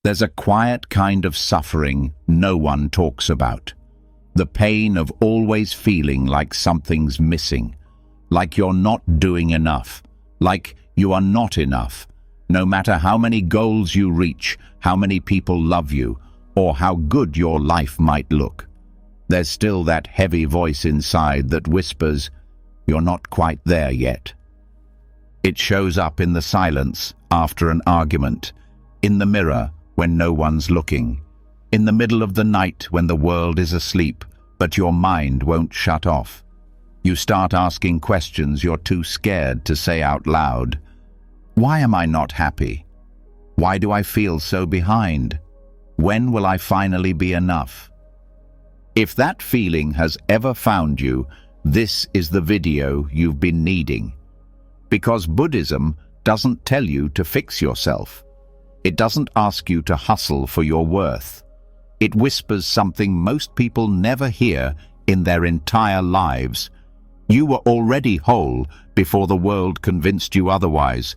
There's a quiet kind of suffering no one talks about. The pain of always feeling like something's missing, like you're not doing enough, like you are not enough. No matter how many goals you reach, how many people love you, or how good your life might look, there's still that heavy voice inside that whispers, "You're not quite there yet." It shows up in the silence after an argument, in the mirror when no one's looking, in the middle of the night when the world is asleep, but your mind won't shut off. You start asking questions you're too scared to say out loud. Why am I not happy? Why do I feel so behind? When will I finally be enough? If that feeling has ever found you, this is the video you've been needing. Because Buddhism doesn't tell you to fix yourself. It doesn't ask you to hustle for your worth. It whispers something most people never hear in their entire lives. You were already whole before the world convinced you otherwise.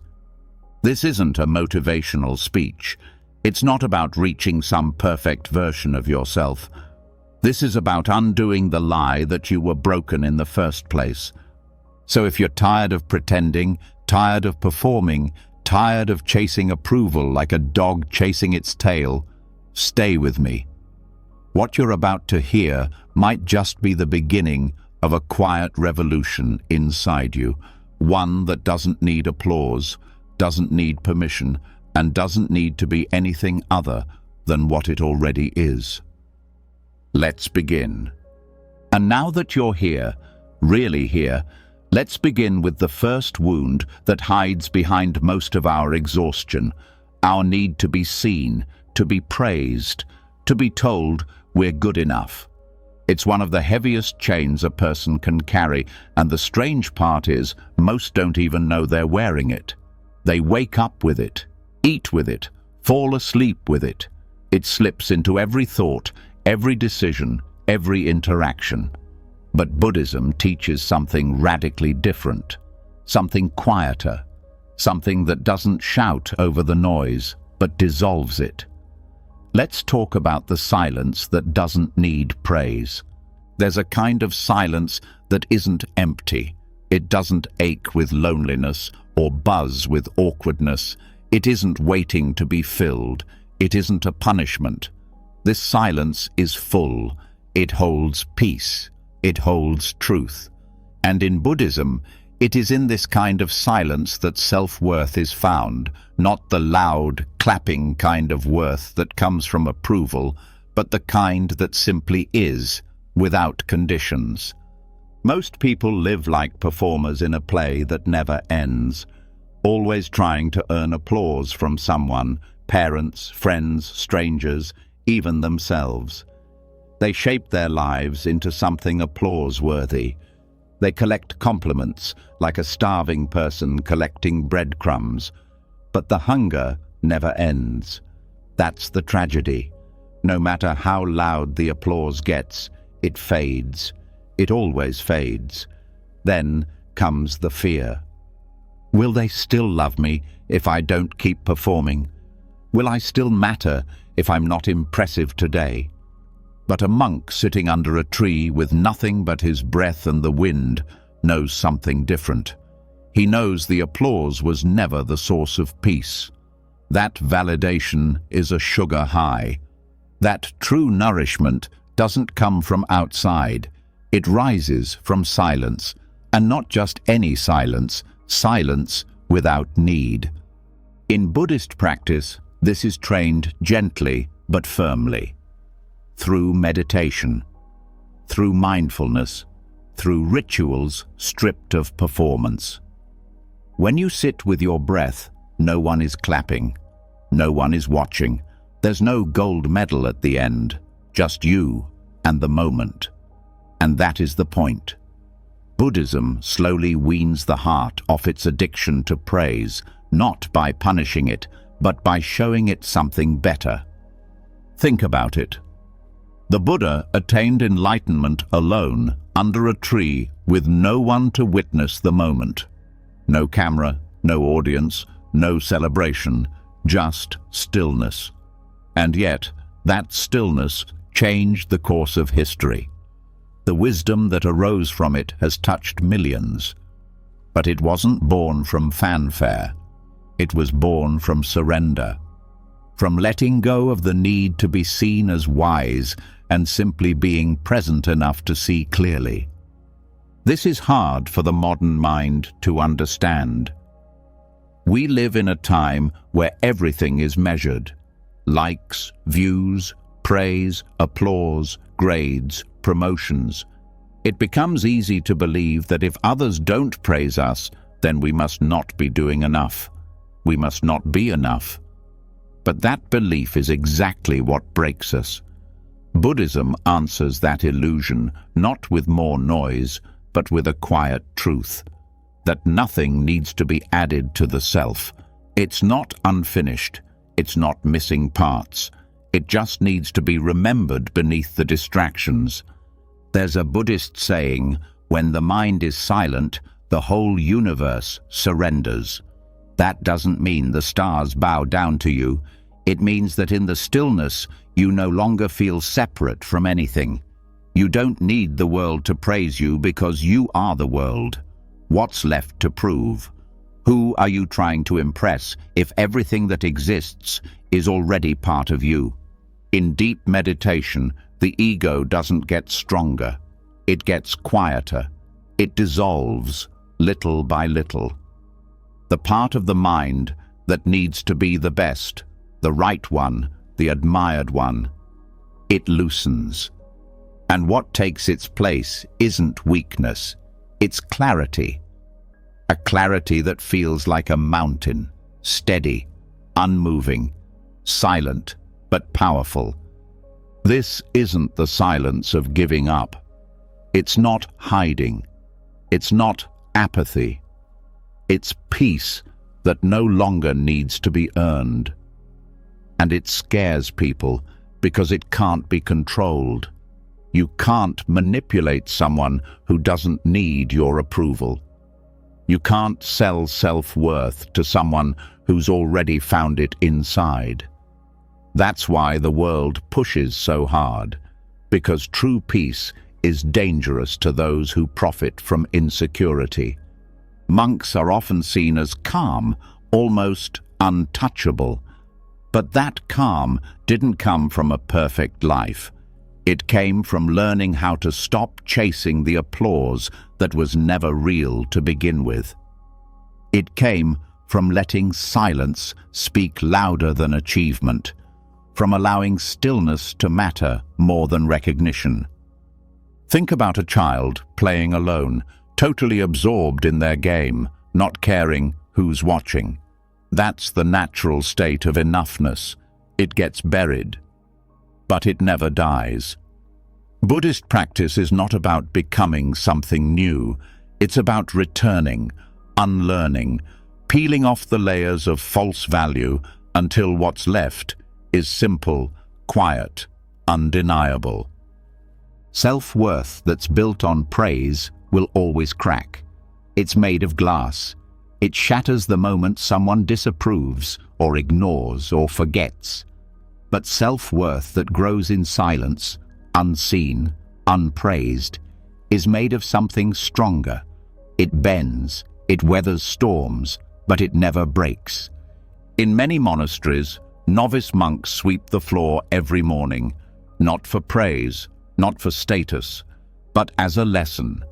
This isn't a motivational speech. It's not about reaching some perfect version of yourself. This is about undoing the lie that you were broken in the first place. So if you're tired of pretending, tired of performing, tired of chasing approval like a dog chasing its tail, stay with me. What you're about to hear might just be the beginning of a quiet revolution inside you, one that doesn't need applause, doesn't need permission, and doesn't need to be anything other than what it already is. Let's begin. And now that you're here, really here, let's begin with the first wound that hides behind most of our exhaustion, our need to be seen, to be praised, to be told we're good enough. It's one of the heaviest chains a person can carry, and the strange part is most don't even know they're wearing it. They wake up with it, eat with it, fall asleep with it. It slips into every thought, every decision, every interaction. But Buddhism teaches something radically different, something quieter, something that doesn't shout over the noise, but dissolves it. Let's talk about the silence that doesn't need praise. There's a kind of silence that isn't empty. It doesn't ache with loneliness or buzz with awkwardness. It isn't waiting to be filled. It isn't a punishment. This silence is full. It holds peace. It holds truth. And in Buddhism, it is in this kind of silence that self-worth is found, not the loud, clapping kind of worth that comes from approval, but the kind that simply is, without conditions. Most people live like performers in a play that never ends, always trying to earn applause from someone, parents, friends, strangers, even themselves. They shape their lives into something applause-worthy. They collect compliments like a starving person collecting breadcrumbs. But the hunger never ends. That's the tragedy. No matter how loud the applause gets, it fades. It always fades. Then comes the fear. Will they still love me if I don't keep performing? Will I still matter if I'm not impressive today? But a monk sitting under a tree with nothing but his breath and the wind knows something different. He knows the applause was never the source of peace. That validation is a sugar high. That true nourishment doesn't come from outside. It rises from silence, and not just any silence, silence without need. In Buddhist practice, this is trained gently but firmly. Through meditation, through mindfulness, through rituals stripped of performance. When you sit with your breath, no one is clapping, no one is watching. There's no gold medal at the end, just you and the moment. And that is the point. Buddhism slowly weans the heart off its addiction to praise, not by punishing it, but by showing it something better. Think about it. The Buddha attained enlightenment alone, under a tree, with no one to witness the moment. No camera, no audience, no celebration, just stillness. And yet, that stillness changed the course of history. The wisdom that arose from it has touched millions. But it wasn't born from fanfare. It was born from surrender, from letting go of the need to be seen as wise and simply being present enough to see clearly. This is hard for the modern mind to understand. We live in a time where everything is measured. Likes, views, praise, applause, grades, promotions. It becomes easy to believe that if others don't praise us, then we must not be doing enough. We must not be enough. But that belief is exactly what breaks us. Buddhism answers that illusion not with more noise, but with a quiet truth, that nothing needs to be added to the self. It's not unfinished. It's not missing parts. It just needs to be remembered beneath the distractions. There's a Buddhist saying, when the mind is silent, the whole universe surrenders. That doesn't mean the stars bow down to you. It means that in the stillness, you no longer feel separate from anything. You don't need the world to praise you because you are the world. What's left to prove? Who are you trying to impress if everything that exists is already part of you? In deep meditation, the ego doesn't get stronger. It gets quieter. It dissolves, little by little. The part of the mind that needs to be the best, the right one, the admired one, it loosens. And what takes its place isn't weakness, it's clarity. A clarity that feels like a mountain, steady, unmoving, silent, but powerful. This isn't the silence of giving up. It's not hiding. It's not apathy. It's peace that no longer needs to be earned. And it scares people because it can't be controlled. You can't manipulate someone who doesn't need your approval. You can't sell self-worth to someone who's already found it inside. That's why the world pushes so hard, because true peace is dangerous to those who profit from insecurity. Monks are often seen as calm, almost untouchable. But that calm didn't come from a perfect life. It came from learning how to stop chasing the applause that was never real to begin with. It came from letting silence speak louder than achievement, from allowing stillness to matter more than recognition. Think about a child playing alone, totally absorbed in their game, not caring who's watching. That's the natural state of enoughness. It gets buried, but it never dies. Buddhist practice is not about becoming something new. It's about returning, unlearning, peeling off the layers of false value until what's left is simple, quiet, undeniable. Self-worth that's built on praise will always crack. It's made of glass. It shatters the moment someone disapproves or ignores or forgets. But self-worth that grows in silence, unseen, unpraised, is made of something stronger. It bends, it weathers storms, but it never breaks. In many monasteries, novice monks sweep the floor every morning, not for praise, not for status, but as a lesson.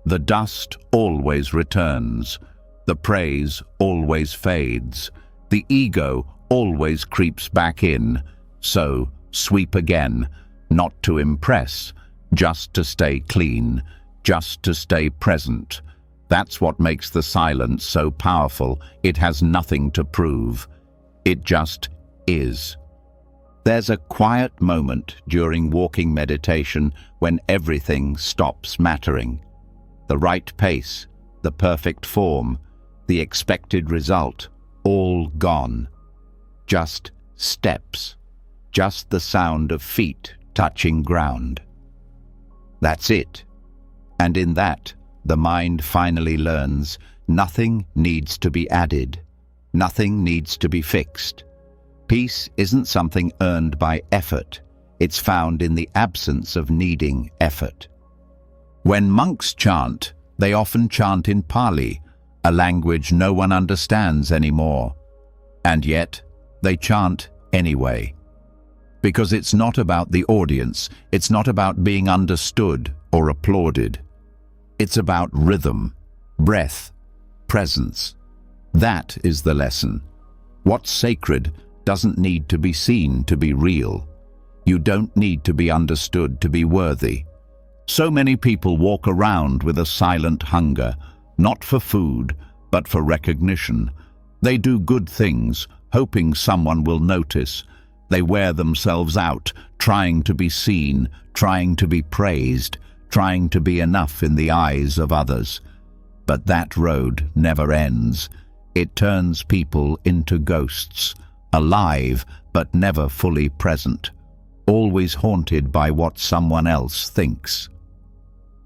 The dust always returns. The praise always fades. The ego always creeps back in. So, sweep again, not to impress, just to stay clean, just to stay present. That's what makes the silence so powerful. It has nothing to prove. It just is. There's a quiet moment during walking meditation when everything stops mattering. The right pace, the perfect form, the expected result, all gone. Just steps, just the sound of feet touching ground. That's it. And in that, the mind finally learns nothing needs to be added, nothing needs to be fixed. Peace isn't something earned by effort. It's found in the absence of needing effort. When monks chant, they often chant in Pali, a language no one understands anymore. And yet, they chant anyway. Because it's not about the audience, it's not about being understood or applauded. It's about rhythm, breath, presence. That is the lesson. What's sacred doesn't need to be seen to be real. You don't need to be understood to be worthy. So many people walk around with a silent hunger, not for food, but for recognition. They do good things, hoping someone will notice. They wear themselves out, trying to be seen, trying to be praised, trying to be enough in the eyes of others. But that road never ends. It turns people into ghosts, alive but never fully present, always haunted by what someone else thinks.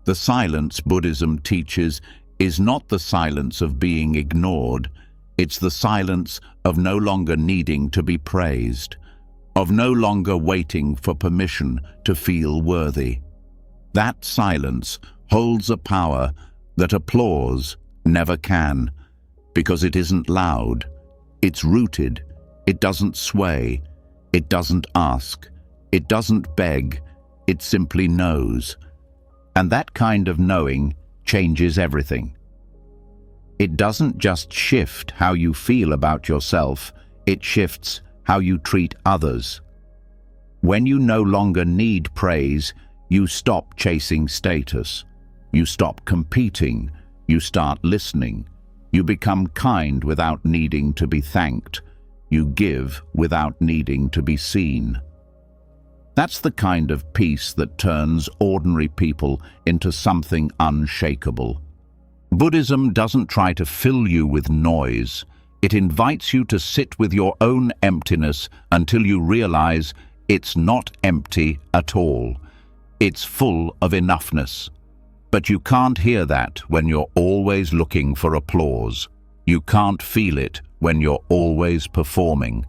The silence Buddhism teaches is not the silence of being ignored. It's the silence of no longer needing to be praised, of no longer waiting for permission to feel worthy. That silence holds a power that applause never can, because it isn't loud, it's rooted, it doesn't sway, it doesn't ask, it doesn't beg, it simply knows. And that kind of knowing changes everything. It doesn't just shift how you feel about yourself, it shifts how you treat others. When you no longer need praise, you stop chasing status. You stop competing. You start listening. You become kind without needing to be thanked. You give without needing to be seen. That's the kind of peace that turns ordinary people into something unshakable. Buddhism doesn't try to fill you with noise. It invites you to sit with your own emptiness until you realize it's not empty at all. It's full of enoughness. But you can't hear that when you're always looking for applause. You can't feel it when you're always performing.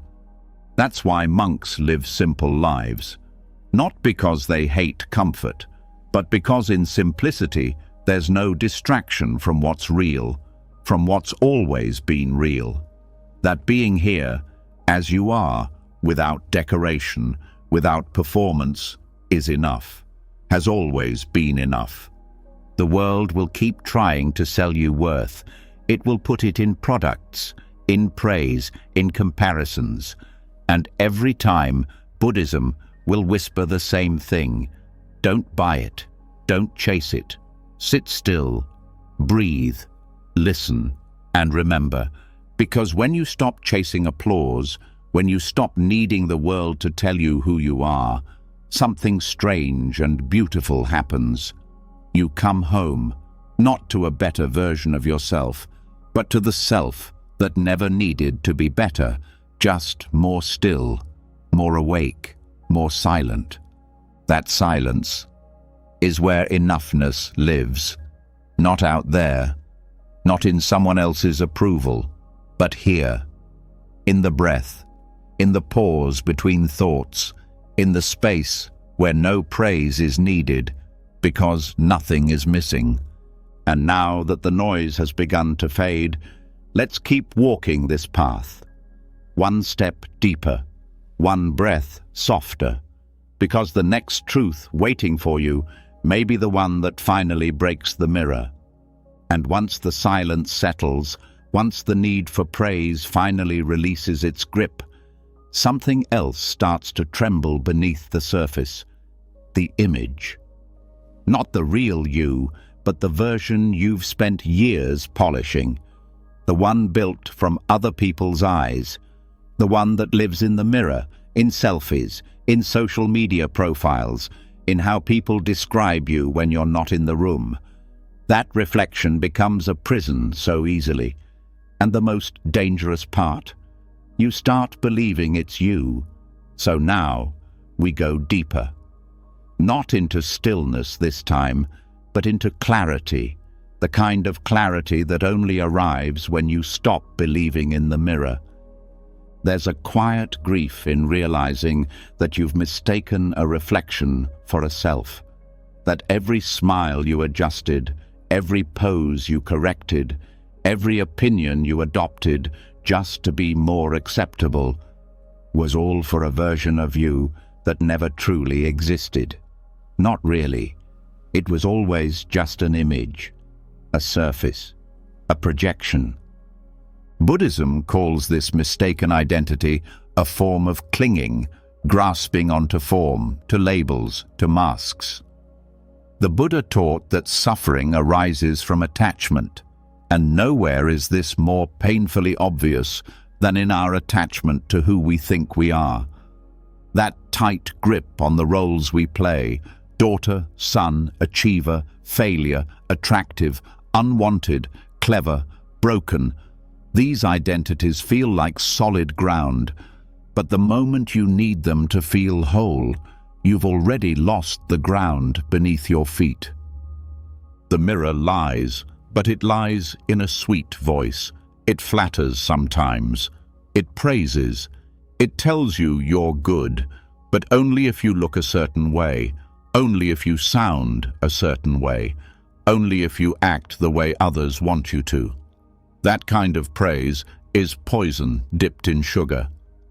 That's why monks live simple lives. Not because they hate comfort, but because in simplicity there's no distraction from what's real, from what's always been real. That being here, as you are, without decoration, without performance, is enough, has always been enough. The world will keep trying to sell you worth. It will put it in products, in praise, in comparisons. And every time, Buddhism will whisper the same thing. Don't buy it. Don't chase it. Sit still, breathe, listen, and remember. Because when you stop chasing applause, when you stop needing the world to tell you who you are, something strange and beautiful happens. You come home, not to a better version of yourself, but to the self that never needed to be better, just more still, more awake, more silent. That silence is where enoughness lives, not out there, not in someone else's approval, but here, in the breath, in the pause between thoughts, in the space where no praise is needed, because nothing is missing. And now that the noise has begun to fade, let's keep walking this path. One step deeper, one breath softer, because the next truth waiting for you may be the one that finally breaks the mirror. And once the silence settles, once the need for praise finally releases its grip, something else starts to tremble beneath the surface. The image. Not the real you, but the version you've spent years polishing. The one built from other people's eyes. The one that lives in the mirror, in selfies, in social media profiles, in how people describe you when you're not in the room. That reflection becomes a prison so easily. And the most dangerous part? You start believing it's you. So now, we go deeper. Not into stillness this time, but into clarity, the kind of clarity that only arrives when you stop believing in the mirror. There's a quiet grief in realizing that you've mistaken a reflection for a self, that every smile you adjusted, every pose you corrected, every opinion you adopted just to be more acceptable was all for a version of you that never truly existed. Not really. It was always just an image, a surface, a projection. Buddhism calls this mistaken identity a form of clinging, grasping onto form, to labels, to masks. The Buddha taught that suffering arises from attachment, and nowhere is this more painfully obvious than in our attachment to who we think we are. That tight grip on the roles we play, daughter, son, achiever, failure, attractive, unwanted, clever, broken. These identities feel like solid ground, but the moment you need them to feel whole, you've already lost the ground beneath your feet. The mirror lies, but it lies in a sweet voice. It flatters sometimes. It praises. It tells you you're good, but only if you look a certain way, only if you sound a certain way, only if you act the way others want you to. That kind of praise is poison dipped in sugar,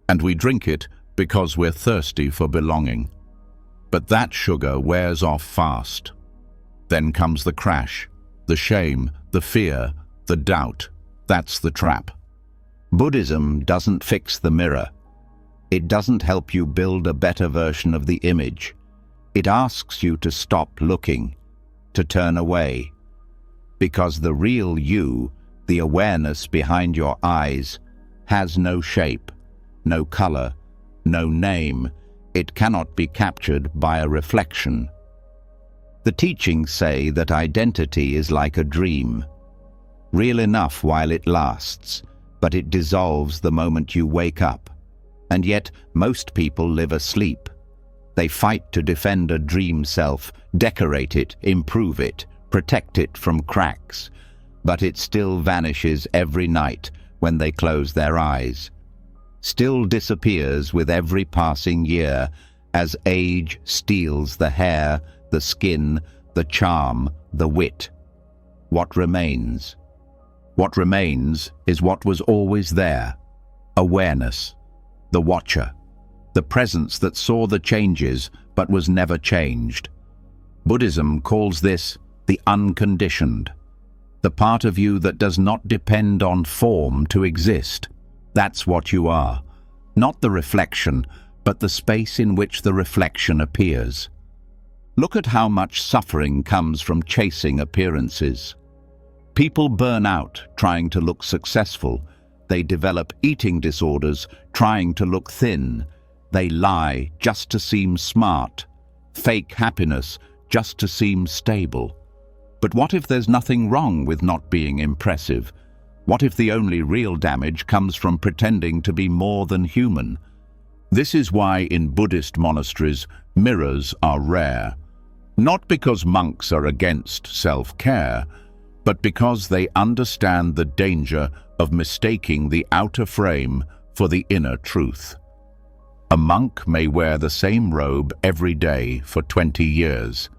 and we drink it because we're thirsty for belonging. But that sugar wears off fast. Then comes the crash, the shame, the fear, the doubt. That's the trap. Buddhism doesn't fix the mirror. It doesn't help you build a better version of the image. It asks you to stop looking, to turn away. Because the real you, the awareness behind your eyes, has no shape, no color, no name. It cannot be captured by a reflection. The teachings say that identity is like a dream, real enough while it lasts, but it dissolves the moment you wake up. And yet, most people live asleep. They fight to defend a dream self, decorate it, improve it, protect it from cracks, but it still vanishes every night when they close their eyes. Still disappears with every passing year as age steals the hair, the skin, the charm, the wit. What remains? What remains is what was always there: awareness, the watcher, the presence that saw the changes but was never changed. Buddhism calls this the unconditioned, the part of you that does not depend on form to exist. That's what you are, not the reflection, but the space in which the reflection appears. Look at how much suffering comes from chasing appearances. People burn out trying to look successful. They develop eating disorders trying to look thin. They lie just to seem smart, fake happiness just to seem stable. But what if there's nothing wrong with not being impressive? What if the only real damage comes from pretending to be more than human? This is why in Buddhist monasteries, mirrors are rare. Not because monks are against self-care, but because they understand the danger of mistaking the outer frame for the inner truth. A monk may wear the same robe every day for 20 years,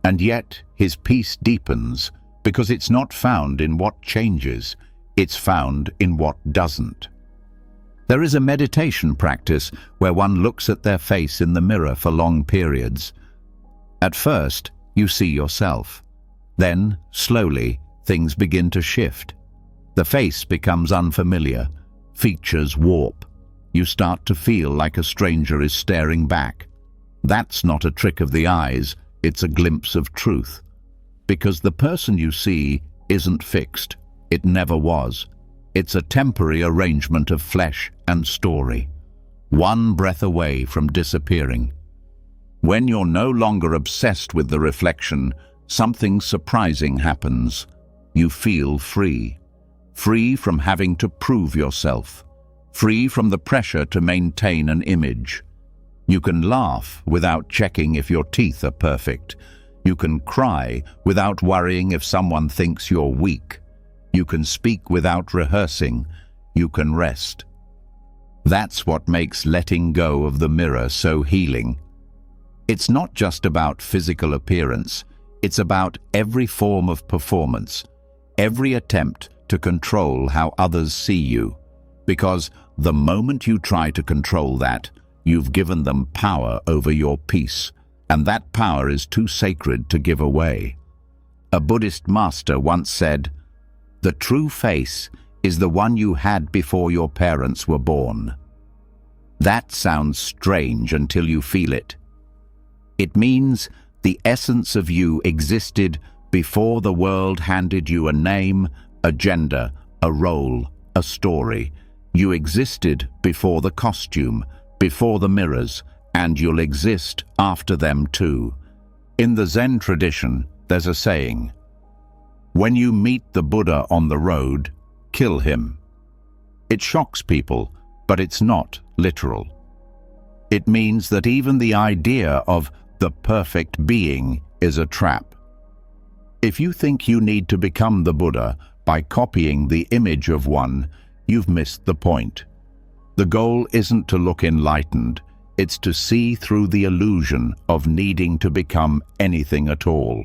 and yet his peace deepens because it's not found in what changes, it's found in what doesn't. There is a meditation practice where one looks at their face in the mirror for long periods. At first, you see yourself. Then, slowly, things begin to shift. The face becomes unfamiliar, features warp. You start to feel like a stranger is staring back. That's not a trick of the eyes, it's a glimpse of truth. Because the person you see isn't fixed. It never was. It's a temporary arrangement of flesh and story, one breath away from disappearing. When you're no longer obsessed with the reflection, something surprising happens. You feel free. Free from having to prove yourself. Free from the pressure to maintain an image. You can laugh without checking if your teeth are perfect. You can cry without worrying if someone thinks you're weak. You can speak without rehearsing. You can rest. That's what makes letting go of the mirror so healing. It's not just about physical appearance, it's about every form of performance, every attempt to control how others see you. Because the moment you try to control that, you've given them power over your peace, and that power is too sacred to give away. A Buddhist master once said, "The true face is the one you had before your parents were born." That sounds strange until you feel it. It means the essence of you existed before the world handed you a name, a gender, a role, a story. You existed before the costume, before the mirrors, and you'll exist after them too. In the Zen tradition, there's a saying, "When you meet the Buddha on the road, kill him." It shocks people, but it's not literal. It means that even the idea of the perfect being is a trap. If you think you need to become the Buddha by copying the image of one, you've missed the point. The goal isn't to look enlightened, it's to see through the illusion of needing to become anything at all.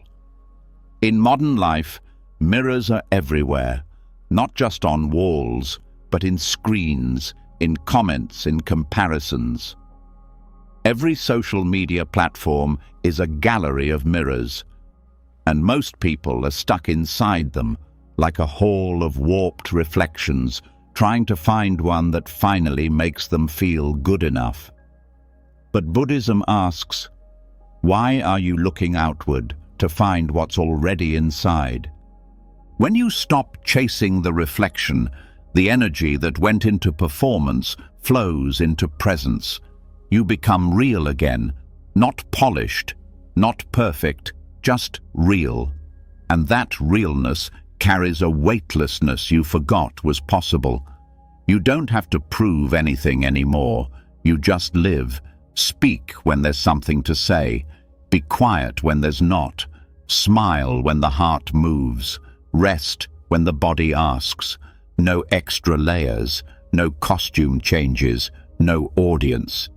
In modern life, mirrors are everywhere, not just on walls, but in screens, in comments, in comparisons. Every social media platform is a gallery of mirrors, and most people are stuck inside them, like a hall of warped reflections, trying to find one that finally makes them feel good enough. But Buddhism asks, why are you looking outward to find what's already inside? When you stop chasing the reflection, the energy that went into performance flows into presence. You become real again, not polished, not perfect, just real. And that realness carries a weightlessness you forgot was possible. You don't have to prove anything anymore. You just live. Speak when there's something to say. Be quiet when there's not. Smile when the heart moves. Rest when the body asks. No extra layers, no costume changes, no audience.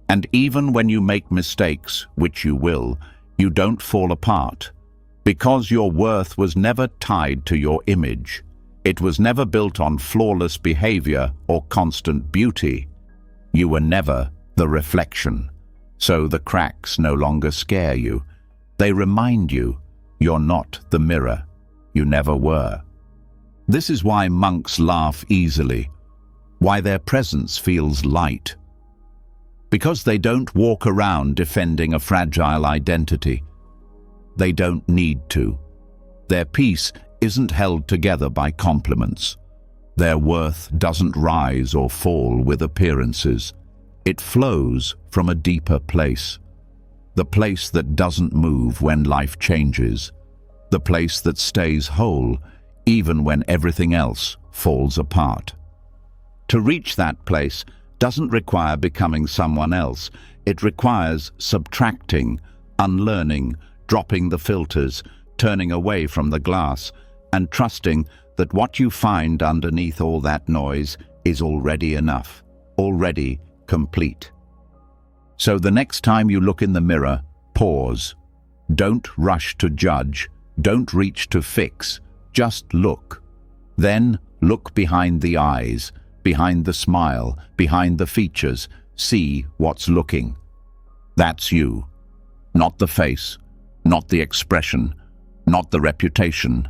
And even when you make mistakes, which you will, you don't fall apart. Because your worth was never tied to your image. It was never built on flawless behavior or constant beauty. You were never the reflection. So the cracks no longer scare you. They remind you you're not the mirror. You never were. This is why monks laugh easily, why their presence feels light. Because they don't walk around defending a fragile identity. They don't need to. Their peace isn't held together by compliments. Their worth doesn't rise or fall with appearances. It flows from a deeper place. The place that doesn't move when life changes. The place that stays whole even when everything else falls apart. To reach that place doesn't require becoming someone else. It requires subtracting, unlearning, dropping the filters, turning away from the glass, and trusting that what you find underneath all that noise is already enough, already complete. So the next time you look in the mirror, pause. Don't rush to judge. Don't reach to fix. Just look. Then look behind the eyes, behind the smile, behind the features. See what's looking. That's you. Not the face, not the expression, not the reputation,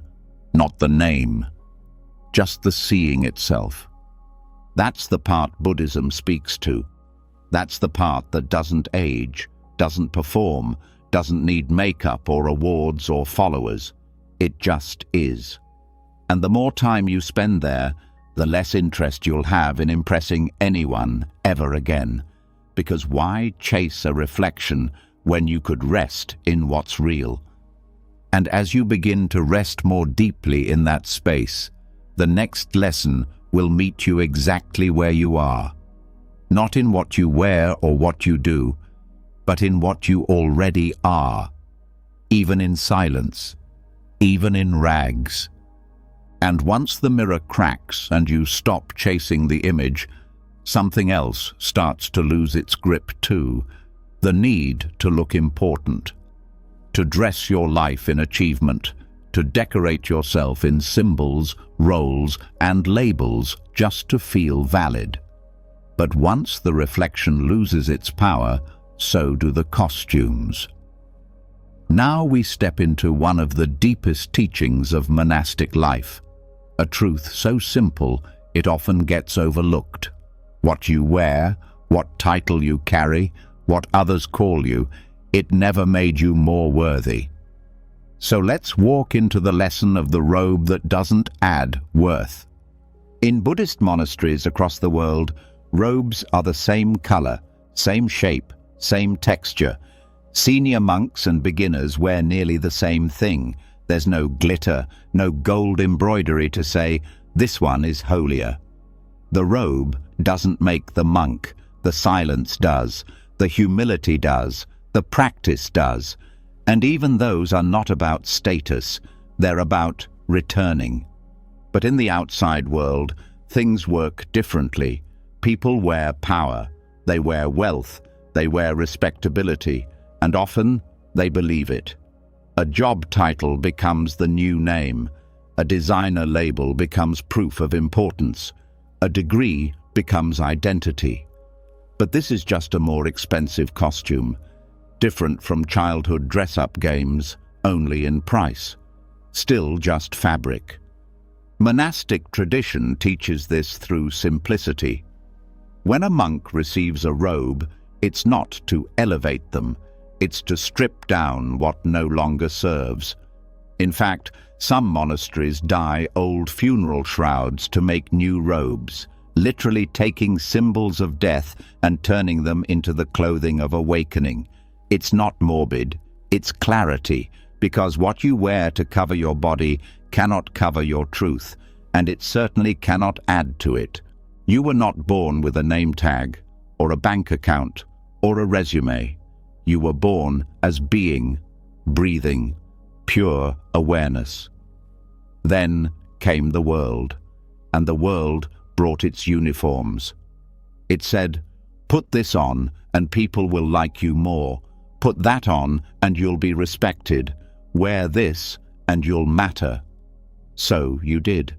not the name. Just the seeing itself. That's the part Buddhism speaks to. That's the part that doesn't age, doesn't perform, doesn't need makeup or awards or followers. It just is. And the more time you spend there, the less interest you'll have in impressing anyone ever again. Because why chase a reflection when you could rest in what's real? And as you begin to rest more deeply in that space, the next lesson will meet you exactly where you are. Not in what you wear or what you do, but in what you already are, even in silence, even in rags. And once the mirror cracks and you stop chasing the image, something else starts to lose its grip too. The need to look important, to dress your life in achievement, to decorate yourself in symbols, roles, and labels just to feel valid. But once the reflection loses its power, so do the costumes. Now we step into one of the deepest teachings of monastic life, a truth so simple it often gets overlooked. What you wear, what title you carry, what others call you, it never made you more worthy. So let's walk into the lesson of the robe that doesn't add worth. In Buddhist monasteries across the world, robes are the same color, same shape, same texture. Senior monks and beginners wear nearly the same thing. There's no glitter, no gold embroidery to say, this one is holier. The robe doesn't make the monk, the silence does, the humility does, the practice does. And even those are not about status, they're about returning. But in the outside world, things work differently. People wear power, they wear wealth, they wear respectability, and often they believe it. A job title becomes the new name. A designer label becomes proof of importance. A degree becomes identity. But this is just a more expensive costume, different from childhood dress-up games, only in price. Still just fabric. Monastic tradition teaches this through simplicity. When a monk receives a robe, it's not to elevate them, it's to strip down what no longer serves. In fact, some monasteries dye old funeral shrouds to make new robes, literally taking symbols of death and turning them into the clothing of awakening. It's not morbid, it's clarity, because what you wear to cover your body cannot cover your truth, and it certainly cannot add to it. You were not born with a name tag, or a bank account, or a resume. You were born as being, breathing, pure awareness. Then came the world, and the world brought its uniforms. It said, put this on and people will like you more. Put that on and you'll be respected. Wear this and you'll matter. So you did.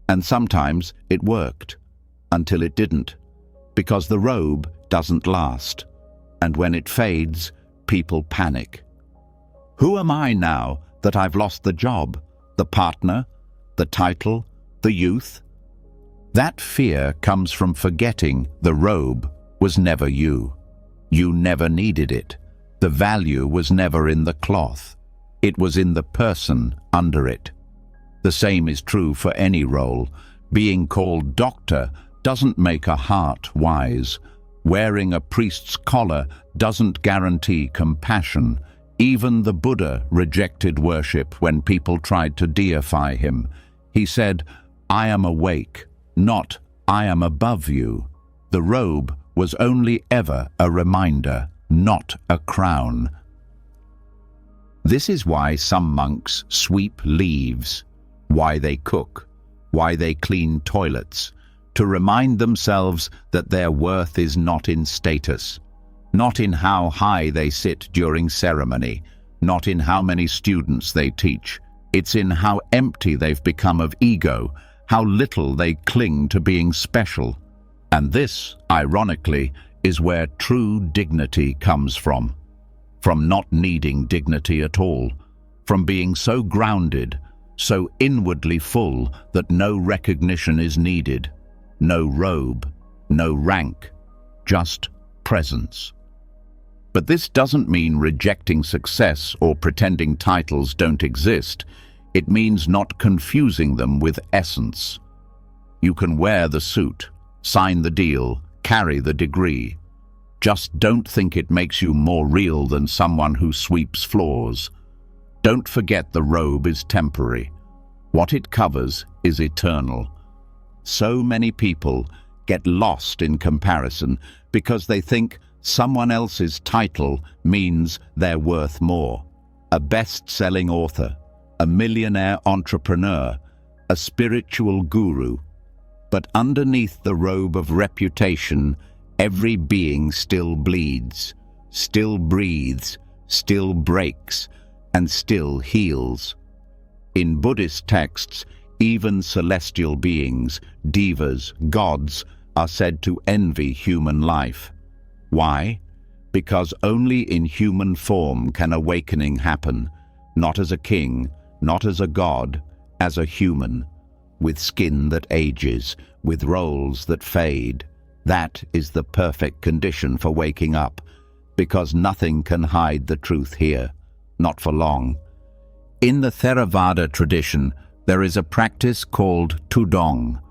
And sometimes it worked, until it didn't, because the robe doesn't last. And when it fades, people panic. Who am I now that I've lost the job, the partner, the title, the youth? That fear comes from forgetting the robe was never you. You never needed it. The value was never in the cloth. It was in the person under it. The same is true for any role. Being called doctor doesn't make a heart wise. Wearing a priest's collar doesn't guarantee compassion. Even the Buddha rejected worship when people tried to deify him. He said, I am awake, not I am above you. The robe was only ever a reminder, not a crown. This is why some monks sweep leaves, why they cook, why they clean toilets, to remind themselves that their worth is not in status, not in how high they sit during ceremony, not in how many students they teach. It's in how empty they've become of ego, how little they cling to being special. And this, ironically, is where true dignity comes from not needing dignity at all, from being so grounded, so inwardly full that no recognition is needed, no robe, no rank, just presence. But this doesn't mean rejecting success or pretending titles don't exist. It means not confusing them with essence. You can wear the suit, sign the deal, carry the degree. Just don't think it makes you more real than someone who sweeps floors. Don't forget the robe is temporary. What it covers is eternal. So many people get lost in comparison because they think someone else's title means they're worth more. A best-selling author, a millionaire entrepreneur, a spiritual guru. But underneath the robe of reputation, every being still bleeds, still breathes, still breaks, and still heals. In Buddhist texts, even celestial beings, devas, gods, are said to envy human life. Why? Because only in human form can awakening happen, not as a king, not as a god, as a human, with skin that ages, with roles that fade. That is the perfect condition for waking up, because nothing can hide the truth here, not for long. In the Theravada tradition, there is a practice called tudong,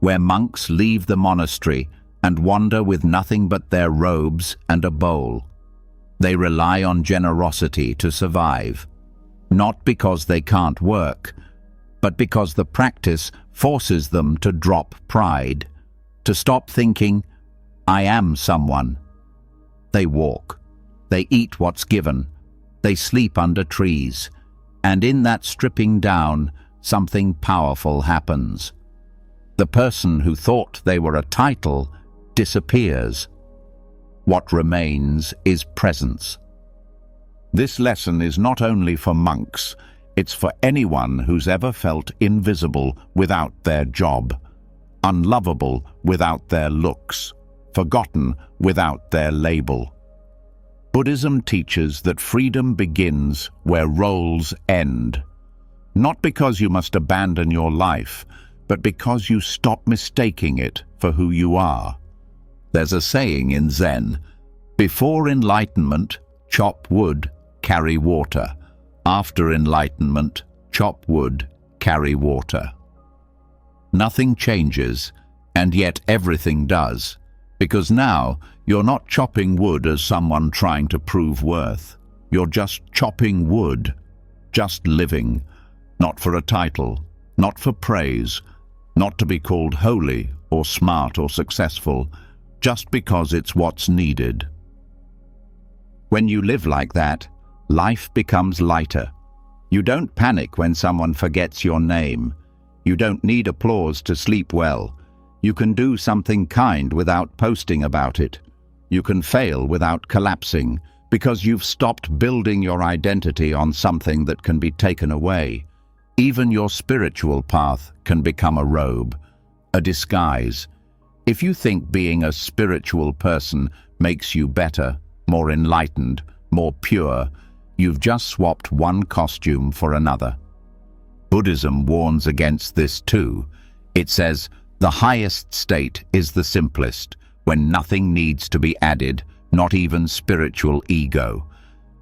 where monks leave the monastery and wander with nothing but their robes and a bowl. They rely on generosity to survive, not because they can't work, but because the practice forces them to drop pride, to stop thinking, "I am someone." They walk, they eat what's given, they sleep under trees, and in that stripping down, something powerful happens. The person who thought they were a title disappears. What remains is presence. This lesson is not only for monks, it's for anyone who's ever felt invisible without their job, unlovable without their looks, forgotten without their label. Buddhism teaches that freedom begins where roles end. Not because you must abandon your life, but because you stop mistaking it for who you are. There's a saying in Zen, "Before enlightenment, chop wood, carry water. After enlightenment, chop wood, carry water." Nothing changes, and yet everything does, because now you're not chopping wood as someone trying to prove worth. You're just chopping wood, just living, not for a title, not for praise, not to be called holy or smart or successful, just because it's what's needed. When you live like that, life becomes lighter. You don't panic when someone forgets your name. You don't need applause to sleep well. You can do something kind without posting about it. You can fail without collapsing, because you've stopped building your identity on something that can be taken away. Even your spiritual path can become a robe, a disguise. If you think being a spiritual person makes you better, more enlightened, more pure, you've just swapped one costume for another. Buddhism warns against this too. It says, the highest state is the simplest, when nothing needs to be added, not even spiritual ego.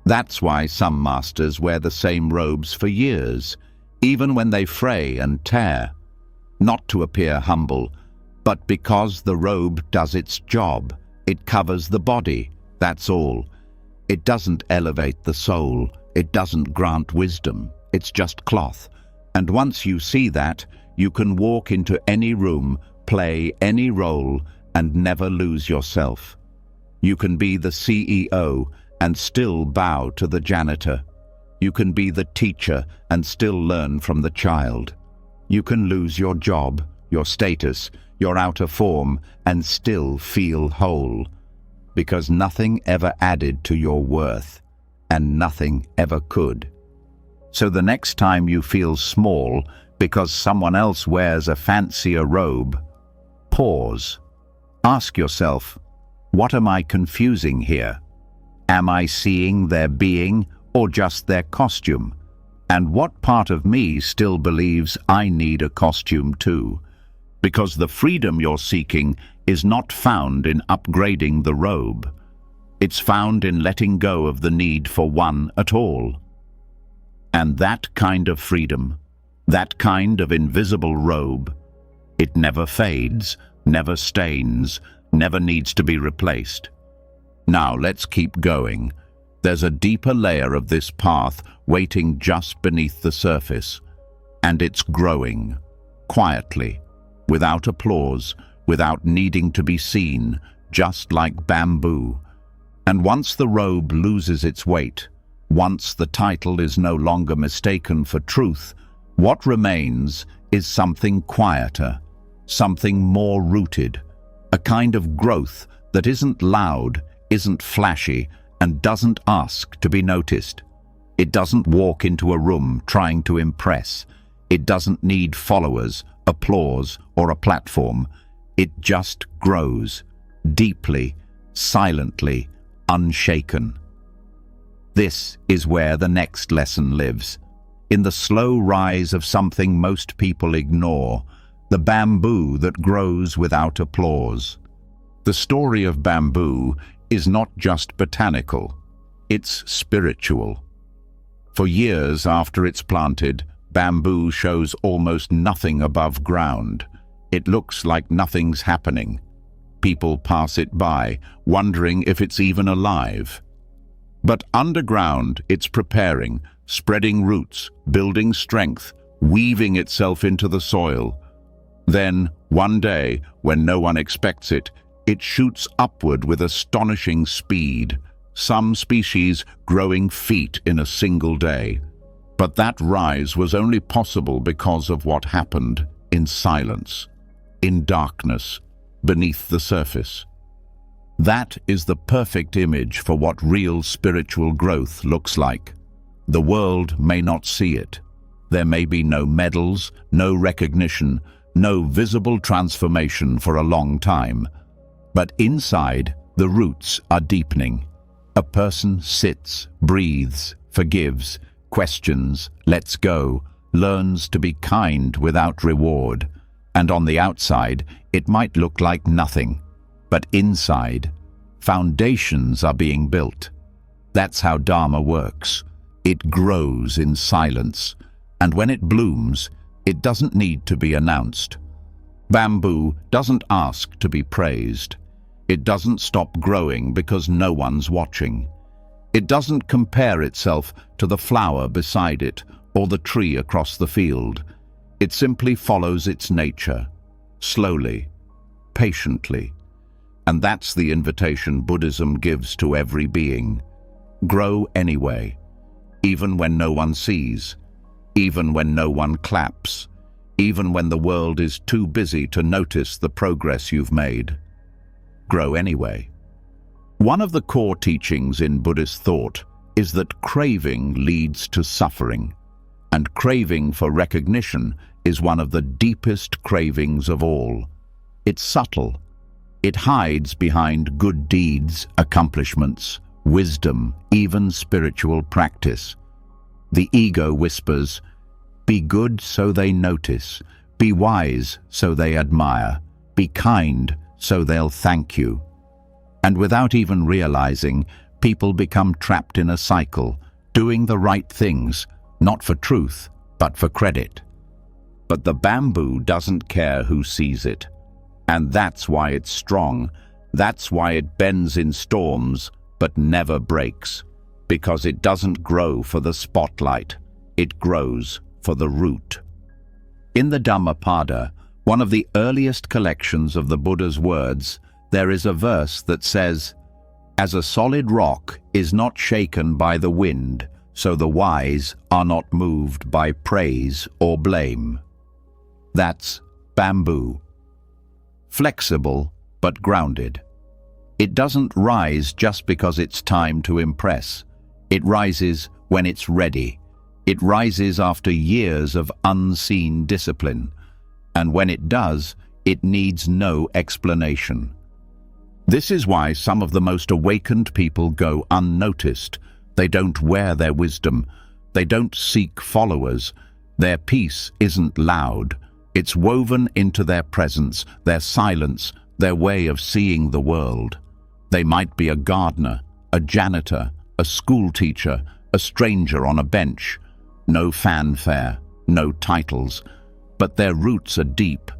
That's why some masters wear the same robes for years, even when they fray and tear. Not to appear humble, but because the robe does its job. It covers the body, that's all. It doesn't elevate the soul, it doesn't grant wisdom, it's just cloth. And once you see that, you can walk into any room, play any role, and never lose yourself. You can be the CEO and still bow to the janitor. You can be the teacher and still learn from the child. You can lose your job, your status, your outer form, and still feel whole. Because nothing ever added to your worth, and nothing ever could. So the next time you feel small because someone else wears a fancier robe, pause. Ask yourself, what am I confusing here? Am I seeing their being or just their costume? And what part of me still believes I need a costume too? Because the freedom you're seeking is not found in upgrading the robe. It's found in letting go of the need for one at all. And that kind of freedom, that kind of invisible robe, it never fades, never stains, never needs to be replaced. Now let's keep going. There's a deeper layer of this path waiting just beneath the surface, and it's growing, quietly, without applause, without needing to be seen, just like bamboo. And once the robe loses its weight, once the title is no longer mistaken for truth, what remains is something quieter, something more rooted, a kind of growth that isn't loud, isn't flashy, and doesn't ask to be noticed. It doesn't walk into a room trying to impress. It doesn't need followers, applause, or a platform. It just grows, deeply, silently, unshaken. This is where the next lesson lives, in the slow rise of something most people ignore, the bamboo that grows without applause. The story of bamboo is not just botanical, it's spiritual. For years after it's planted, bamboo shows almost nothing above ground. It looks like nothing's happening. People pass it by, wondering if it's even alive. But underground, it's preparing, spreading roots, building strength, weaving itself into the soil. Then, one day, when no one expects it, it shoots upward with astonishing speed, some species growing feet in a single day. But that rise was only possible because of what happened in silence, in darkness, beneath the surface. That is the perfect image for what real spiritual growth looks like. The world may not see it. There may be no medals, no recognition, no visible transformation for a long time. But inside, the roots are deepening. A person sits, breathes, forgives, questions, lets go, learns to be kind without reward. And on the outside, it might look like nothing. But inside, foundations are being built. That's how Dharma works. It grows in silence, and when it blooms, it doesn't need to be announced. Bamboo doesn't ask to be praised. It doesn't stop growing because no one's watching. It doesn't compare itself to the flower beside it or the tree across the field. It simply follows its nature, slowly, patiently. And that's the invitation Buddhism gives to every being. Grow anyway, even when no one sees, even when no one claps, even when the world is too busy to notice the progress you've made. Grow anyway. One of the core teachings in Buddhist thought is that craving leads to suffering, and craving for recognition is one of the deepest cravings of all. It's subtle. It hides behind good deeds, accomplishments, wisdom, even spiritual practice. The ego whispers, "Be good so they notice, be wise so they admire, be kind so they'll thank you." And without even realizing, people become trapped in a cycle, doing the right things, not for truth, but for credit. But the bamboo doesn't care who sees it. And that's why it's strong. That's why it bends in storms, but never breaks. Because it doesn't grow for the spotlight. It grows for the root. In the Dhammapada, one of the earliest collections of the Buddha's words, there is a verse that says, "As a solid rock is not shaken by the wind, so the wise are not moved by praise or blame." That's bamboo. Flexible, but grounded. It doesn't rise just because it's time to impress. It rises when it's ready. It rises after years of unseen discipline. And when it does, it needs no explanation. This is why some of the most awakened people go unnoticed. They don't wear their wisdom. They don't seek followers. Their peace isn't loud. It's woven into their presence, their silence, their way of seeing the world. They might be a gardener, a janitor, a school teacher, a stranger on a bench. No fanfare, no titles. But their roots are deep.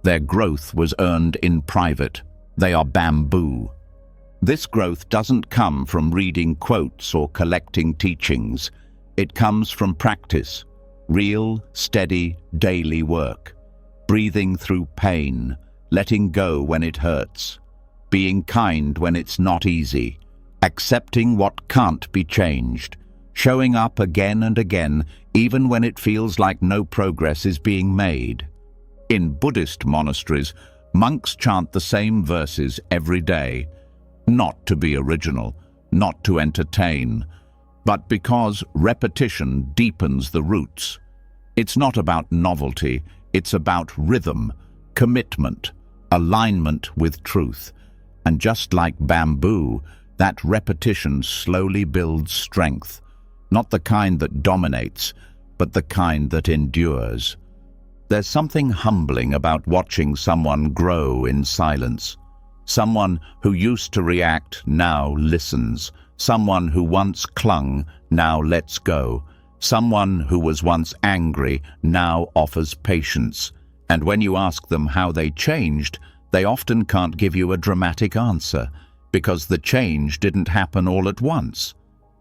Their growth was earned in private. They are bamboo. This growth doesn't come from reading quotes or collecting teachings. It comes from practice, real, steady, daily work. Breathing through pain, letting go when it hurts, being kind when it's not easy, accepting what can't be changed, showing up again and again, even when it feels like no progress is being made. In Buddhist monasteries, monks chant the same verses every day, not to be original, not to entertain, but because repetition deepens the roots. It's not about novelty, it's about rhythm, commitment, alignment with truth. And just like bamboo, that repetition slowly builds strength, not the kind that dominates, but the kind that endures. There's something humbling about watching someone grow in silence. Someone who used to react now listens. Someone who once clung now lets go. Someone who was once angry now offers patience. And when you ask them how they changed, they often can't give you a dramatic answer, because the change didn't happen all at once.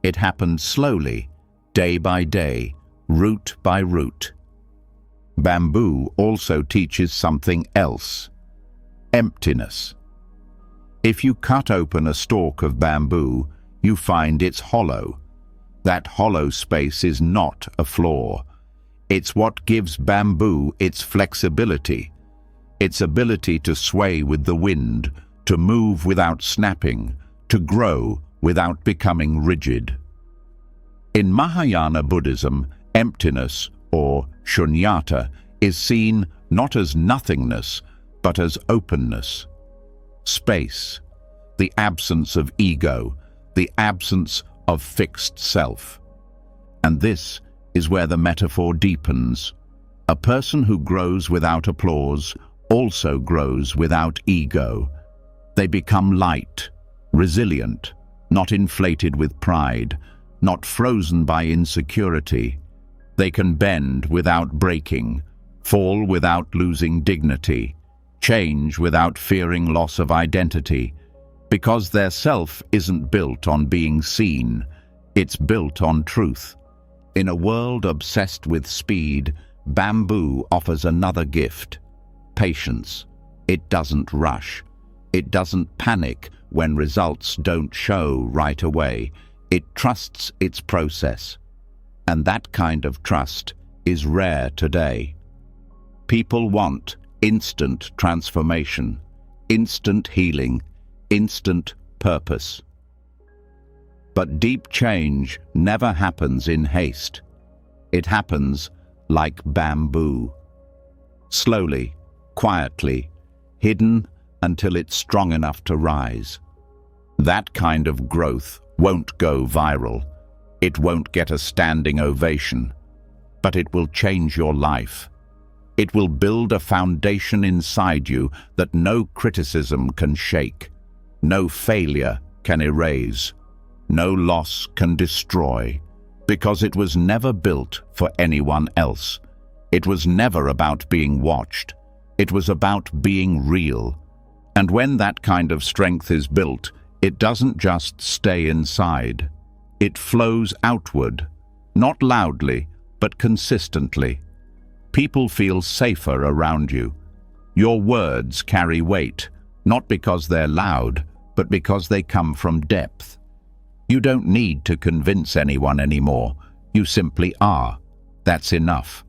It happened slowly, day by day, root by root. Bamboo also teaches something else: emptiness. If you cut open a stalk of bamboo, you find it's hollow. That hollow space is not a flaw. It's what gives bamboo its flexibility, its ability to sway with the wind, to move without snapping, to grow without becoming rigid. In Mahayana Buddhism, emptiness, or shunyata, is seen not as nothingness, but as openness. Space, the absence of ego, the absence of fixed self. And this is where the metaphor deepens. A person who grows without applause also grows without ego. They become light, resilient, not inflated with pride, not frozen by insecurity. They can bend without breaking, fall without losing dignity, change without fearing loss of identity, because their self isn't built on being seen, it's built on truth. In a world obsessed with speed, bamboo offers another gift: patience. It doesn't rush. It doesn't panic when results don't show right away. It trusts its process. And that kind of trust is rare today. People want instant transformation, instant healing, instant purpose. But deep change never happens in haste. It happens like bamboo. Slowly, quietly, hidden until it's strong enough to rise. That kind of growth won't go viral. It won't get a standing ovation, but it will change your life. It will build a foundation inside you that no criticism can shake, no failure can erase, no loss can destroy, because it was never built for anyone else. It was never about being watched. It was about being real. And when that kind of strength is built, it doesn't just stay inside. It flows outward, not loudly, but consistently. People feel safer around you. Your words carry weight, not because they're loud, but because they come from depth. You don't need to convince anyone anymore. You simply are. That's enough.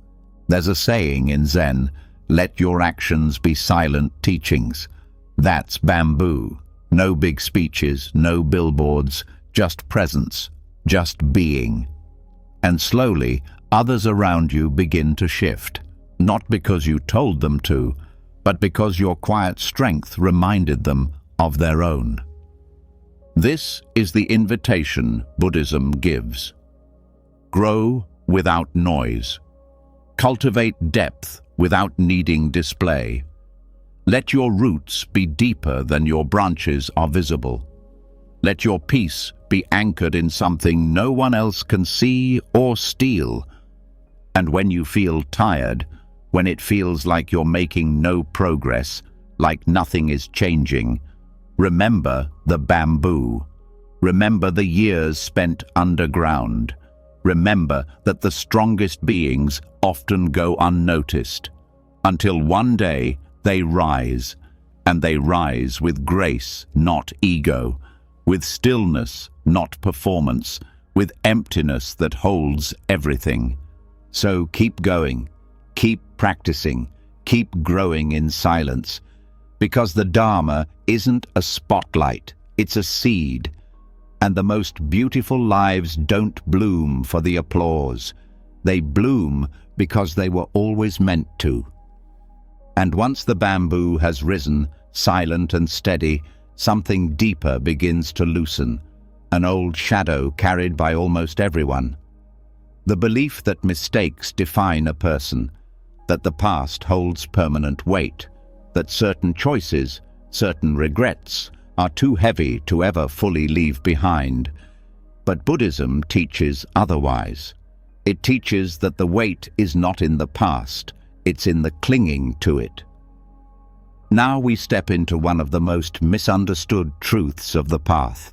There's a saying in Zen, "Let your actions be silent teachings." That's bamboo. No big speeches, no billboards, just presence, just being. And slowly, others around you begin to shift, not because you told them to, but because your quiet strength reminded them of their own. This is the invitation Buddhism gives. Grow without noise. Cultivate depth without needing display. Let your roots be deeper than your branches are visible. Let your peace be anchored in something no one else can see or steal. And when you feel tired, when it feels like you're making no progress, like nothing is changing, remember the bamboo. Remember the years spent underground. Remember that the strongest beings often go unnoticed, until one day they rise, and they rise with grace, not ego, with stillness, not performance, with emptiness that holds everything. So keep going, keep practicing, keep growing in silence, because the Dharma isn't a spotlight, it's a seed, and the most beautiful lives don't bloom for the applause. They bloom because they were always meant to. And once the bamboo has risen, silent and steady, something deeper begins to loosen, an old shadow carried by almost everyone. The belief that mistakes define a person, that the past holds permanent weight, that certain choices, certain regrets, are too heavy to ever fully leave behind. But Buddhism teaches otherwise. It teaches that the weight is not in the past, it's in the clinging to it. Now we step into one of the most misunderstood truths of the path.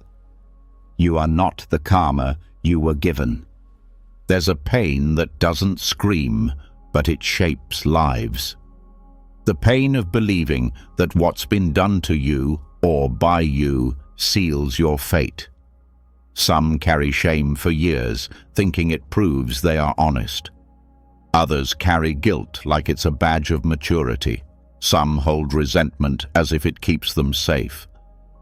You are not the karma you were given. There's a pain that doesn't scream, but it shapes lives. The pain of believing that what's been done to you or by you seals your fate. Some carry shame for years, thinking it proves they are honest. Others carry guilt like it's a badge of maturity. Some hold resentment as if it keeps them safe.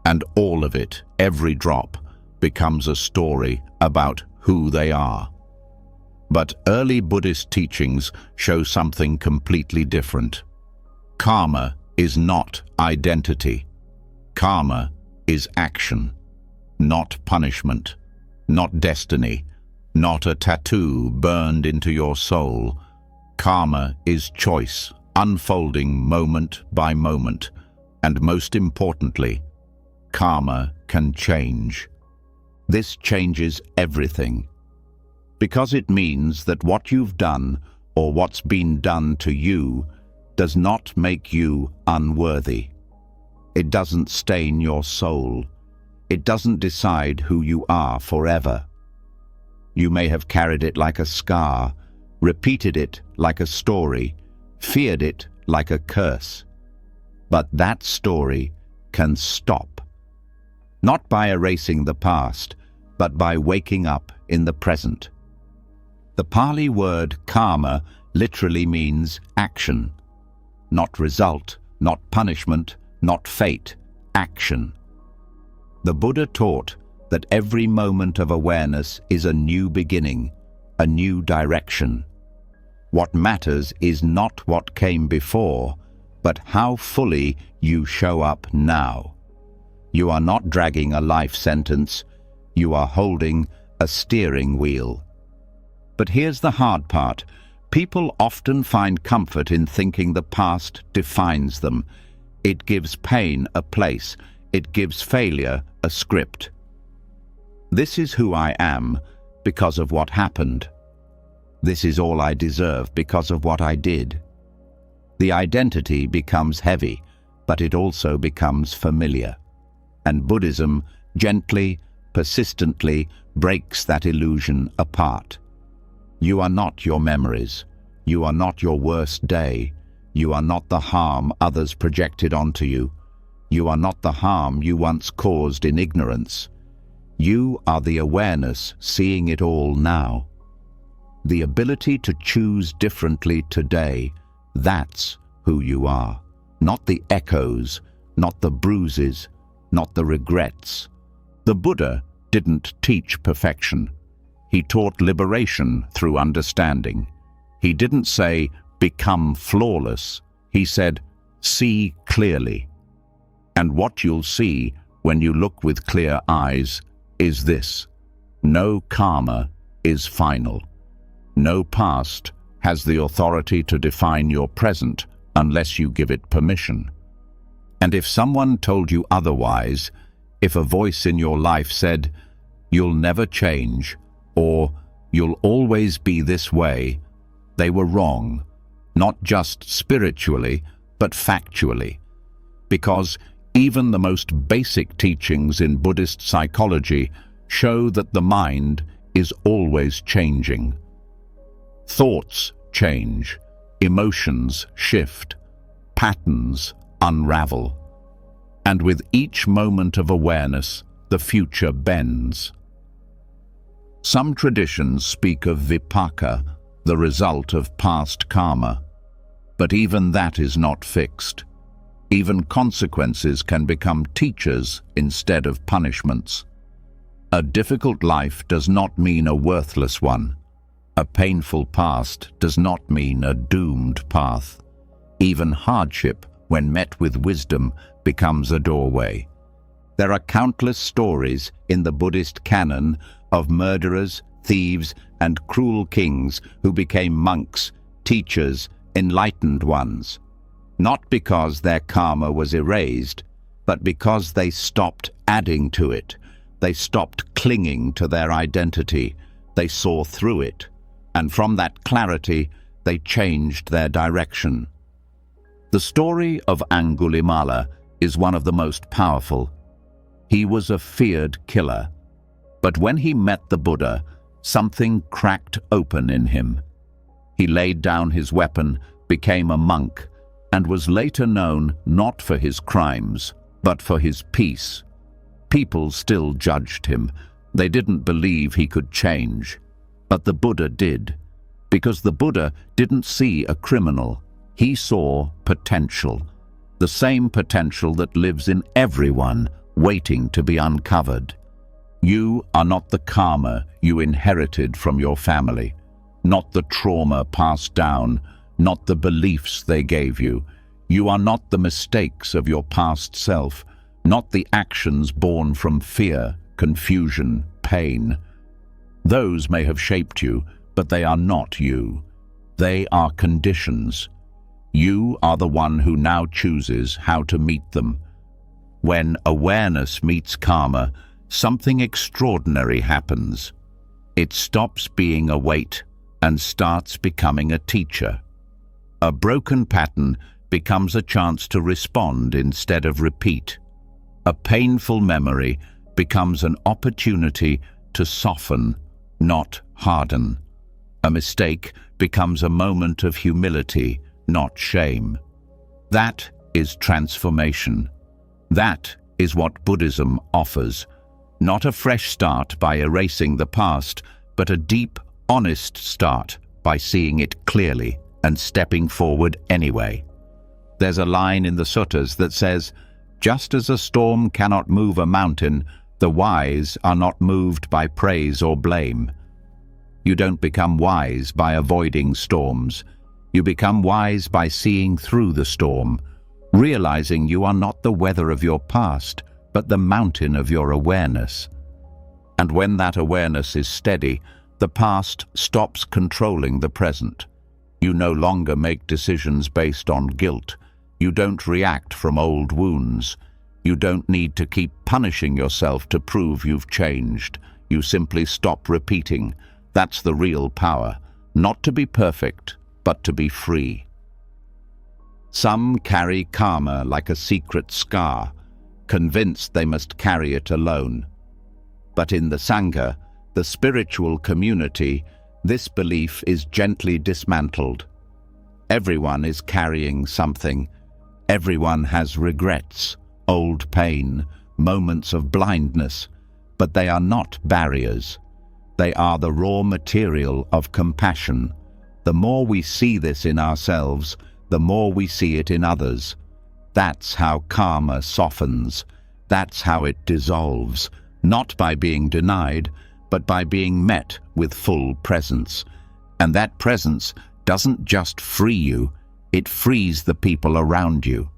And all of it, every drop, becomes a story about who they are. But early Buddhist teachings show something completely different. Karma is not identity. Karma is action, not punishment, not destiny, not a tattoo burned into your soul. Karma is choice, unfolding moment by moment, and most importantly, karma can change. This changes everything, because it means that what you've done or what's been done to you does not make you unworthy. It doesn't stain your soul. It doesn't decide who you are forever. You may have carried it like a scar, repeated it like a story, feared it like a curse. But that story can stop. Not by erasing the past, but by waking up in the present. The Pali word karma literally means action. Not result, not punishment, not fate, action. The Buddha taught that every moment of awareness is a new beginning, a new direction. What matters is not what came before, but how fully you show up now. You are not dragging a life sentence, you are holding a steering wheel. But here's the hard part. People often find comfort in thinking the past defines them. It gives pain a place. It gives failure a script. This is who I am because of what happened. This is all I deserve because of what I did. The identity becomes heavy, but it also becomes familiar. And Buddhism gently, persistently breaks that illusion apart. You are not your memories. You are not your worst day. You are not the harm others projected onto you. You are not the harm you once caused in ignorance. You are the awareness seeing it all now. The ability to choose differently today, that's who you are. Not the echoes, not the bruises, not the regrets. The Buddha didn't teach perfection. He taught liberation through understanding. He didn't say, become flawless. He said, see clearly. And what you'll see when you look with clear eyes is this: no karma is final. No past has the authority to define your present unless you give it permission. And if someone told you otherwise, if a voice in your life said, you'll never change, or you'll always be this way, they were wrong, not just spiritually, but factually. Because even the most basic teachings in Buddhist psychology show that the mind is always changing. Thoughts change, emotions shift, patterns unravel. And with each moment of awareness, the future bends. Some traditions speak of vipaka, the result of past karma. But even that is not fixed. Even consequences can become teachers instead of punishments. A difficult life does not mean a worthless one. A painful past does not mean a doomed path. Even hardship, when met with wisdom, becomes a doorway. There are countless stories in the Buddhist canon of murderers, thieves, and cruel kings who became monks, teachers, enlightened ones. Not because their karma was erased, but because they stopped adding to it. They stopped clinging to their identity. They saw through it. And from that clarity, they changed their direction. The story of Angulimala is one of the most powerful. He was a feared killer. But when he met the Buddha, something cracked open in him. He laid down his weapon, became a monk, and was later known not for his crimes, but for his peace. People still judged him. They didn't believe he could change. But the Buddha did, because the Buddha didn't see a criminal. He saw potential, the same potential that lives in everyone, waiting to be uncovered. You are not the karma you inherited from your family, not the trauma passed down, not the beliefs they gave you. You are not the mistakes of your past self, not the actions born from fear, confusion, pain. Those may have shaped you, but they are not you. They are conditions. You are the one who now chooses how to meet them. When awareness meets karma, something extraordinary happens. It stops being a weight and starts becoming a teacher. A broken pattern becomes a chance to respond instead of repeat. A painful memory becomes an opportunity to soften, not harden. A mistake becomes a moment of humility, not shame. That is transformation. That is what Buddhism offers. Not a fresh start by erasing the past, but a deep, honest start by seeing it clearly and stepping forward anyway. There's a line in the suttas that says, "Just as a storm cannot move a mountain, the wise are not moved by praise or blame." You don't become wise by avoiding storms. You become wise by seeing through the storm, realizing you are not the weather of your past, but the mountain of your awareness. And when that awareness is steady, the past stops controlling the present. You no longer make decisions based on guilt. You don't react from old wounds. You don't need to keep punishing yourself to prove you've changed. You simply stop repeating. That's the real power. Not to be perfect, but to be free. Some carry karma like a secret scar, convinced they must carry it alone. But in the Sangha, the spiritual community, this belief is gently dismantled. Everyone is carrying something. Everyone has regrets, old pain, moments of blindness, but they are not barriers. They are the raw material of compassion. The more we see this in ourselves, the more we see it in others. That's how karma softens. That's how it dissolves, not by being denied, but by being met with full presence. And that presence doesn't just free you, it frees the people around you.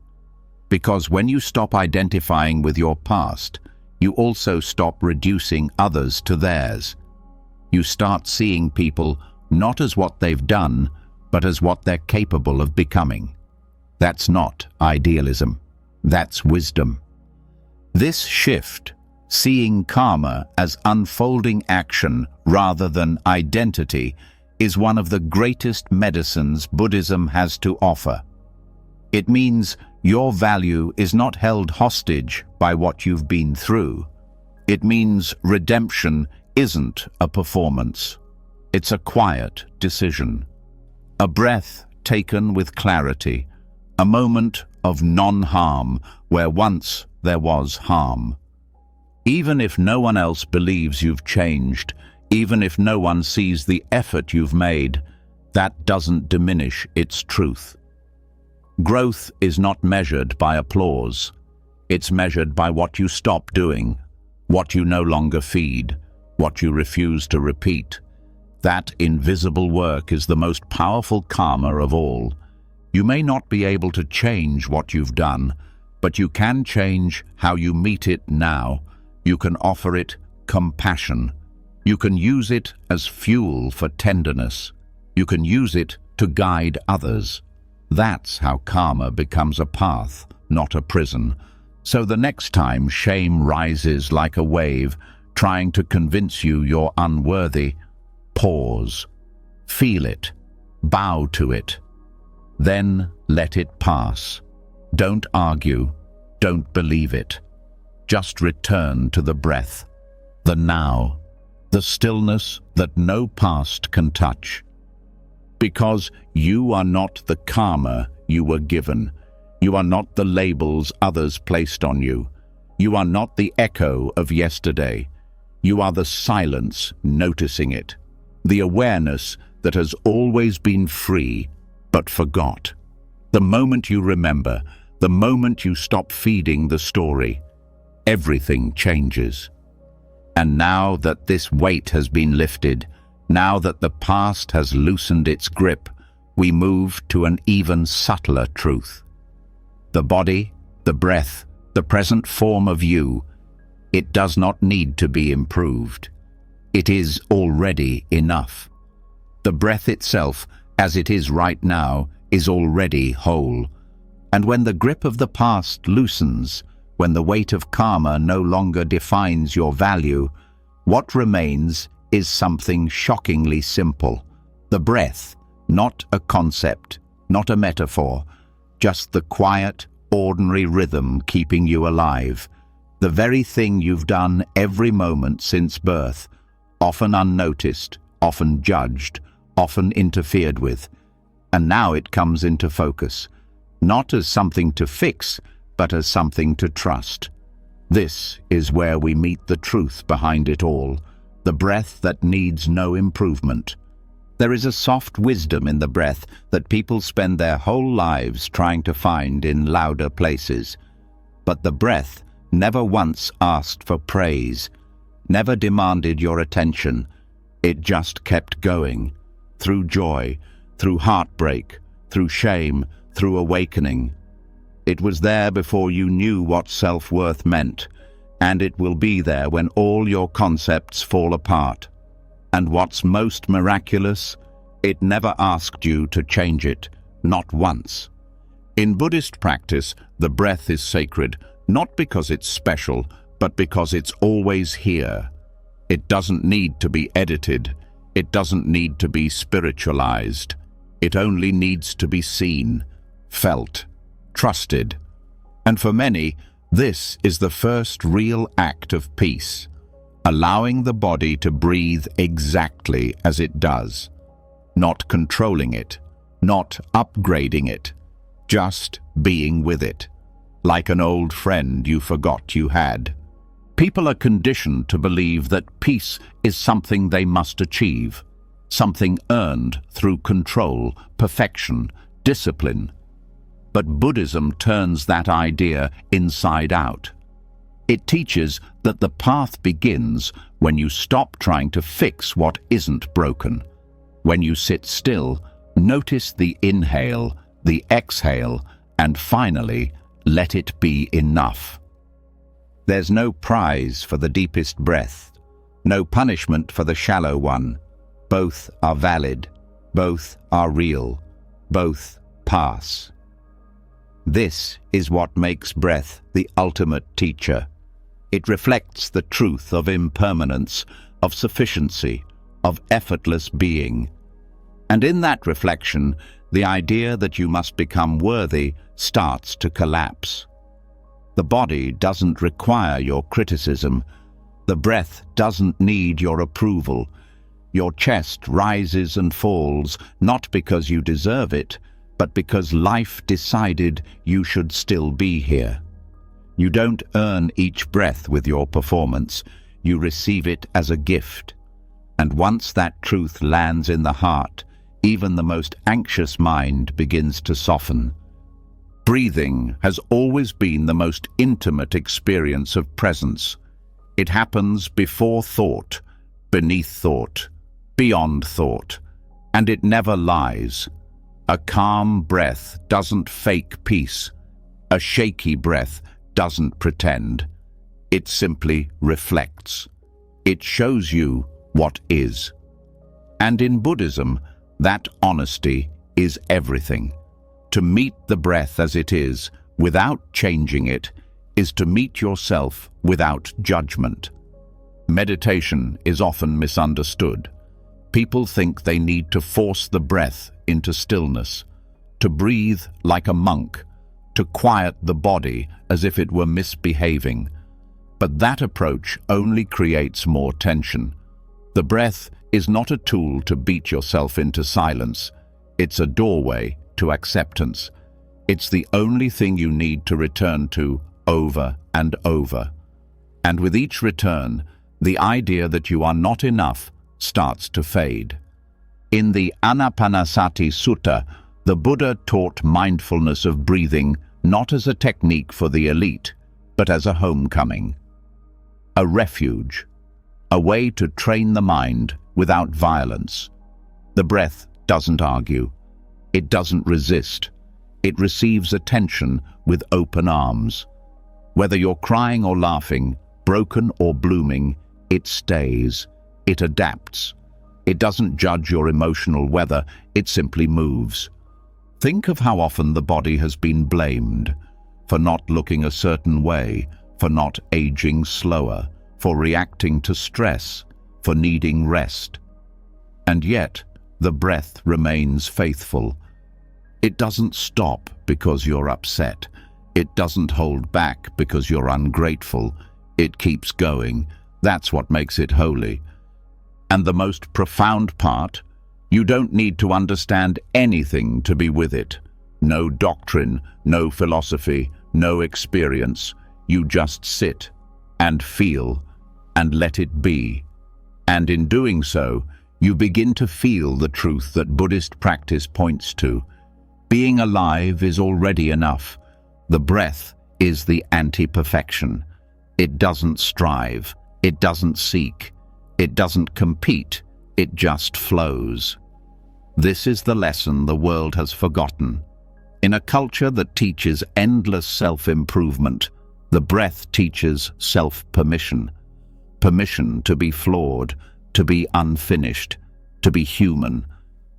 Because when you stop identifying with your past, you also stop reducing others to theirs. You start seeing people not as what they've done, but as what they're capable of becoming. That's not idealism. That's wisdom. This shift, seeing karma as unfolding action rather than identity, is one of the greatest medicines Buddhism has to offer. It means your value is not held hostage by what you've been through. It means redemption isn't a performance. It's a quiet decision. A breath taken with clarity. A moment of non-harm where once there was harm. Even if no one else believes you've changed, even if no one sees the effort you've made, that doesn't diminish its truth. Growth is not measured by applause. It's measured by what you stop doing, what you no longer feed, what you refuse to repeat. That invisible work is the most powerful karma of all. You may not be able to change what you've done, but you can change how you meet it now. You can offer it compassion. You can use it as fuel for tenderness. You can use it to guide others. That's how karma becomes a path, not a prison. So the next time shame rises like a wave, trying to convince you you're unworthy, pause, feel it, bow to it. Then let it pass. Don't argue, don't believe it. Just return to the breath, the now, the stillness that no past can touch. Because you are not the karma you were given. You are not the labels others placed on you. You are not the echo of yesterday. You are the silence noticing it, the awareness that has always been free but forgot. The moment you remember, the moment you stop feeding the story, everything changes. And now that this weight has been lifted, now that the past has loosened its grip, we move to an even subtler truth. The body, the breath, the present form of you, it does not need to be improved. It is already enough. The breath itself, as it is right now, is already whole. And when the grip of the past loosens, when the weight of karma no longer defines your value, what remains is something shockingly simple. The breath, not a concept, not a metaphor, just the quiet, ordinary rhythm keeping you alive. The very thing you've done every moment since birth, often unnoticed, often judged, often interfered with. And now it comes into focus, not as something to fix, but as something to trust. This is where we meet the truth behind it all, the breath that needs no improvement. There is a soft wisdom in the breath that people spend their whole lives trying to find in louder places. But the breath never once asked for praise, never demanded your attention. It just kept going, through joy, through heartbreak, through shame, through awakening. It was there before you knew what self-worth meant, and it will be there when all your concepts fall apart. And what's most miraculous, it never asked you to change it, not once. In Buddhist practice, the breath is sacred, not because it's special, but because it's always here. It doesn't need to be edited. It doesn't need to be spiritualized. It only needs to be seen, felt, trusted. And for many, this is the first real act of peace, allowing the body to breathe exactly as it does, not controlling it, not upgrading it, just being with it, like an old friend you forgot you had. People are conditioned to believe that peace is something they must achieve, something earned through control, perfection, discipline. But Buddhism turns that idea inside out. It teaches that the path begins when you stop trying to fix what isn't broken. When you sit still, notice the inhale, the exhale, and finally, let it be enough. There's no prize for the deepest breath, no punishment for the shallow one. Both are valid, both are real, both pass. This is what makes breath the ultimate teacher. It reflects the truth of impermanence, of sufficiency, of effortless being. And in that reflection, the idea that you must become worthy starts to collapse. The body doesn't require your criticism. The breath doesn't need your approval. Your chest rises and falls, not because you deserve it, but because life decided you should still be here. You don't earn each breath with your performance. You receive it as a gift. And once that truth lands in the heart, even the most anxious mind begins to soften. Breathing has always been the most intimate experience of presence. It happens before thought, beneath thought, beyond thought, and it never lies. A calm breath doesn't fake peace. A shaky breath doesn't pretend. It simply reflects. It shows you what is. And in Buddhism, that honesty is everything. To meet the breath as it is, without changing it, is to meet yourself without judgment. Meditation is often misunderstood. People think they need to force the breath into stillness, to breathe like a monk, to quiet the body as if it were misbehaving. But that approach only creates more tension. The breath is not a tool to beat yourself into silence. It's a doorway to acceptance. It's the only thing you need to return to over and over. And with each return, the idea that you are not enough starts to fade. In the Anapanasati Sutta, the Buddha taught mindfulness of breathing not as a technique for the elite, but as a homecoming, a refuge, a way to train the mind without violence. The breath doesn't argue. It doesn't resist. It receives attention with open arms. Whether you're crying or laughing, broken or blooming, it stays. It adapts. It doesn't judge your emotional weather, it simply moves. Think of how often the body has been blamed for not looking a certain way, for not aging slower, for reacting to stress, for needing rest. And yet, the breath remains faithful. It doesn't stop because you're upset. It doesn't hold back because you're ungrateful. It keeps going. That's what makes it holy. And the most profound part, you don't need to understand anything to be with it. No doctrine, no philosophy, no experience. You just sit and feel and let it be. And in doing so, you begin to feel the truth that Buddhist practice points to. Being alive is already enough. The breath is the anti-perfection. It doesn't strive. It doesn't seek. It doesn't compete. It just flows. This is the lesson the world has forgotten. In a culture that teaches endless self-improvement, the breath teaches self-permission. Permission to be flawed, to be unfinished, to be human.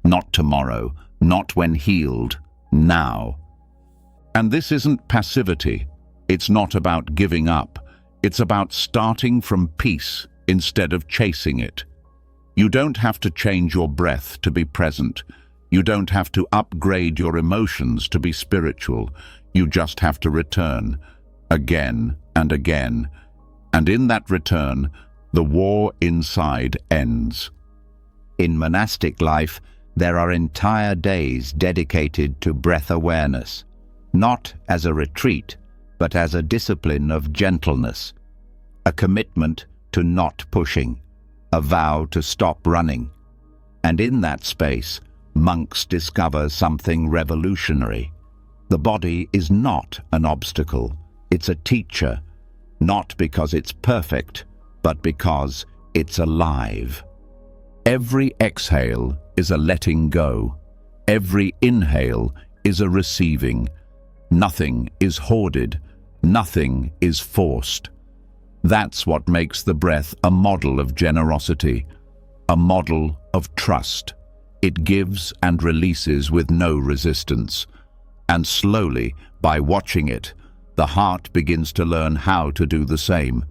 Not tomorrow, not when healed, now. And this isn't passivity. It's not about giving up. It's about starting from peace instead of chasing it. You don't have to change your breath to be present. You don't have to upgrade your emotions to be spiritual. You just have to return, again and again. And in that return, the war inside ends. In monastic life, there are entire days dedicated to breath awareness, not as a retreat, but as a discipline of gentleness, a commitment to not pushing, a vow to stop running. And in that space, monks discover something revolutionary. The body is not an obstacle, it's a teacher, not because it's perfect, but because it's alive. Every exhale is a letting go. Every inhale is a receiving. Nothing is hoarded. Nothing is forced. That's what makes the breath a model of generosity, a model of trust. It gives and releases with no resistance. And slowly, by watching it, the heart begins to learn how to do the same.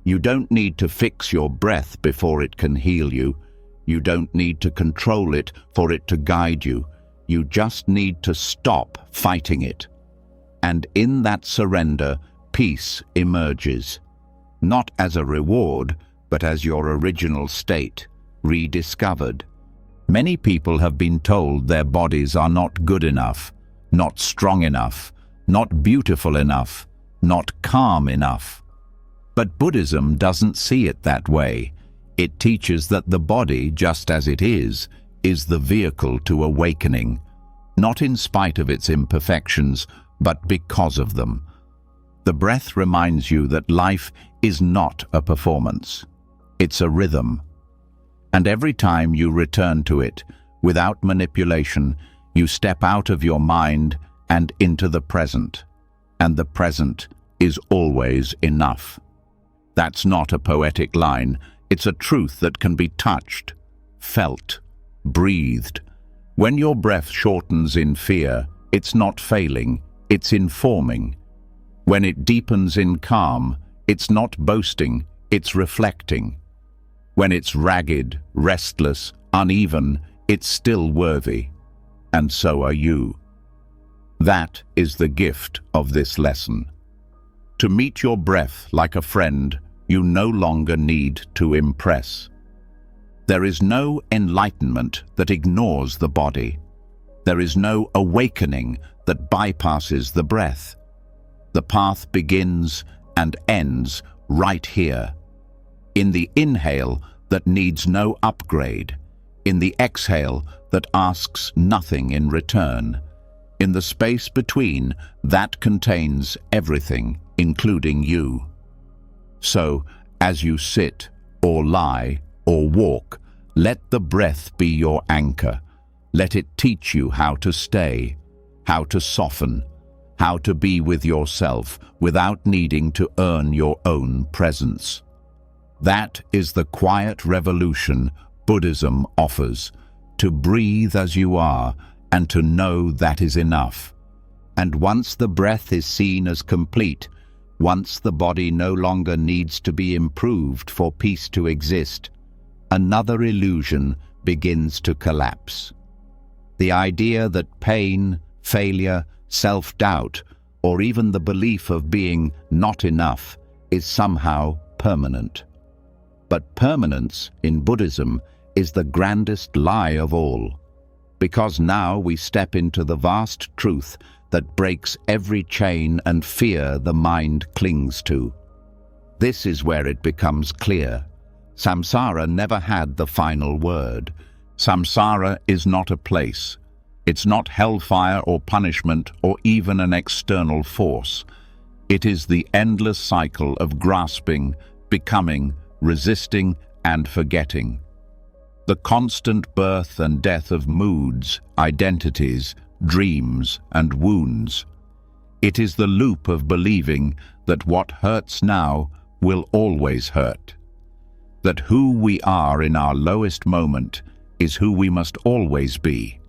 You don't need to fix your breath before it can heal you. You don't need to control it for it to guide you. You just need to stop fighting it. And in that surrender, peace emerges. Not as a reward, but as your original state, rediscovered. Many people have been told their bodies are not good enough, not strong enough, not beautiful enough, not calm enough. But Buddhism doesn't see it that way. It teaches that the body, just as it is the vehicle to awakening, not in spite of its imperfections, but because of them. The breath reminds you that life is not a performance. It's a rhythm. And every time you return to it, without manipulation, you step out of your mind and into the present. And the present is always enough. That's not a poetic line. It's a truth that can be touched, felt, breathed. When your breath shortens in fear, it's not failing, it's informing. When it deepens in calm, it's not boasting, it's reflecting. When it's ragged, restless, uneven, it's still worthy. And so are you. That is the gift of this lesson. To meet your breath like a friend, you no longer need to impress. There is no enlightenment that ignores the body. There is no awakening that bypasses the breath. The path begins and ends right here. In the inhale that needs no upgrade. In the exhale that asks nothing in return. In the space between that contains everything, including you. So, as you sit, or lie, or walk, let the breath be your anchor. Let it teach you how to stay, how to soften, how to be with yourself without needing to earn your own presence. That is the quiet revolution Buddhism offers, to breathe as you are and to know that is enough. And once the breath is seen as complete, once the body no longer needs to be improved for peace to exist, another illusion begins to collapse. The idea that pain, failure, self-doubt, or even the belief of being not enough is somehow permanent. But permanence in Buddhism is the grandest lie of all, because now we step into the vast truth that breaks every chain and fear the mind clings to. This is where it becomes clear. Samsara never had the final word. Samsara is not a place. It's not hellfire or punishment or even an external force. It is the endless cycle of grasping, becoming, resisting, and forgetting. The constant birth and death of moods, identities, dreams, and wounds. It is the loop of believing that what hurts now will always hurt. That who we are in our lowest moment is who we must always be.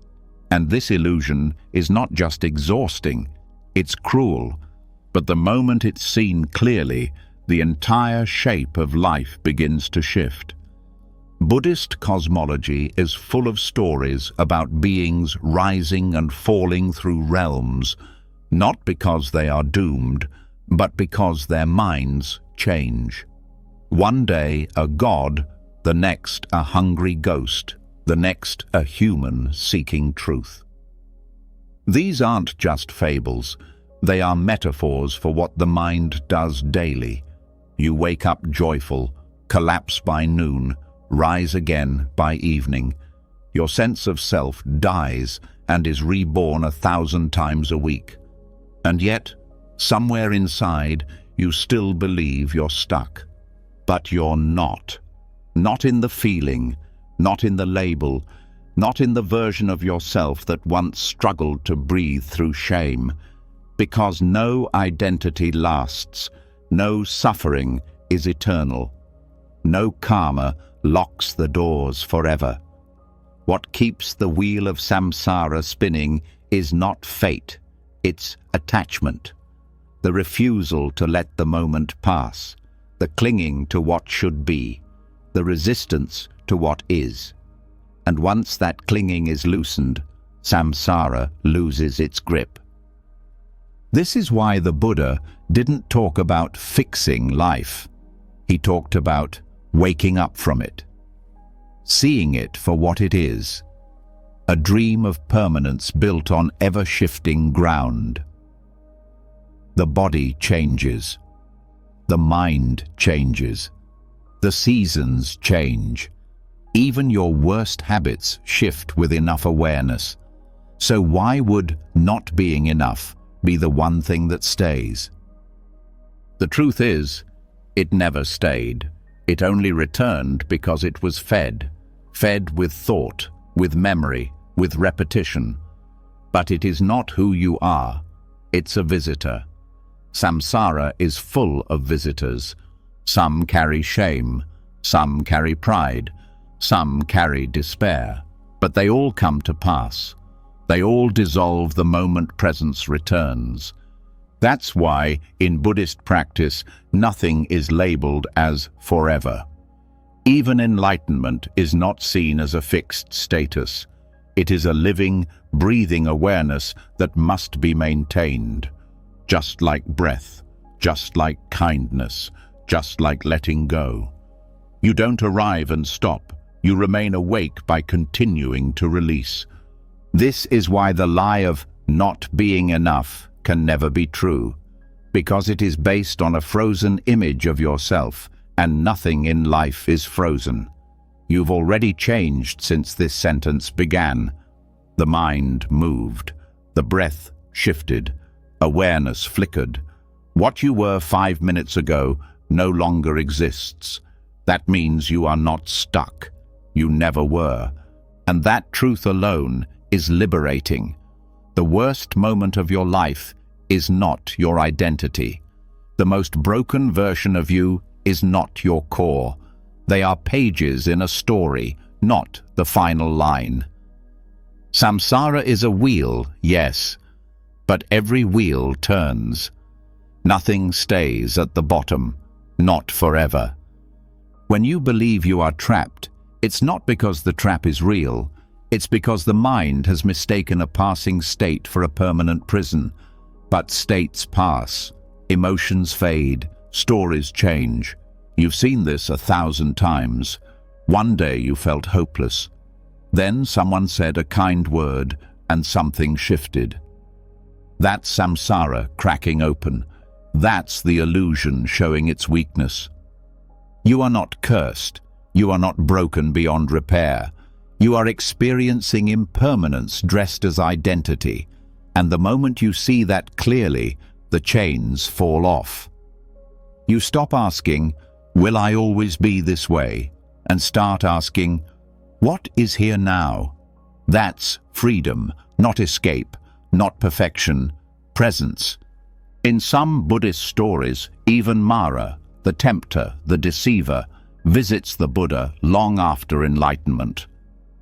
And this illusion is not just exhausting, it's cruel. But the moment it's seen clearly, the entire shape of life begins to shift. Buddhist cosmology is full of stories about beings rising and falling through realms, not because they are doomed, but because their minds change. One day a god, the next a hungry ghost, the next a human seeking truth. These aren't just fables, they are metaphors for what the mind does daily. You wake up joyful, collapse by noon, rise again by evening. Your sense of self dies and is reborn 1,000 times a week. And yet, somewhere inside, you still believe you're stuck. But you're not. Not in the feeling, not in the label, not in the version of yourself that once struggled to breathe through shame. Because no identity lasts, no suffering is eternal. No karma locks the doors forever. What keeps the wheel of samsara spinning is not fate, it's attachment. The refusal to let the moment pass, the clinging to what should be, the resistance to what is. And once that clinging is loosened, samsara loses its grip. This is why the Buddha didn't talk about fixing life. He talked about waking up from it, seeing it for what it is, a dream of permanence built on ever-shifting ground. The body changes, the mind changes, the seasons change. Even your worst habits shift with enough awareness. So why would not being enough, be the one thing that stays. The truth is, it never stayed. It only returned because it was fed with thought, with memory, with repetition. But it is not who you are. It's a visitor. Samsara is full of visitors. Some carry shame, some carry pride, some carry despair. But they all come to pass. They all dissolve the moment presence returns. That's why, in Buddhist practice, nothing is labeled as forever. Even enlightenment is not seen as a fixed status. It is a living, breathing awareness that must be maintained. Just like breath, just like kindness, just like letting go. You don't arrive and stop. You remain awake by continuing to release. This is why the lie of not being enough can never be true, because it is based on a frozen image of yourself, and nothing in life is frozen. You've already changed since this sentence began. The mind moved, the breath shifted, awareness flickered. What you were 5 minutes ago no longer exists. That means you are not stuck. You never were. And that truth alone is liberating. The worst moment of your life is not your identity. The most broken version of you is not your core. They are pages in a story, not the final line. Samsara is a wheel, yes, but every wheel turns. Nothing stays at the bottom, not forever. When you believe you are trapped, it's not because the trap is real. It's because the mind has mistaken a passing state for a permanent prison. But states pass, emotions fade, stories change. You've seen this 1,000 times. One day you felt hopeless. Then someone said a kind word and something shifted. That's samsara cracking open. That's the illusion showing its weakness. You are not cursed. You are not broken beyond repair. You are experiencing impermanence dressed as identity. And the moment you see that clearly, the chains fall off. You stop asking, "Will I always be this way?" and start asking, "What is here now?" That's freedom, not escape, not perfection, presence. In some Buddhist stories, even Mara, the tempter, the deceiver, visits the Buddha long after enlightenment.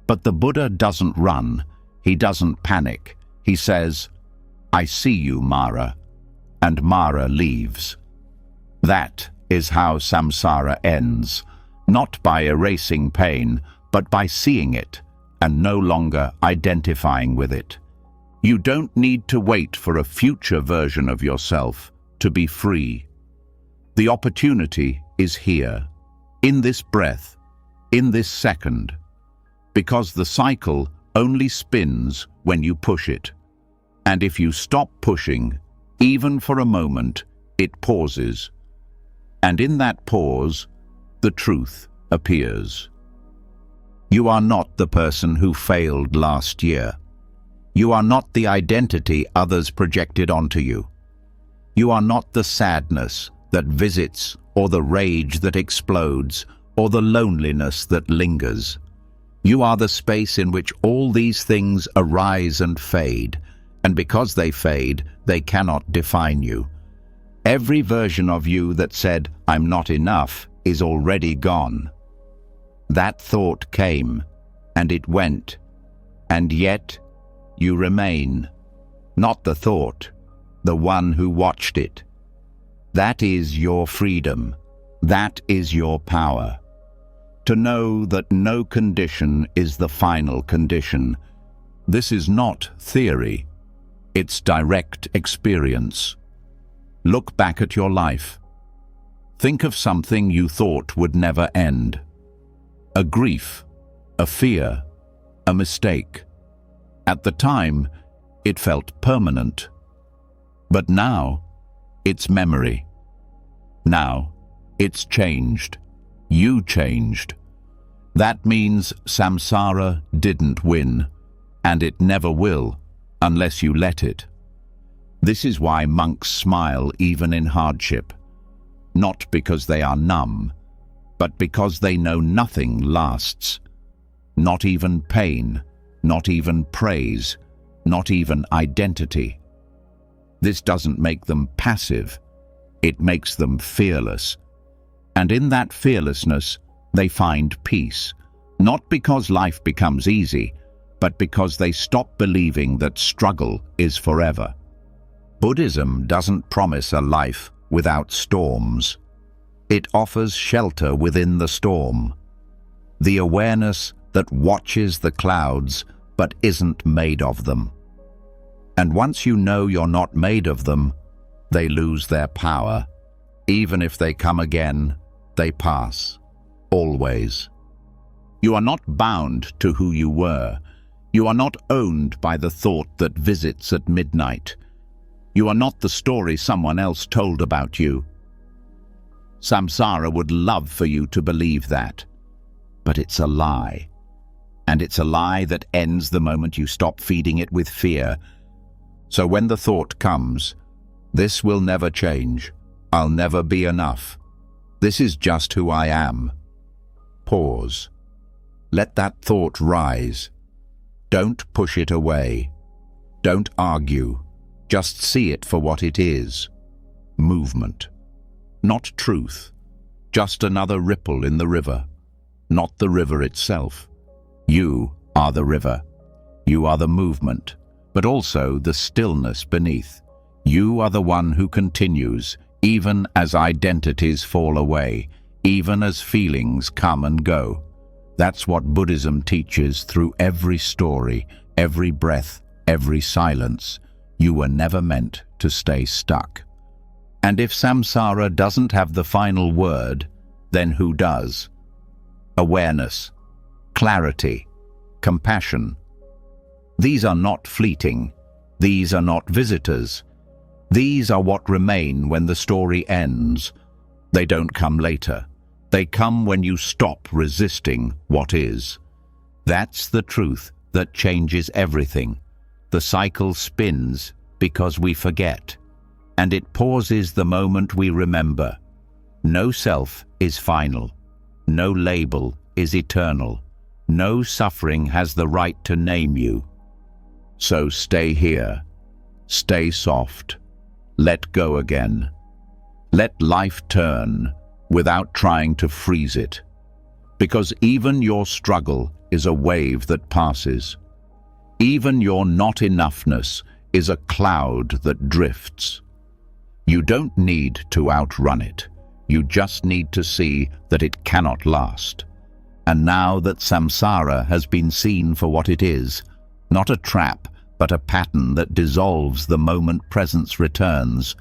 But the Buddha doesn't run, he doesn't panic. He says, "I see you, Mara," and Mara leaves. That is how samsara ends, not by erasing pain, but by seeing it and no longer identifying with it. You don't need to wait for a future version of yourself to be free. The opportunity is here, in this breath, in this second, because the cycle only spins when you push it. And if you stop pushing, even for a moment, it pauses. And in that pause, the truth appears. You are not the person who failed last year. You are not the identity others projected onto you. You are not the sadness that visits, or the rage that explodes, or the loneliness that lingers. You are the space in which all these things arise and fade, and because they fade, they cannot define you. Every version of you that said, "I'm not enough," is already gone. That thought came, and it went, and yet you remain. Not the thought, the one who watched it. That is your freedom. That is your power. To know that no condition is the final condition. This is not theory. It's direct experience. Look back at your life. Think of something you thought would never end. A grief, a fear, a mistake. At the time, it felt permanent. But now, it's memory. Now, it's changed. You changed. That means samsara didn't win, and it never will, unless you let it. This is why monks smile even in hardship, not because they are numb, but because they know nothing lasts. Not even pain, not even praise, not even identity. This doesn't make them passive, it makes them fearless. And in that fearlessness, they find peace, not because life becomes easy, but because they stop believing that struggle is forever. Buddhism doesn't promise a life without storms. It offers shelter within the storm. The awareness that watches the clouds but isn't made of them. And once you know you're not made of them, they lose their power. Even if they come again, they pass. Always. You are not bound to who you were. You are not owned by the thought that visits at midnight. You are not the story someone else told about you. Samsara would love for you to believe that. But it's a lie. And it's a lie that ends the moment you stop feeding it with fear. So when the thought comes, this will never change. I'll never be enough. This is just who I am. Pause. Let that thought rise. Don't push it away. Don't argue. Just see it for what it is. Movement. Not truth. Just another ripple in the river. Not the river itself. You are the river. You are the movement, but also the stillness beneath. You are the one who continues, even as identities fall away, even as feelings come and go. That's what Buddhism teaches through every story, every breath, every silence. You were never meant to stay stuck. And if samsara doesn't have the final word, then who does? Awareness, clarity, compassion. These are not fleeting. These are not visitors. These are what remain when the story ends. They don't come later. They come when you stop resisting what is. That's the truth that changes everything. The cycle spins because we forget, and it pauses the moment we remember. No self is final. No label is eternal. No suffering has the right to name you. So stay here. Stay soft. Let go again. Let life turn without trying to freeze it. Because even your struggle is a wave that passes. Even your not enoughness is a cloud that drifts. You don't need to outrun it. You just need to see that it cannot last. And now that samsara has been seen for what it is, not a trap, but a pattern that dissolves the moment presence returns,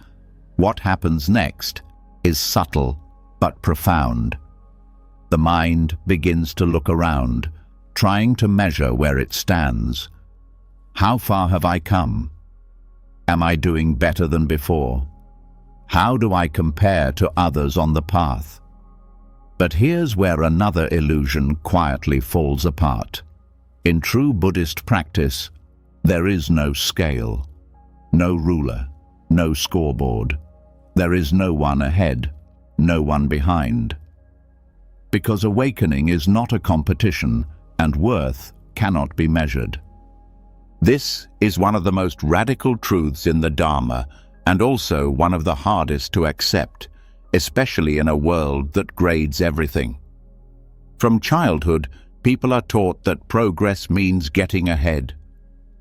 what happens next is subtle but profound. The mind begins to look around, trying to measure where it stands. How far have I come? Am I doing better than before? How do I compare to others on the path? But here's where another illusion quietly falls apart. In true Buddhist practice, there is no scale, no ruler, no scoreboard. There is no one ahead, no one behind. Because awakening is not a competition, and worth cannot be measured. This is one of the most radical truths in the Dharma, and also one of the hardest to accept, especially in a world that grades everything. From childhood, people are taught that progress means getting ahead.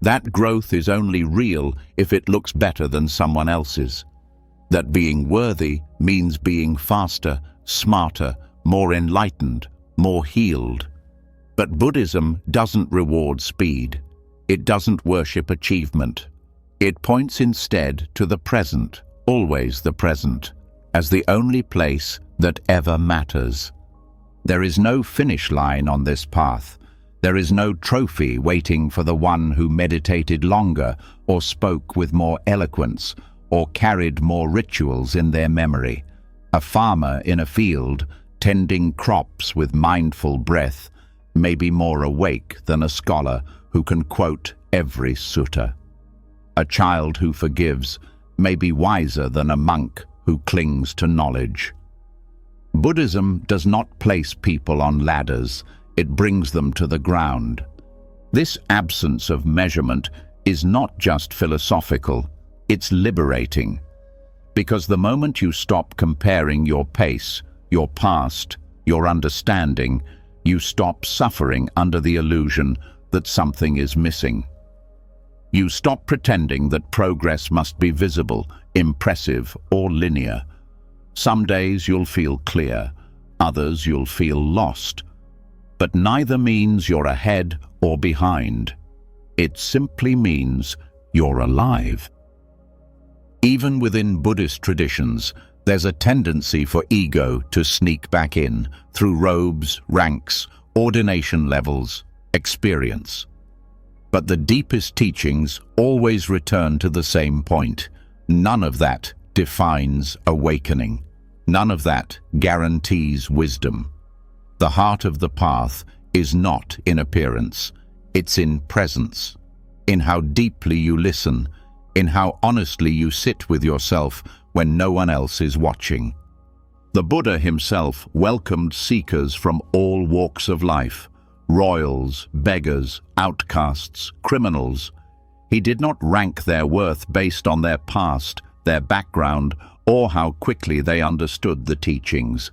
That growth is only real if it looks better than someone else's. That being worthy means being faster, smarter, more enlightened, more healed. But Buddhism doesn't reward speed. It doesn't worship achievement. It points instead to the present, always the present, as the only place that ever matters. There is no finish line on this path. There is no trophy waiting for the one who meditated longer, or spoke with more eloquence, or carried more rituals in their memory. A farmer in a field, tending crops with mindful breath, may be more awake than a scholar who can quote every sutta. A child who forgives may be wiser than a monk who clings to knowledge. Buddhism does not place people on ladders, it brings them to the ground. This absence of measurement is not just philosophical, it's liberating. Because the moment you stop comparing your pace, your past, your understanding, you stop suffering under the illusion that something is missing. You stop pretending that progress must be visible, impressive, or linear. Some days you'll feel clear, others you'll feel lost. But neither means you're ahead or behind. It simply means you're alive. Even within Buddhist traditions, there's a tendency for ego to sneak back in through robes, ranks, ordination levels, experience. But the deepest teachings always return to the same point. None of that defines awakening. None of that guarantees wisdom. The heart of the path is not in appearance, it's in presence, in how deeply you listen, in how honestly you sit with yourself when no one else is watching. The Buddha himself welcomed seekers from all walks of life, royals, beggars, outcasts, criminals. He did not rank their worth based on their past, their background, or how quickly they understood the teachings.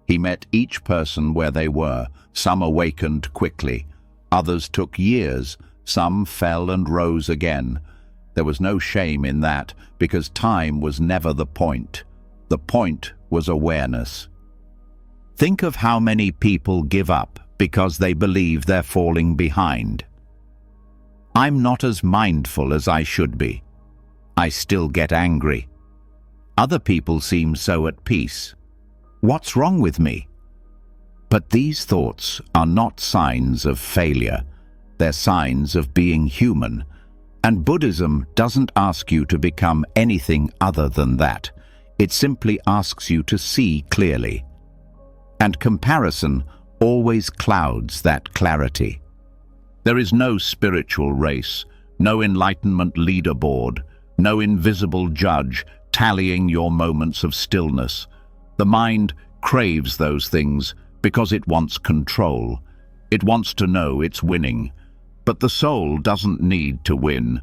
He met each person where they were. Some awakened quickly, others took years, some fell and rose again. There was no shame in that, because time was never the point. The point was awareness. Think of how many people give up because they believe they're falling behind. I'm not as mindful as I should be. I still get angry. Other people seem so at peace. What's wrong with me? But these thoughts are not signs of failure. They're signs of being human. And Buddhism doesn't ask you to become anything other than that. It simply asks you to see clearly. And comparison always clouds that clarity. There is no spiritual race, no enlightenment leaderboard, no invisible judge tallying your moments of stillness. The mind craves those things because it wants control. It wants to know it's winning. But the soul doesn't need to win.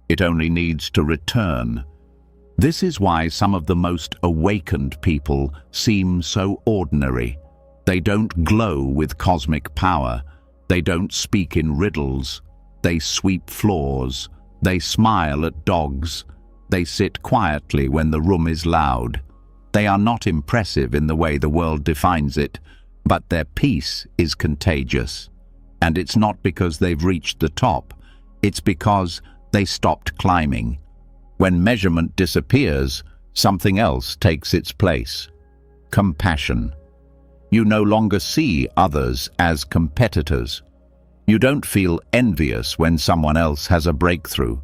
It only needs to return. This is why some of the most awakened people seem so ordinary. They don't glow with cosmic power. They don't speak in riddles. They sweep floors. They smile at dogs. They sit quietly when the room is loud. They are not impressive in the way the world defines it, but their peace is contagious. And it's not because they've reached the top. It's because they stopped climbing. When measurement disappears, something else takes its place. Compassion. You no longer see others as competitors. You don't feel envious when someone else has a breakthrough.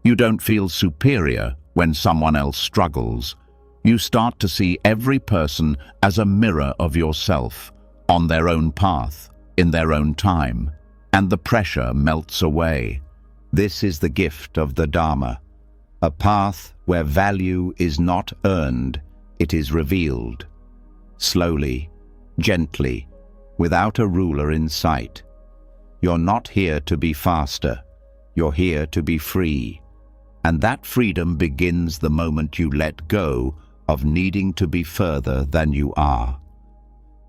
You don't feel superior when someone else struggles. You start to see every person as a mirror of yourself, on their own path, in their own time, and the pressure melts away. This is the gift of the Dharma, a path where value is not earned, it is revealed. Slowly, gently, without a ruler in sight. You're not here to be faster, you're here to be free. And that freedom begins the moment you let go of needing to be further than you are.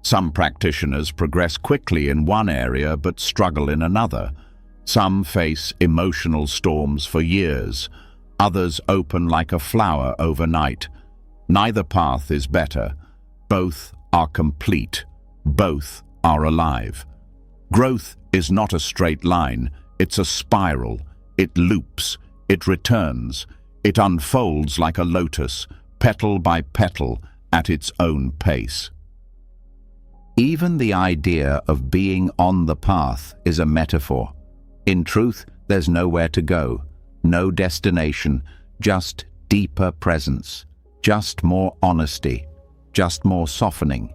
Some practitioners progress quickly in one area but struggle in another. Some face emotional storms for years. Others open like a flower overnight. Neither path is better. Both are complete. Both are alive. Growth is not a straight line. It's a spiral. It loops. It returns. It unfolds like a lotus, petal by petal, at its own pace. Even the idea of being on the path is a metaphor. In truth, there's nowhere to go, no destination, just deeper presence, just more honesty, just more softening.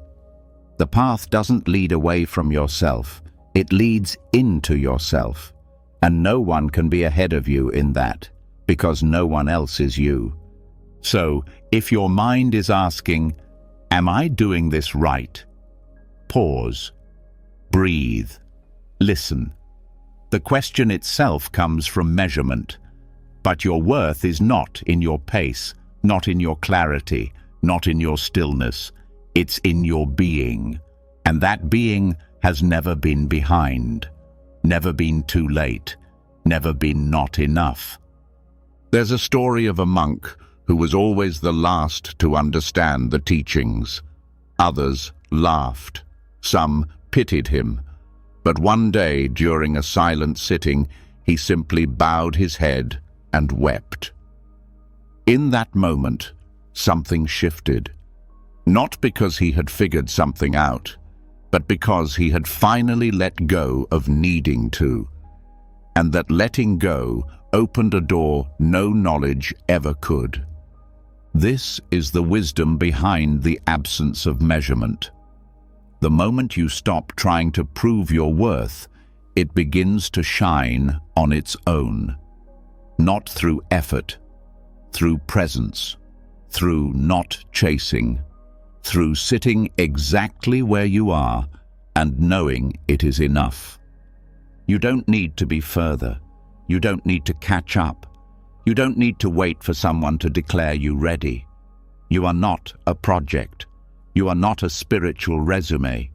The path doesn't lead away from yourself, it leads into yourself. And no one can be ahead of you in that, because no one else is you. So, if your mind is asking, "Am I doing this right?" Pause. Breathe. Listen. The question itself comes from measurement, but your worth is not in your pace, not in your clarity, not in your stillness. It's in your being, and that being has never been behind, never been too late, never been not enough. There's a story of a monk who was always the last to understand the teachings. Others laughed. Some pitied him. But one day, during a silent sitting, he simply bowed his head and wept. In that moment, something shifted. Not because he had figured something out, but because he had finally let go of needing to. And that letting go opened a door no knowledge ever could. This is the wisdom behind the absence of measurement. The moment you stop trying to prove your worth, it begins to shine on its own. Not through effort, through presence, through not chasing, through sitting exactly where you are and knowing it is enough. You don't need to be further. You don't need to catch up. You don't need to wait for someone to declare you ready. You are not a project. You are not a spiritual resume.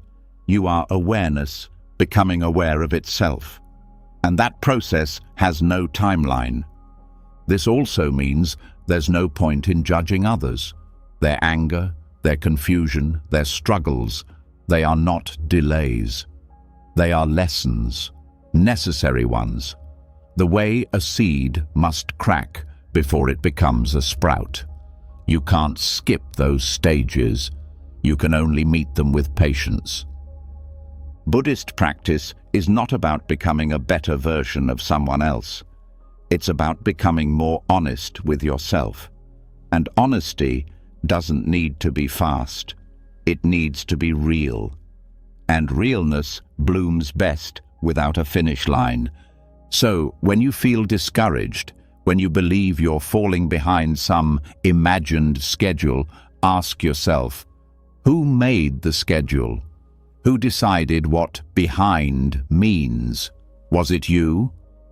You are awareness, becoming aware of itself. And that process has no timeline. This also means there's no point in judging others. Their anger, their confusion, their struggles, they are not delays. They are lessons, necessary ones. The way a seed must crack before it becomes a sprout. You can't skip those stages. You can only meet them with patience. Buddhist practice is not about becoming a better version of someone else. It's about becoming more honest with yourself. And honesty doesn't need to be fast. It needs to be real. And realness blooms best without a finish line. So, when you feel discouraged, when you believe you're falling behind some imagined schedule, ask yourself, who made the schedule? Who decided what behind means? Was it you?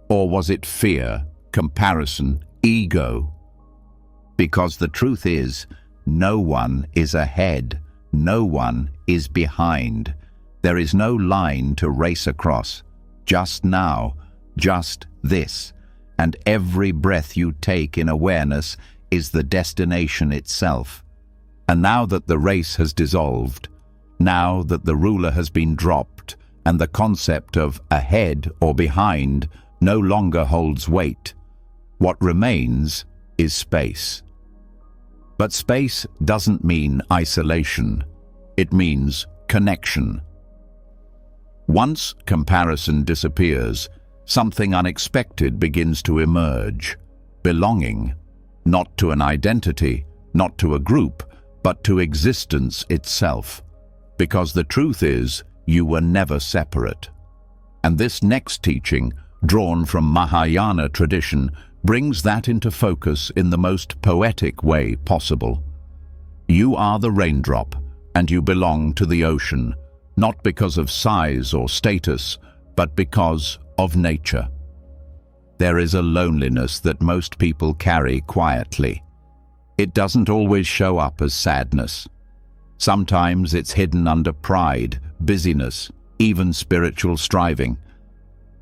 Or was it fear, comparison, ego? Because the truth is, no one is ahead. No one is behind. There is no line to race across. Just now, just this. And every breath you take in awareness is the destination itself. And now that the race has dissolved, now that the ruler has been dropped, and the concept of ahead or behind no longer holds weight, what remains is space. But space doesn't mean isolation. It means connection. Once comparison disappears, something unexpected begins to emerge. Belonging, not to an identity, not to a group, but to existence itself. Because the truth is, you were never separate. And this next teaching, drawn from Mahayana tradition, brings that into focus in the most poetic way possible. You are the raindrop, and you belong to the ocean, not because of size or status, but because of nature. There is a loneliness that most people carry quietly. It doesn't always show up as sadness. Sometimes it's hidden under pride, busyness, even spiritual striving.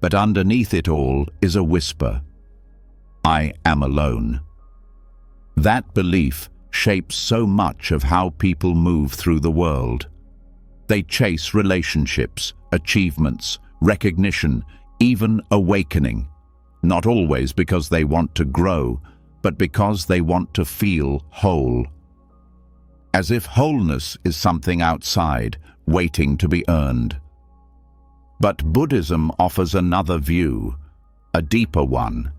But underneath it all is a whisper. I am alone. That belief shapes so much of how people move through the world. They chase relationships, achievements, recognition, even awakening. Not always because they want to grow, but because they want to feel whole. As if wholeness is something outside, waiting to be earned. But Buddhism offers another view, a deeper one,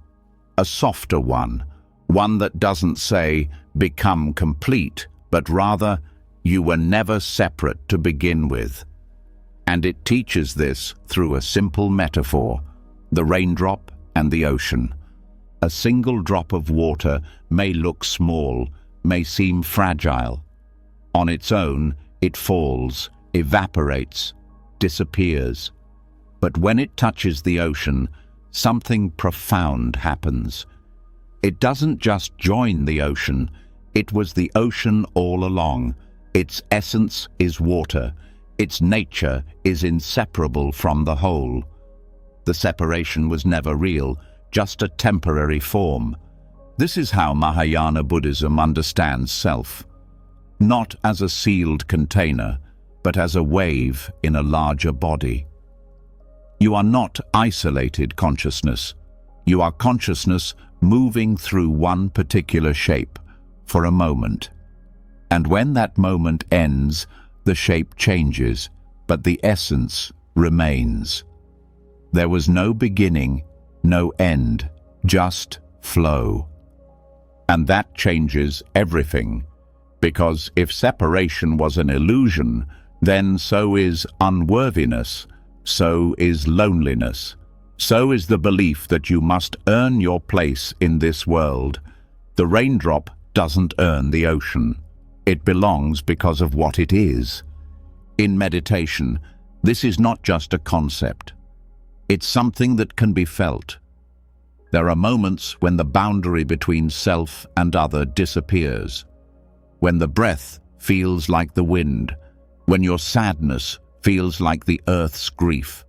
a softer one that doesn't say, become complete, but rather, you were never separate to begin with. And it teaches this through a simple metaphor, the raindrop and the ocean. A single drop of water may look small, may seem fragile. On its own, it falls, evaporates, disappears. But when it touches the ocean, something profound happens. It doesn't just join the ocean, it was the ocean all along. Its essence is water. Its nature is inseparable from the whole. The separation was never real, just a temporary form. This is how Mahayana Buddhism understands self. Not as a sealed container, but as a wave in a larger body. You are not isolated consciousness. You are consciousness moving through one particular shape for a moment. And when that moment ends, the shape changes, but the essence remains. There was no beginning, no end, just flow. And that changes everything, because if separation was an illusion, then so is unworthiness, so is loneliness, so is the belief that you must earn your place in this world. The raindrop doesn't earn the ocean. It belongs because of what it is. In meditation, this is not just a concept. It's something that can be felt. There are moments when the boundary between self and other disappears, when the breath feels like the wind, when your sadness feels like the earth's grief,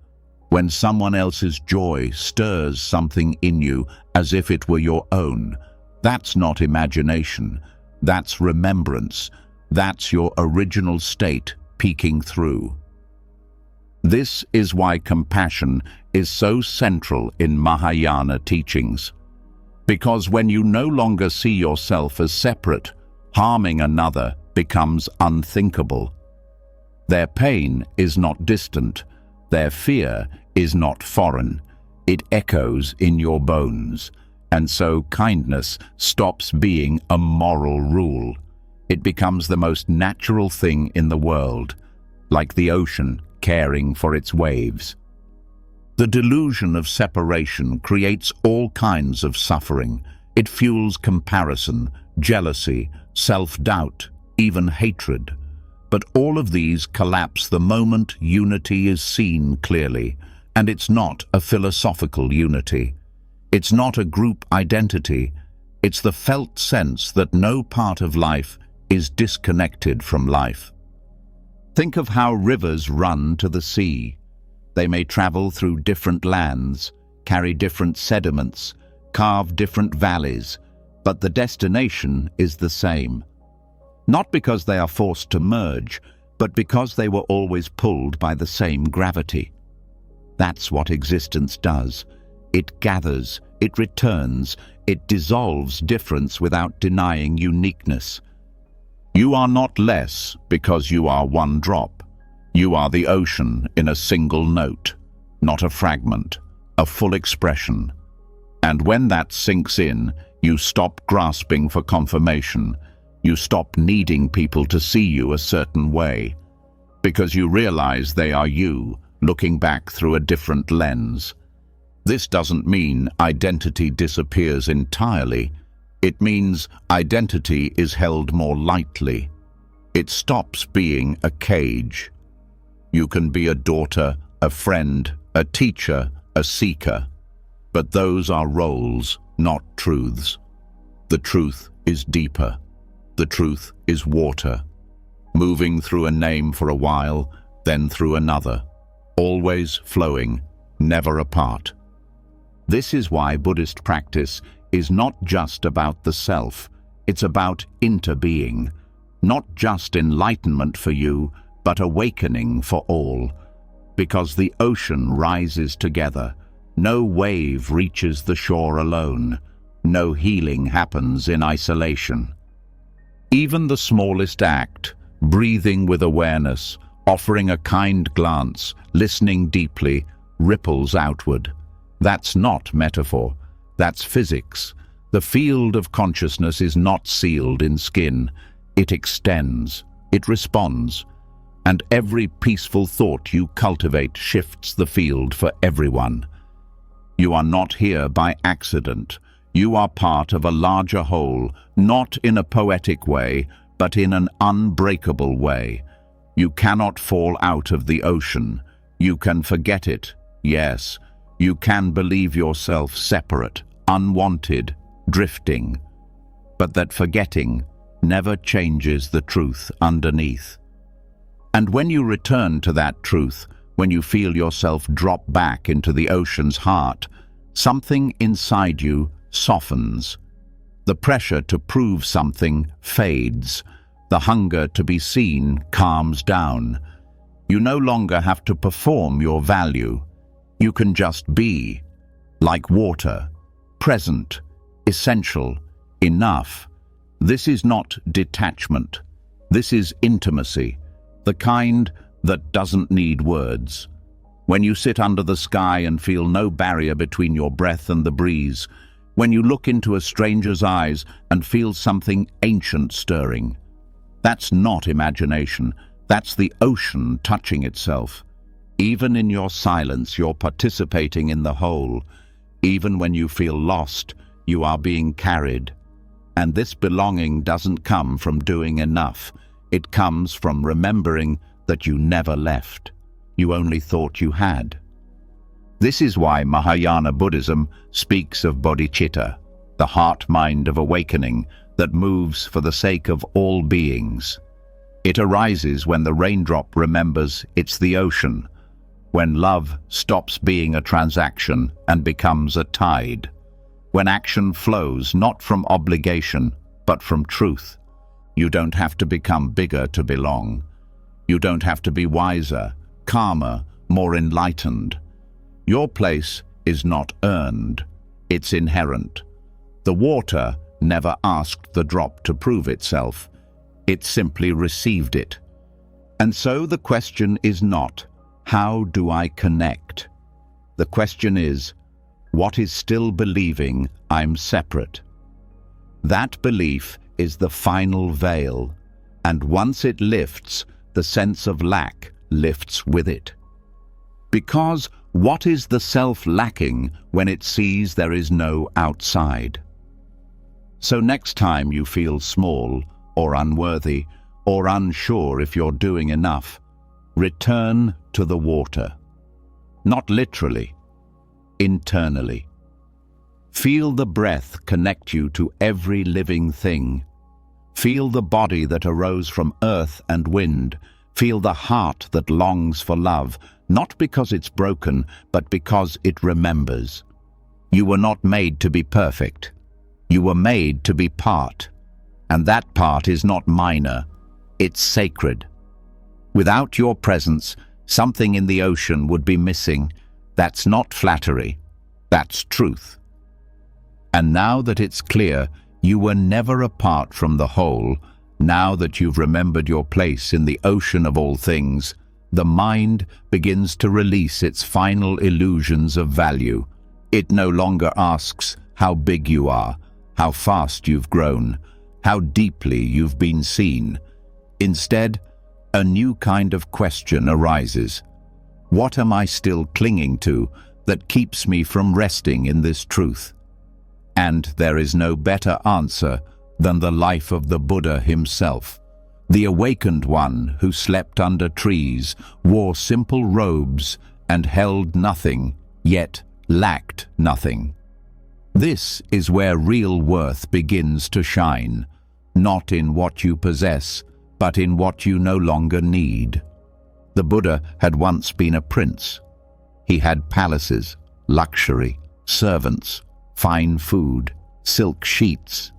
when someone else's joy stirs something in you as if it were your own. That's not imagination, that's remembrance, that's your original state peeking through. This is why compassion is so central in Mahayana teachings. Because when you no longer see yourself as separate, harming another becomes unthinkable. Their pain is not distant, their fear is not foreign. It echoes in your bones, and so kindness stops being a moral rule. It becomes the most natural thing in the world, like the ocean caring for its waves. The delusion of separation creates all kinds of suffering. It fuels comparison, jealousy, self-doubt, even hatred. But all of these collapse the moment unity is seen clearly, and it's not a philosophical unity. It's not a group identity. It's the felt sense that no part of life is disconnected from life. Think of how rivers run to the sea. They may travel through different lands, carry different sediments, carve different valleys, but the destination is the same. Not because they are forced to merge, but because they were always pulled by the same gravity. That's what existence does. It gathers, it returns, it dissolves difference without denying uniqueness. You are not less because you are one drop. You are the ocean in a single note, not a fragment, a full expression. And when that sinks in, you stop grasping for confirmation. You stop needing people to see you a certain way, because you realize they are you, looking back through a different lens. This doesn't mean identity disappears entirely. It means identity is held more lightly. It stops being a cage. You can be a daughter, a friend, a teacher, a seeker. But those are roles, not truths. The truth is deeper. The truth is water, moving through a name for a while, then through another, always flowing, never apart. This is why Buddhist practice is not just about the self, it's about interbeing, not just enlightenment for you, but awakening for all. Because the ocean rises together, no wave reaches the shore alone, no healing happens in isolation. Even the smallest act, breathing with awareness, offering a kind glance, listening deeply, ripples outward. That's not metaphor, that's physics. The field of consciousness is not sealed in skin. It extends, it responds, and every peaceful thought you cultivate shifts the field for everyone. You are not here by accident. You are part of a larger whole, not in a poetic way, but in an unbreakable way. You cannot fall out of the ocean. You can forget it, yes. You can believe yourself separate, unwanted, drifting. But that forgetting never changes the truth underneath. And when you return to that truth, when you feel yourself drop back into the ocean's heart, something inside you softens. The pressure to prove something fades. The hunger to be seen calms down. You no longer have to perform your value. You can just be, like water, present, essential, enough. This is not detachment. This is intimacy, the kind that doesn't need words. When you sit under the sky and feel no barrier between your breath and the breeze, when you look into a stranger's eyes and feel something ancient stirring, that's not imagination, that's the ocean touching itself. Even in your silence, you're participating in the whole. Even when you feel lost, you are being carried. And this belonging doesn't come from doing enough. It comes from remembering that you never left. You only thought you had. This is why Mahayana Buddhism speaks of bodhicitta, the heart-mind of awakening that moves for the sake of all beings. It arises when the raindrop remembers it's the ocean, when love stops being a transaction and becomes a tide, when action flows not from obligation but from truth. You don't have to become bigger to belong. You don't have to be wiser, calmer, more enlightened. Your place is not earned, it's inherent. The water never asked the drop to prove itself. It simply received it. And so the question is not, how do I connect? The question is, what is still believing I'm separate? That belief is the final veil, and once it lifts, the sense of lack lifts with it. Because what is the self lacking when it sees there is no outside? So next time you feel small or unworthy or unsure if you're doing enough, return to the water. Not literally, internally. Feel the breath connect you to every living thing. Feel the body that arose from earth and wind. Feel the heart that longs for love, not because it's broken, but because it remembers. You were not made to be perfect. You were made to be part. And that part is not minor, it's sacred. Without your presence, something in the ocean would be missing. That's not flattery, that's truth. And now that it's clear you were never apart from the whole, now that you've remembered your place in the ocean of all things, the mind begins to release its final illusions of value. It no longer asks how big you are, how fast you've grown, how deeply you've been seen. Instead, a new kind of question arises. What am I still clinging to that keeps me from resting in this truth? And there is no better answer than the life of the Buddha himself. The awakened one who slept under trees, wore simple robes, and held nothing, yet lacked nothing. This is where real worth begins to shine, not in what you possess, but in what you no longer need. The Buddha had once been a prince. He had palaces, luxury, servants, fine food, silk sheets.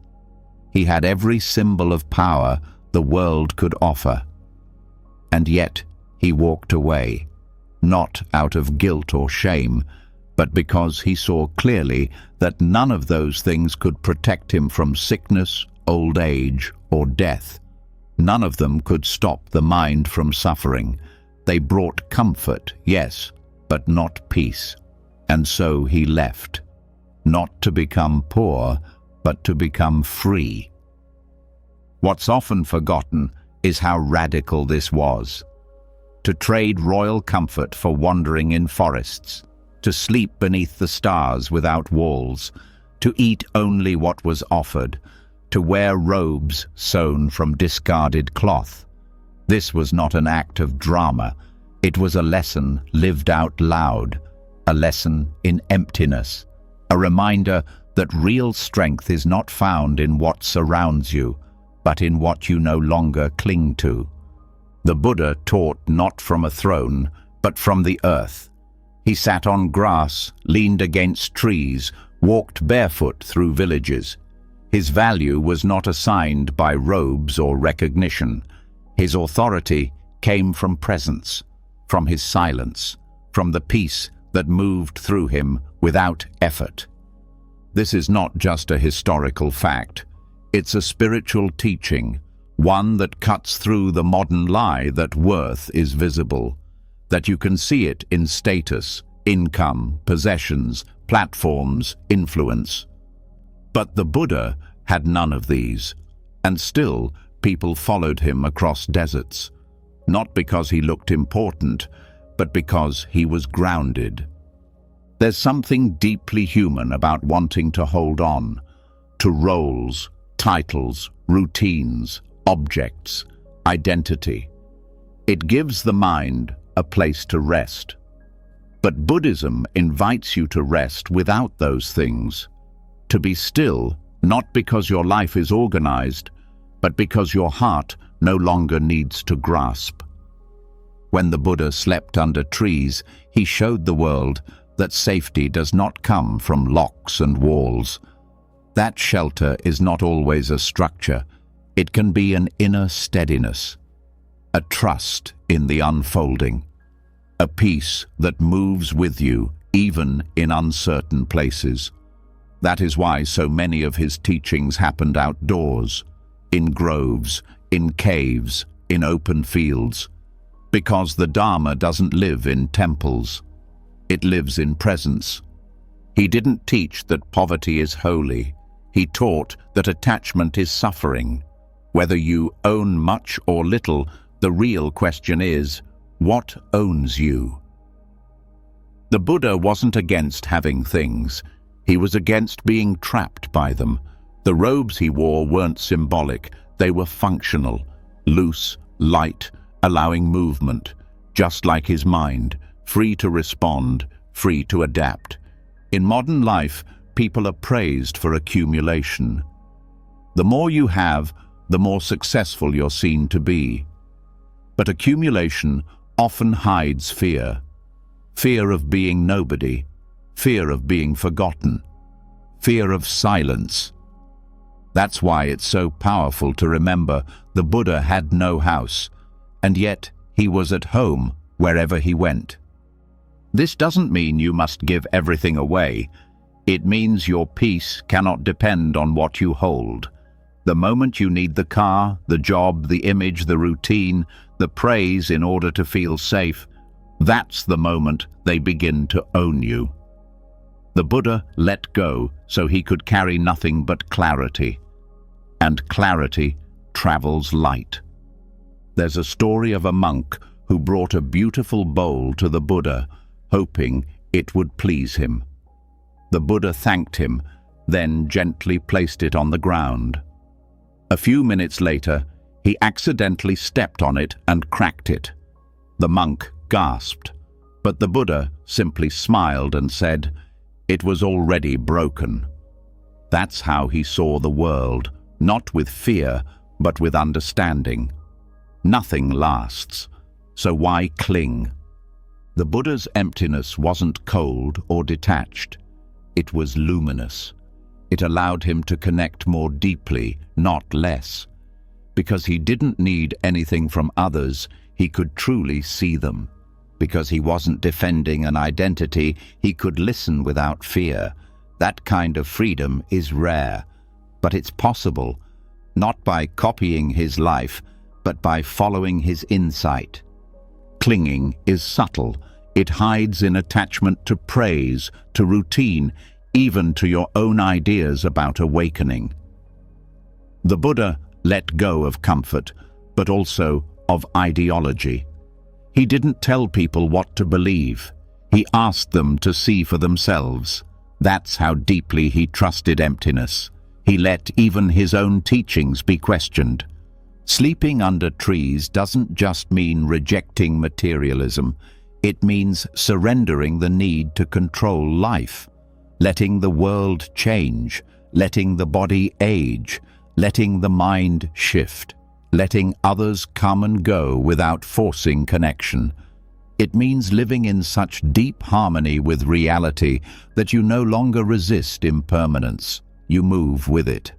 He had every symbol of power the world could offer. And yet he walked away, not out of guilt or shame, but because he saw clearly that none of those things could protect him from sickness, old age, or death. None of them could stop the mind from suffering. They brought comfort, yes, but not peace. And so he left, not to become poor, but to become free. What's often forgotten is how radical this was. To trade royal comfort for wandering in forests, to sleep beneath the stars without walls, to eat only what was offered, to wear robes sewn from discarded cloth. This was not an act of drama. It was a lesson lived out loud, a lesson in emptiness, a reminder that real strength is not found in what surrounds you, but in what you no longer cling to. The Buddha taught not from a throne, but from the earth. He sat on grass, leaned against trees, walked barefoot through villages. His value was not assigned by robes or recognition. His authority came from presence, from his silence, from the peace that moved through him without effort. This is not just a historical fact. It's a spiritual teaching, one that cuts through the modern lie that worth is visible, that you can see it in status, income, possessions, platforms, influence. But the Buddha had none of these, and still people followed him across deserts, not because he looked important, but because he was grounded. There's something deeply human about wanting to hold on to roles, titles, routines, objects, identity. It gives the mind a place to rest. But Buddhism invites you to rest without those things, to be still, not because your life is organized, but because your heart no longer needs to grasp. When the Buddha slept under trees, he showed the world that safety does not come from locks and walls. That shelter is not always a structure. It can be an inner steadiness, a trust in the unfolding, a peace that moves with you even in uncertain places. That is why so many of his teachings happened outdoors, in groves, in caves, in open fields, because the Dharma doesn't live in temples. It lives in presence. He didn't teach that poverty is holy. He taught that attachment is suffering. Whether you own much or little, the real question is, what owns you? The Buddha wasn't against having things. He was against being trapped by them. The robes he wore weren't symbolic. They were functional, loose, light, allowing movement, just like his mind, free to respond, free to adapt. In modern life, people are praised for accumulation. The more you have, the more successful you're seen to be. But accumulation often hides fear. Fear of being nobody, fear of being forgotten, fear of silence. That's why it's so powerful to remember the Buddha had no house, and yet he was at home wherever he went. This doesn't mean you must give everything away. It means your peace cannot depend on what you hold. The moment you need the car, the job, the image, the routine, the praise in order to feel safe, that's the moment they begin to own you. The Buddha let go so he could carry nothing but clarity. And clarity travels light. There's a story of a monk who brought a beautiful bowl to the Buddha, hoping it would please him. The Buddha thanked him, then gently placed it on the ground. A few minutes later, he accidentally stepped on it and cracked it. The monk gasped, but the Buddha simply smiled and said, "It was already broken." That's how he saw the world, not with fear, but with understanding. Nothing lasts, so why cling? The Buddha's emptiness wasn't cold or detached. It was luminous. It allowed him to connect more deeply, not less. Because he didn't need anything from others, he could truly see them. Because he wasn't defending an identity, he could listen without fear. That kind of freedom is rare, but it's possible, not by copying his life, but by following his insight. Clinging is subtle. It hides in attachment to praise, to routine, even to your own ideas about awakening. The Buddha let go of comfort, but also of ideology. He didn't tell people what to believe. He asked them to see for themselves. That's how deeply he trusted emptiness. He let even his own teachings be questioned. Sleeping under trees doesn't just mean rejecting materialism. It means surrendering the need to control life, letting the world change, letting the body age, letting the mind shift, letting others come and go without forcing connection. It means living in such deep harmony with reality that you no longer resist impermanence. You move with it.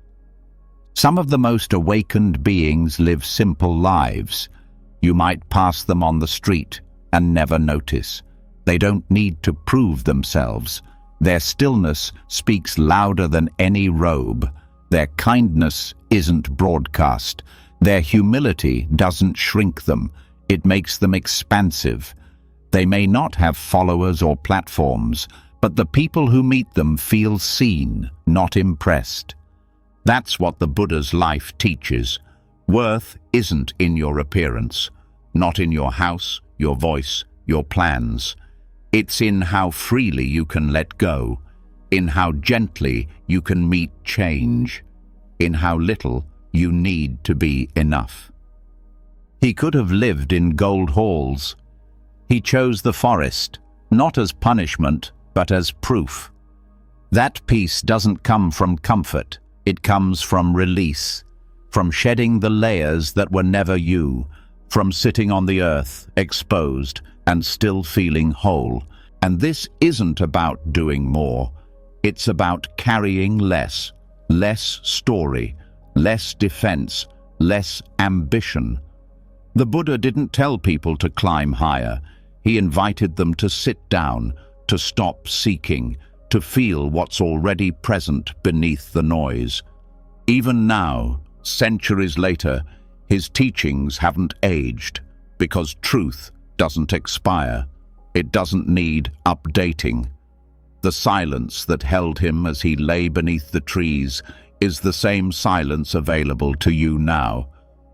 Some of the most awakened beings live simple lives. You might pass them on the street and never notice. They don't need to prove themselves. Their stillness speaks louder than any robe. Their kindness isn't broadcast. Their humility doesn't shrink them. It makes them expansive. They may not have followers or platforms, but the people who meet them feel seen, not impressed. That's what the Buddha's life teaches. Worth isn't in your appearance, not in your house, your voice, your plans. It's in how freely you can let go, in how gently you can meet change, in how little you need to be enough. He could have lived in gold halls. He chose the forest, not as punishment, but as proof. That peace doesn't come from comfort. It comes from release, from shedding the layers that were never you, from sitting on the earth, exposed, and still feeling whole. And this isn't about doing more. It's about carrying less story, less defense, less ambition. The Buddha didn't tell people to climb higher. He invited them to sit down, to stop seeking, to feel what's already present beneath the noise. Even now, centuries later, his teachings haven't aged, because truth doesn't expire. It doesn't need updating. The silence that held him as he lay beneath the trees is the same silence available to you now.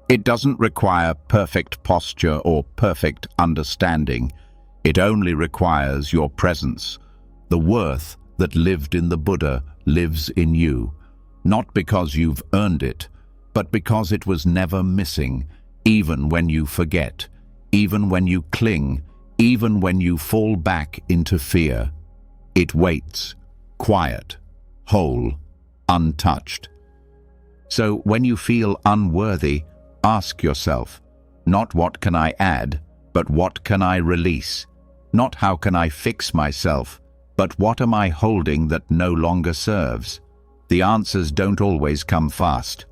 It doesn't require perfect posture or perfect understanding. It only requires your presence. The worth that lived in the Buddha lives in you, not because you've earned it, but because it was never missing, even when you forget, even when you cling, even when you fall back into fear. It waits, quiet, whole, untouched. So when you feel unworthy, ask yourself, not what can I add, but what can I release? Not how can I fix myself, but what am I holding that no longer serves? The answers don't always come fast,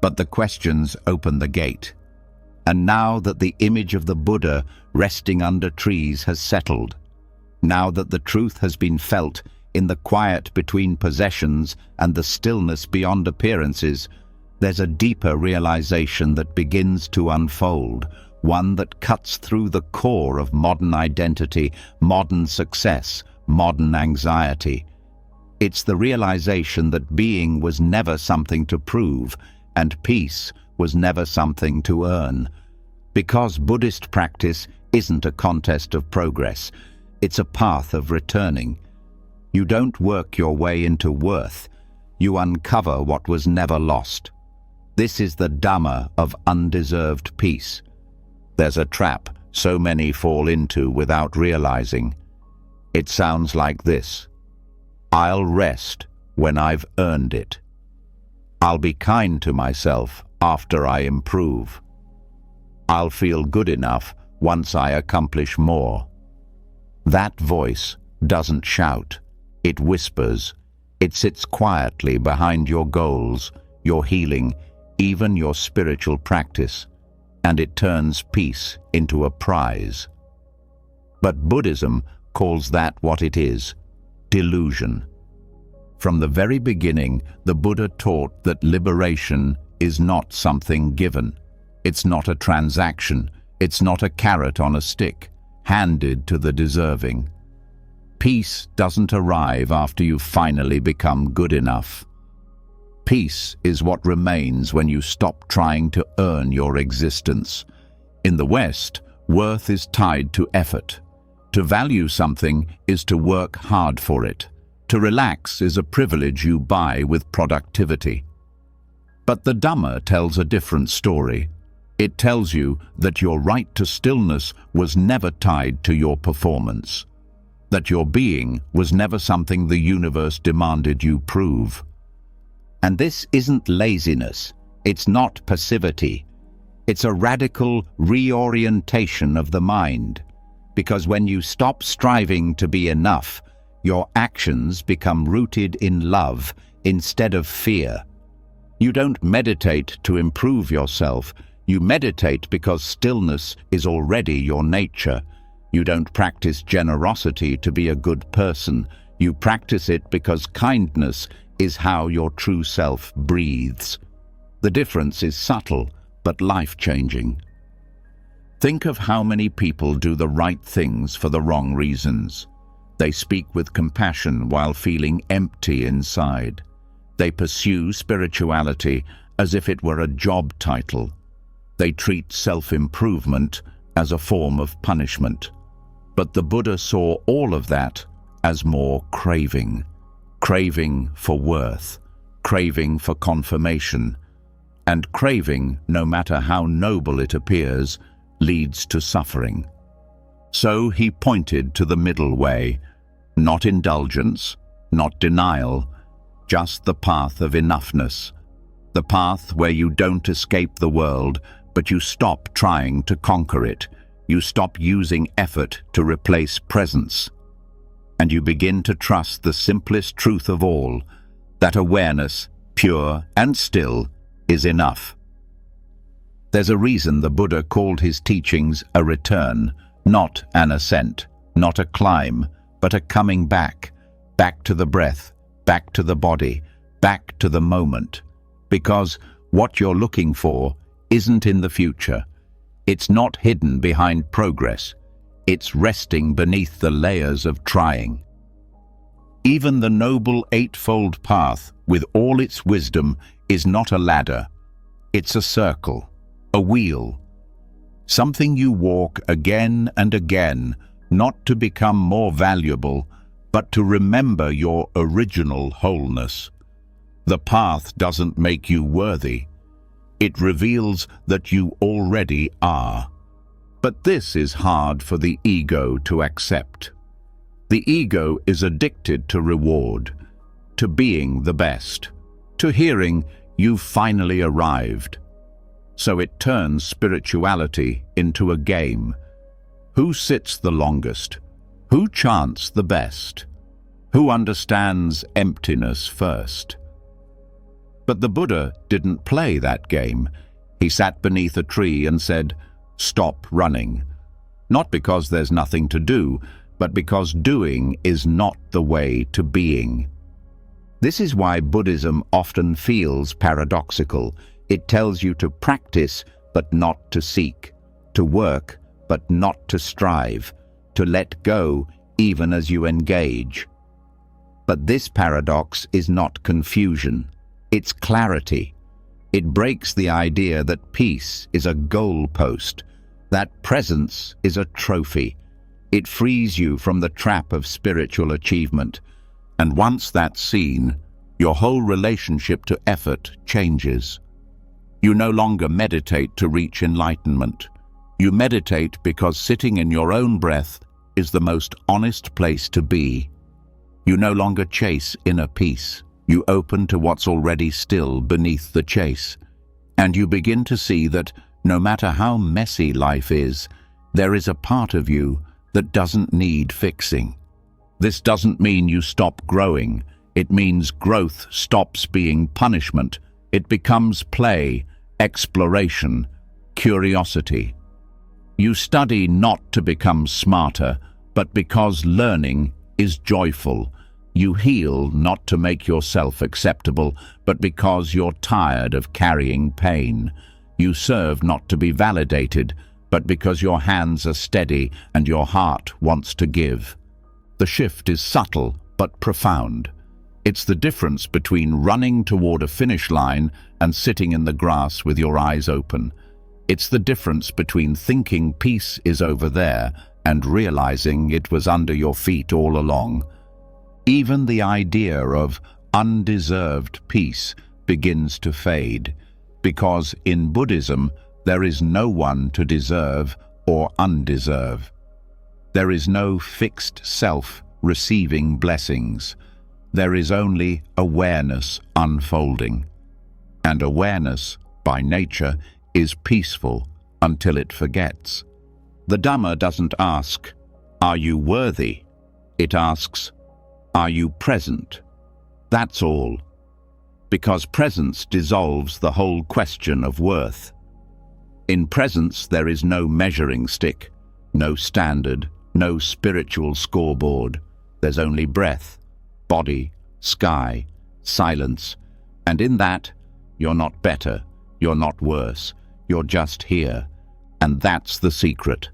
but the questions open the gate. And now that the image of the Buddha resting under trees has settled, now that the truth has been felt in the quiet between possessions and the stillness beyond appearances, there's a deeper realization that begins to unfold, one that cuts through the core of modern identity, modern success, modern anxiety. It's the realization that being was never something to prove, and peace was never something to earn. Because Buddhist practice isn't a contest of progress, it's a path of returning. You don't work your way into worth, you uncover what was never lost. This is the Dhamma of undeserved peace. There's a trap so many fall into without realizing. It sounds like this: I'll rest when I've earned it. I'll be kind to myself after I improve. I'll feel good enough once I accomplish more. That voice doesn't shout, it whispers. It sits quietly behind your goals, your healing, even your spiritual practice, and it turns peace into a prize. But Buddhism calls that what it is: delusion. From the very beginning, the Buddha taught that liberation is not something given. It's not a transaction. It's not a carrot on a stick, handed to the deserving. Peace doesn't arrive after you've finally become good enough. Peace is what remains when you stop trying to earn your existence. In the West, worth is tied to effort. To value something is to work hard for it. To relax is a privilege you buy with productivity. But the Dhamma tells a different story. It tells you that your right to stillness was never tied to your performance, that your being was never something the universe demanded you prove. And this isn't laziness, it's not passivity. It's a radical reorientation of the mind, because when you stop striving to be enough, your actions become rooted in love instead of fear. You don't meditate to improve yourself. You meditate because stillness is already your nature. You don't practice generosity to be a good person. You practice it because kindness is how your true self breathes. The difference is subtle, but life-changing. Think of how many people do the right things for the wrong reasons. They speak with compassion while feeling empty inside. They pursue spirituality as if it were a job title. They treat self-improvement as a form of punishment. But the Buddha saw all of that as more craving. Craving for worth, craving for confirmation. And craving, no matter how noble it appears, leads to suffering. So he pointed to the middle way, not indulgence, not denial, just the path of enoughness, the path where you don't escape the world, but you stop trying to conquer it. You stop using effort to replace presence. And you begin to trust the simplest truth of all, that awareness, pure and still, is enough. There's a reason the Buddha called his teachings a return, not an ascent, not a climb, but a coming back, back to the breath, back to the body, back to the moment. Because what you're looking for isn't in the future. It's not hidden behind progress. It's resting beneath the layers of trying. Even the noble eightfold path, with all its wisdom, is not a ladder. It's a circle, a wheel. Something you walk again and again, not to become more valuable, but to remember your original wholeness. The path doesn't make you worthy. It reveals that you already are. But this is hard for the ego to accept. The ego is addicted to reward, to being the best, to hearing you've finally arrived. So it turns spirituality into a game. Who sits the longest? Who chants the best? Who understands emptiness first? But the Buddha didn't play that game. He sat beneath a tree and said, "Stop running." Not because there's nothing to do, but because doing is not the way to being. This is why Buddhism often feels paradoxical. It tells you to practice, but not to seek, to work, but not to strive, to let go even as you engage. But this paradox is not confusion. It's clarity. It breaks the idea that peace is a goalpost, that presence is a trophy. It frees you from the trap of spiritual achievement. And once that's seen, your whole relationship to effort changes. You no longer meditate to reach enlightenment. You meditate because sitting in your own breath is the most honest place to be. You no longer chase inner peace. You open to what's already still beneath the chase. And you begin to see that no matter how messy life is, there is a part of you that doesn't need fixing. This doesn't mean you stop growing. It means growth stops being punishment. It becomes play, exploration, curiosity. You study not to become smarter, but because learning is joyful. You heal not to make yourself acceptable, but because you're tired of carrying pain. You serve not to be validated, but because your hands are steady and your heart wants to give. The shift is subtle but profound. It's the difference between running toward a finish line and sitting in the grass with your eyes open. It's the difference between thinking peace is over there and realizing it was under your feet all along. Even the idea of undeserved peace begins to fade, because in Buddhism there is no one to deserve or undeserve. There is no fixed self receiving blessings. There is only awareness unfolding. And awareness, by nature, is peaceful until it forgets. The Dhamma doesn't ask, "Are you worthy?" It asks, "Are you present?" That's all. Because presence dissolves the whole question of worth. In presence there is no measuring stick, no standard, no spiritual scoreboard. There's only breath, body, sky, silence, and in that, you're not better, you're not worse, you're just here. And that's the secret.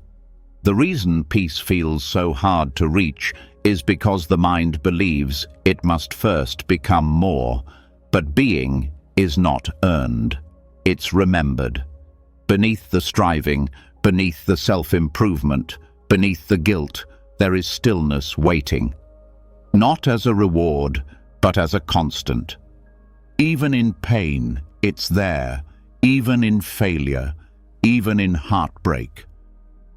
The reason peace feels so hard to reach is because the mind believes it must first become more, but being is not earned, it's remembered. Beneath the striving, beneath the self-improvement, beneath the guilt, there is stillness waiting. Not as a reward, but as a constant. Even in pain, it's there. Even in failure, even in heartbreak.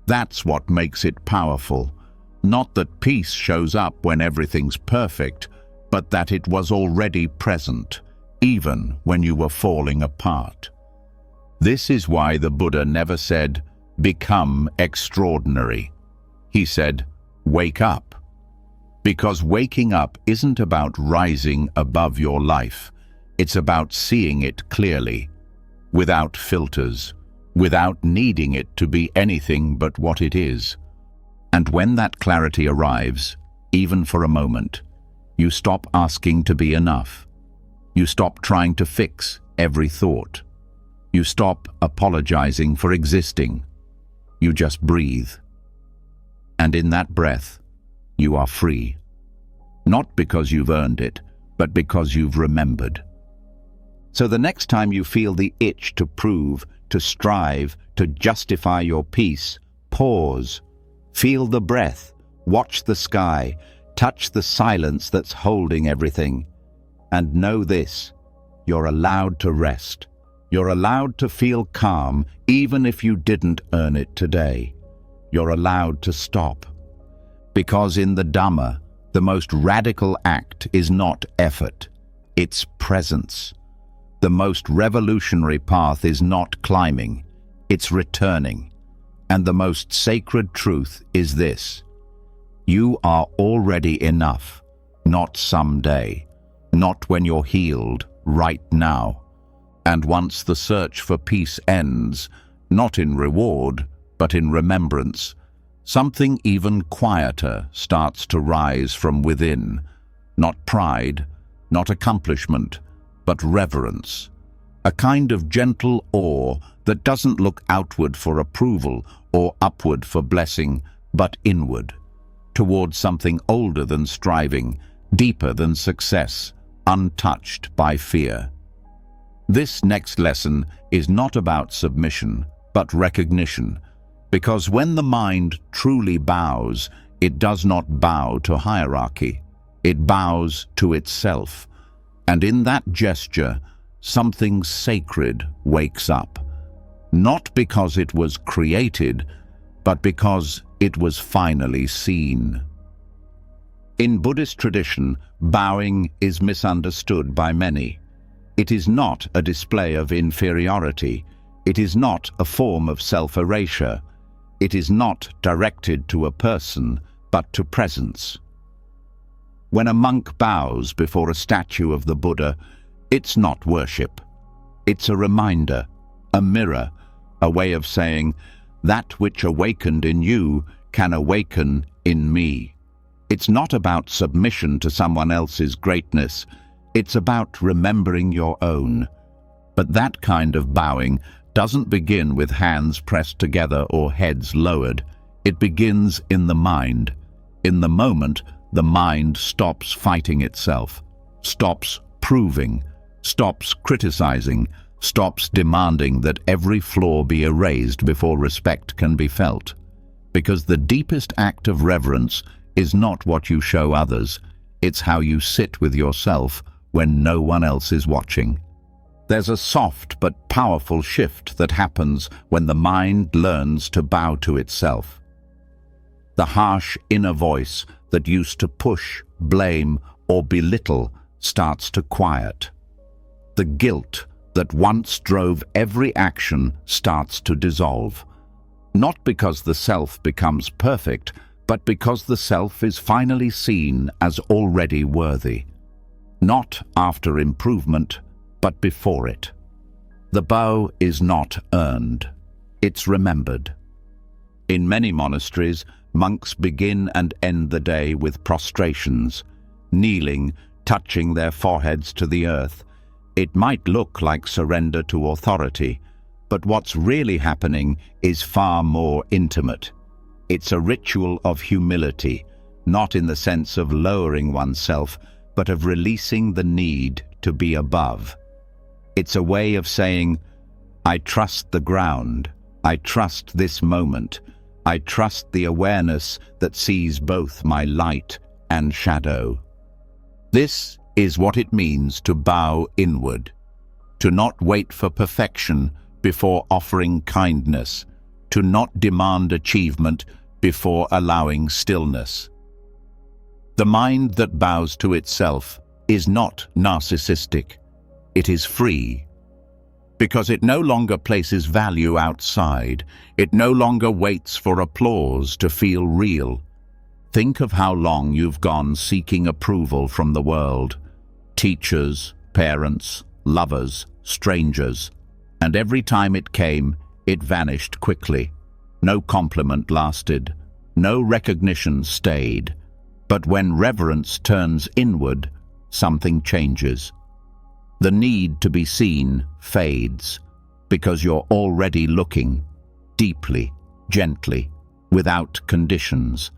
That's what makes it powerful. Not that peace shows up when everything's perfect, but that it was already present, even when you were falling apart. This is why the Buddha never said, "Become extraordinary." He said, "Wake up." Because waking up isn't about rising above your life. It's about seeing it clearly, without filters, without needing it to be anything but what it is. And when that clarity arrives, even for a moment, you stop asking to be enough. You stop trying to fix every thought. You stop apologizing for existing. You just breathe. And in that breath, you are free. Not because you've earned it, but because you've remembered. So the next time you feel the itch to prove, to strive, to justify your peace, pause. Feel the breath, watch the sky, touch the silence that's holding everything. And know this, you're allowed to rest. You're allowed to feel calm, even if you didn't earn it today. You're allowed to stop. Because in the Dhamma, the most radical act is not effort, it's presence. The most revolutionary path is not climbing, it's returning. And the most sacred truth is this: you are already enough, not someday, not when you're healed, right now. And once the search for peace ends, not in reward, but in remembrance, something even quieter starts to rise from within. Not pride, not accomplishment, but reverence. A kind of gentle awe that doesn't look outward for approval or upward for blessing, but inward, towards something older than striving, deeper than success, untouched by fear. This next lesson is not about submission, but recognition, because when the mind truly bows, it does not bow to hierarchy. It bows to itself. And in that gesture, something sacred wakes up. Not because it was created, but because it was finally seen. In Buddhist tradition, bowing is misunderstood by many. It is not a display of inferiority. It is not a form of self-erasure. It is not directed to a person, but to presence. When a monk bows before a statue of the Buddha, it's not worship. It's a reminder, a mirror, a way of saying, that which awakened in you can awaken in me. It's not about submission to someone else's greatness. It's about remembering your own. But that kind of bowing doesn't begin with hands pressed together or heads lowered. It begins in the mind. In the moment, the mind stops fighting itself, stops proving, stops criticizing, stops demanding that every flaw be erased before respect can be felt. Because the deepest act of reverence is not what you show others, It's how you sit with yourself when no one else is watching. There's a soft but powerful shift that happens when the mind learns to bow to itself. The harsh inner voice that used to push, blame, or belittle starts to quiet. The guilt that once drove every action starts to dissolve. Not because the self becomes perfect, but because the self is finally seen as already worthy. Not after improvement, but before it. The bow is not earned, it's remembered. In many monasteries, monks begin and end the day with prostrations, kneeling, touching their foreheads to the earth. It might look like surrender to authority, but what's really happening is far more intimate. It's a ritual of humility, not in the sense of lowering oneself, but of releasing the need to be above. It's a way of saying, I trust the ground, I trust this moment, I trust the awareness that sees both my light and shadow. This is what it means to bow inward, to not wait for perfection before offering kindness, to not demand achievement before allowing stillness. The mind that bows to itself is not narcissistic. It is free, because it no longer places value outside. It no longer waits for applause to feel real. Think of how long you've gone seeking approval from the world. Teachers, parents, lovers, strangers. And every time it came, it vanished quickly. No compliment lasted. No recognition stayed. But when reverence turns inward, something changes. The need to be seen fades, because you're already looking, deeply, gently, without conditions.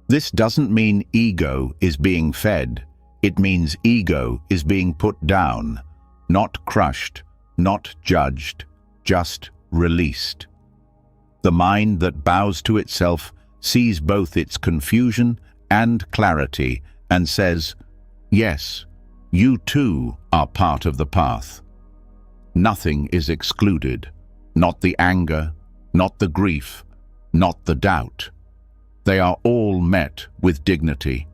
This doesn't mean ego is being fed. It means ego is being put down, not crushed, not judged, just released. The mind that bows to itself sees both its confusion and clarity and says, yes, you too are part of the path. Nothing is excluded, not the anger, not the grief, not the doubt. They are all met with dignity.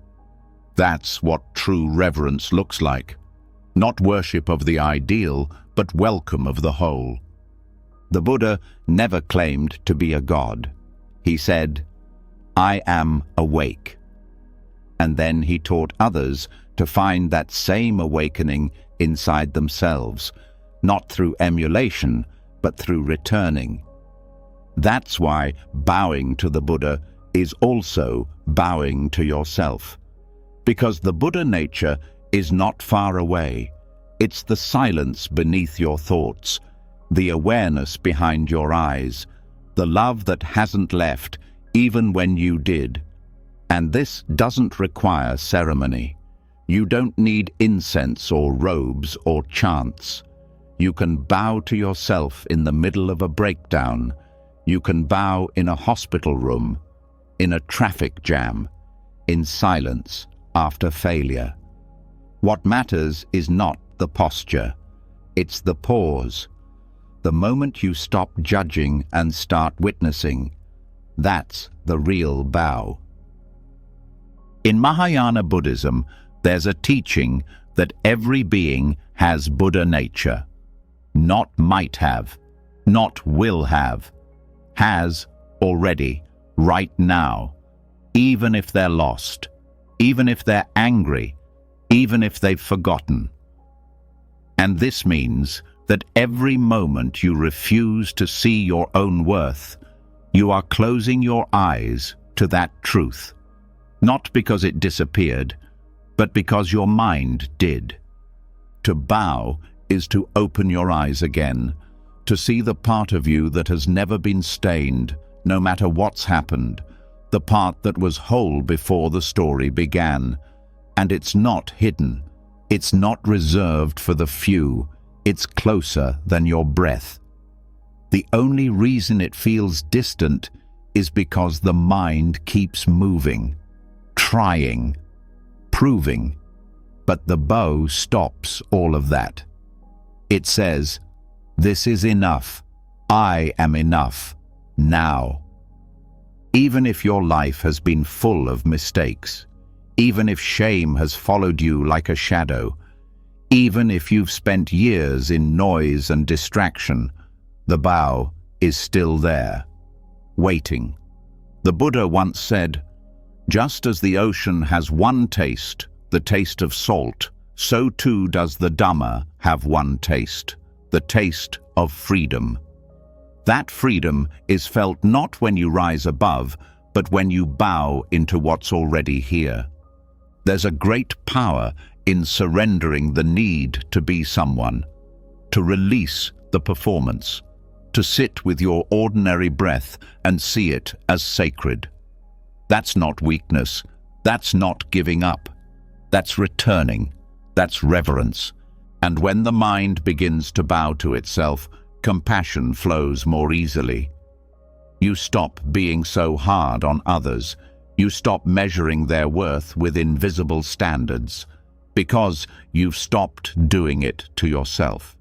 That's what true reverence looks like. Not worship of the ideal, but welcome of the whole. The Buddha never claimed to be a god. He said, I am awake. And then he taught others to find that same awakening inside themselves, not through emulation, but through returning. That's why bowing to the Buddha is also bowing to yourself. Because the Buddha nature is not far away. It's the silence beneath your thoughts, the awareness behind your eyes, the love that hasn't left even when you did. And this doesn't require ceremony. You don't need incense or robes or chants. You can bow to yourself in the middle of a breakdown. You can bow in a hospital room, in a traffic jam, in silence after failure. What matters is not the posture. It's the pause. The moment you stop judging and start witnessing, that's the real bow. In Mahayana Buddhism, there's a teaching that every being has Buddha nature. Not might have, not will have. Has already, right now, even if they're lost, even if they're angry, even if they've forgotten. And this means that every moment you refuse to see your own worth, you are closing your eyes to that truth. Not because it disappeared, but because your mind did. To bow is to open your eyes again, to see the part of you that has never been stained, no matter what's happened, the part that was whole before the story began. And it's not hidden. It's not reserved for the few. It's closer than your breath. The only reason it feels distant is because the mind keeps moving, trying, proving. But the bow stops all of that. It says, "This is enough. I am enough. Now." Even if your life has been full of mistakes, even if shame has followed you like a shadow, even if you've spent years in noise and distraction, the bow is still there, waiting. The Buddha once said, "Just as the ocean has one taste, the taste of salt, so too does the Dhamma have one taste, the taste of freedom." That freedom is felt not when you rise above, but when you bow into what's already here. There's a great power in surrendering the need to be someone, to release the performance, to sit with your ordinary breath and see it as sacred. That's not weakness. That's not giving up. That's returning. That's reverence. And when the mind begins to bow to itself, compassion flows more easily. You stop being so hard on others. You stop measuring their worth with invisible standards, because you've stopped doing it to yourself.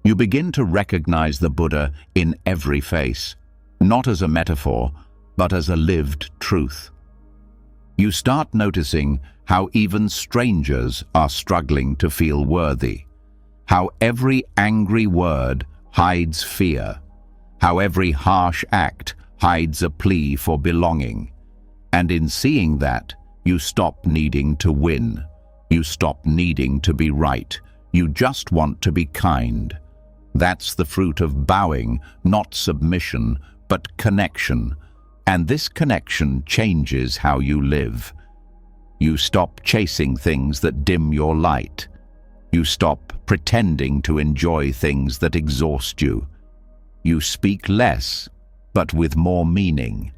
You begin to recognize the Buddha in every face, not as a metaphor, but as a lived truth. You start noticing how even strangers are struggling to feel worthy, how every angry word hides fear, how every harsh act hides a plea for belonging. And in seeing that, you stop needing to win. You stop needing to be right. You just want to be kind. That's the fruit of bowing, not submission, but connection. And this connection changes how you live. You stop chasing things that dim your light. You stop pretending to enjoy things that exhaust you. You speak less, but with more meaning.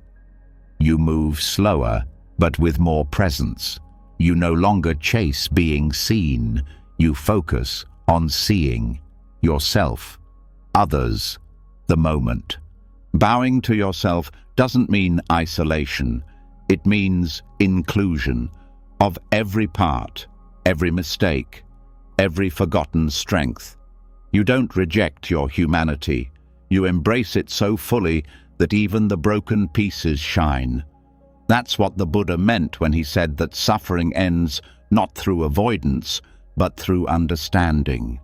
You move slower, but with more presence. You no longer chase being seen. You focus on seeing yourself, others, the moment. Bowing to yourself doesn't mean isolation. It means inclusion of every part, every mistake, every forgotten strength. You don't reject your humanity. You embrace it so fully that even the broken pieces shine. That's what the Buddha meant when he said that suffering ends not through avoidance, but through understanding.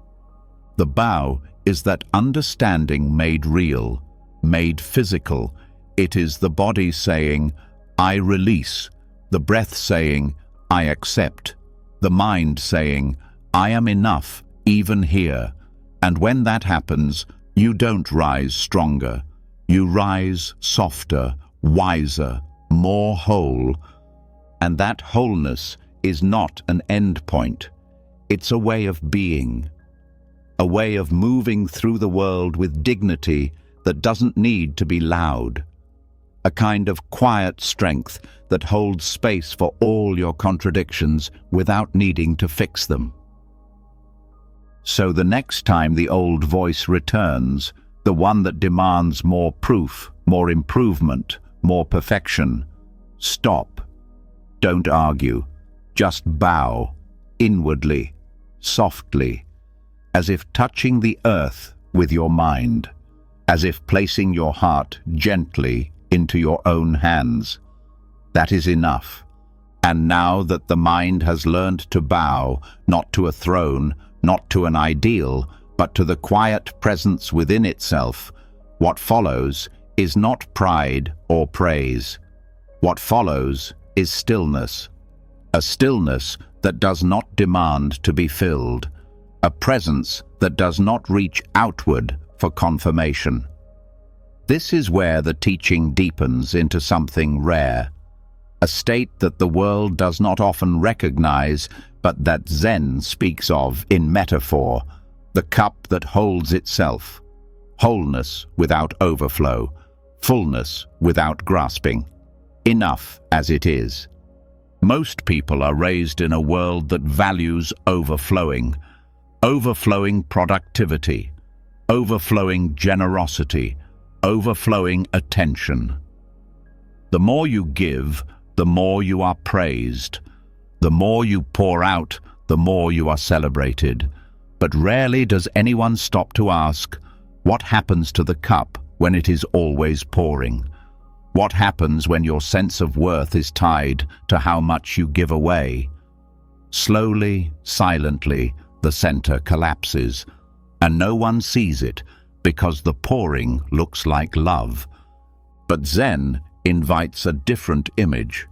The bow is that understanding made real, made physical. It is the body saying, "I release," the breath saying, "I accept," the mind saying, "I am enough, even here." And when that happens, you don't rise stronger. You rise softer, wiser, more whole. And that wholeness is not an end point. It's a way of being, a way of moving through the world with dignity that doesn't need to be loud, a kind of quiet strength that holds space for all your contradictions without needing to fix them. So the next time the old voice returns, the one that demands more proof, more improvement, more perfection, stop. Don't argue. Just bow, inwardly, softly, as if touching the earth with your mind, as if placing your heart gently into your own hands. That is enough. And now that the mind has learned to bow, not to a throne, not to an ideal, but to the quiet presence within itself, what follows is not pride or praise. What follows is stillness, a stillness that does not demand to be filled, a presence that does not reach outward for confirmation. This is where the teaching deepens into something rare, a state that the world does not often recognize, but that Zen speaks of in metaphor, the cup that holds itself, wholeness without overflow, fullness without grasping, enough as it is. Most people are raised in a world that values overflowing productivity, overflowing generosity, overflowing attention. The more you give, the more you are praised. The more you pour out, the more you are celebrated. But rarely does anyone stop to ask, what happens to the cup when it is always pouring? What happens when your sense of worth is tied to how much you give away? Slowly, silently, the center collapses, and no one sees it because the pouring looks like love. But Zen invites a different image,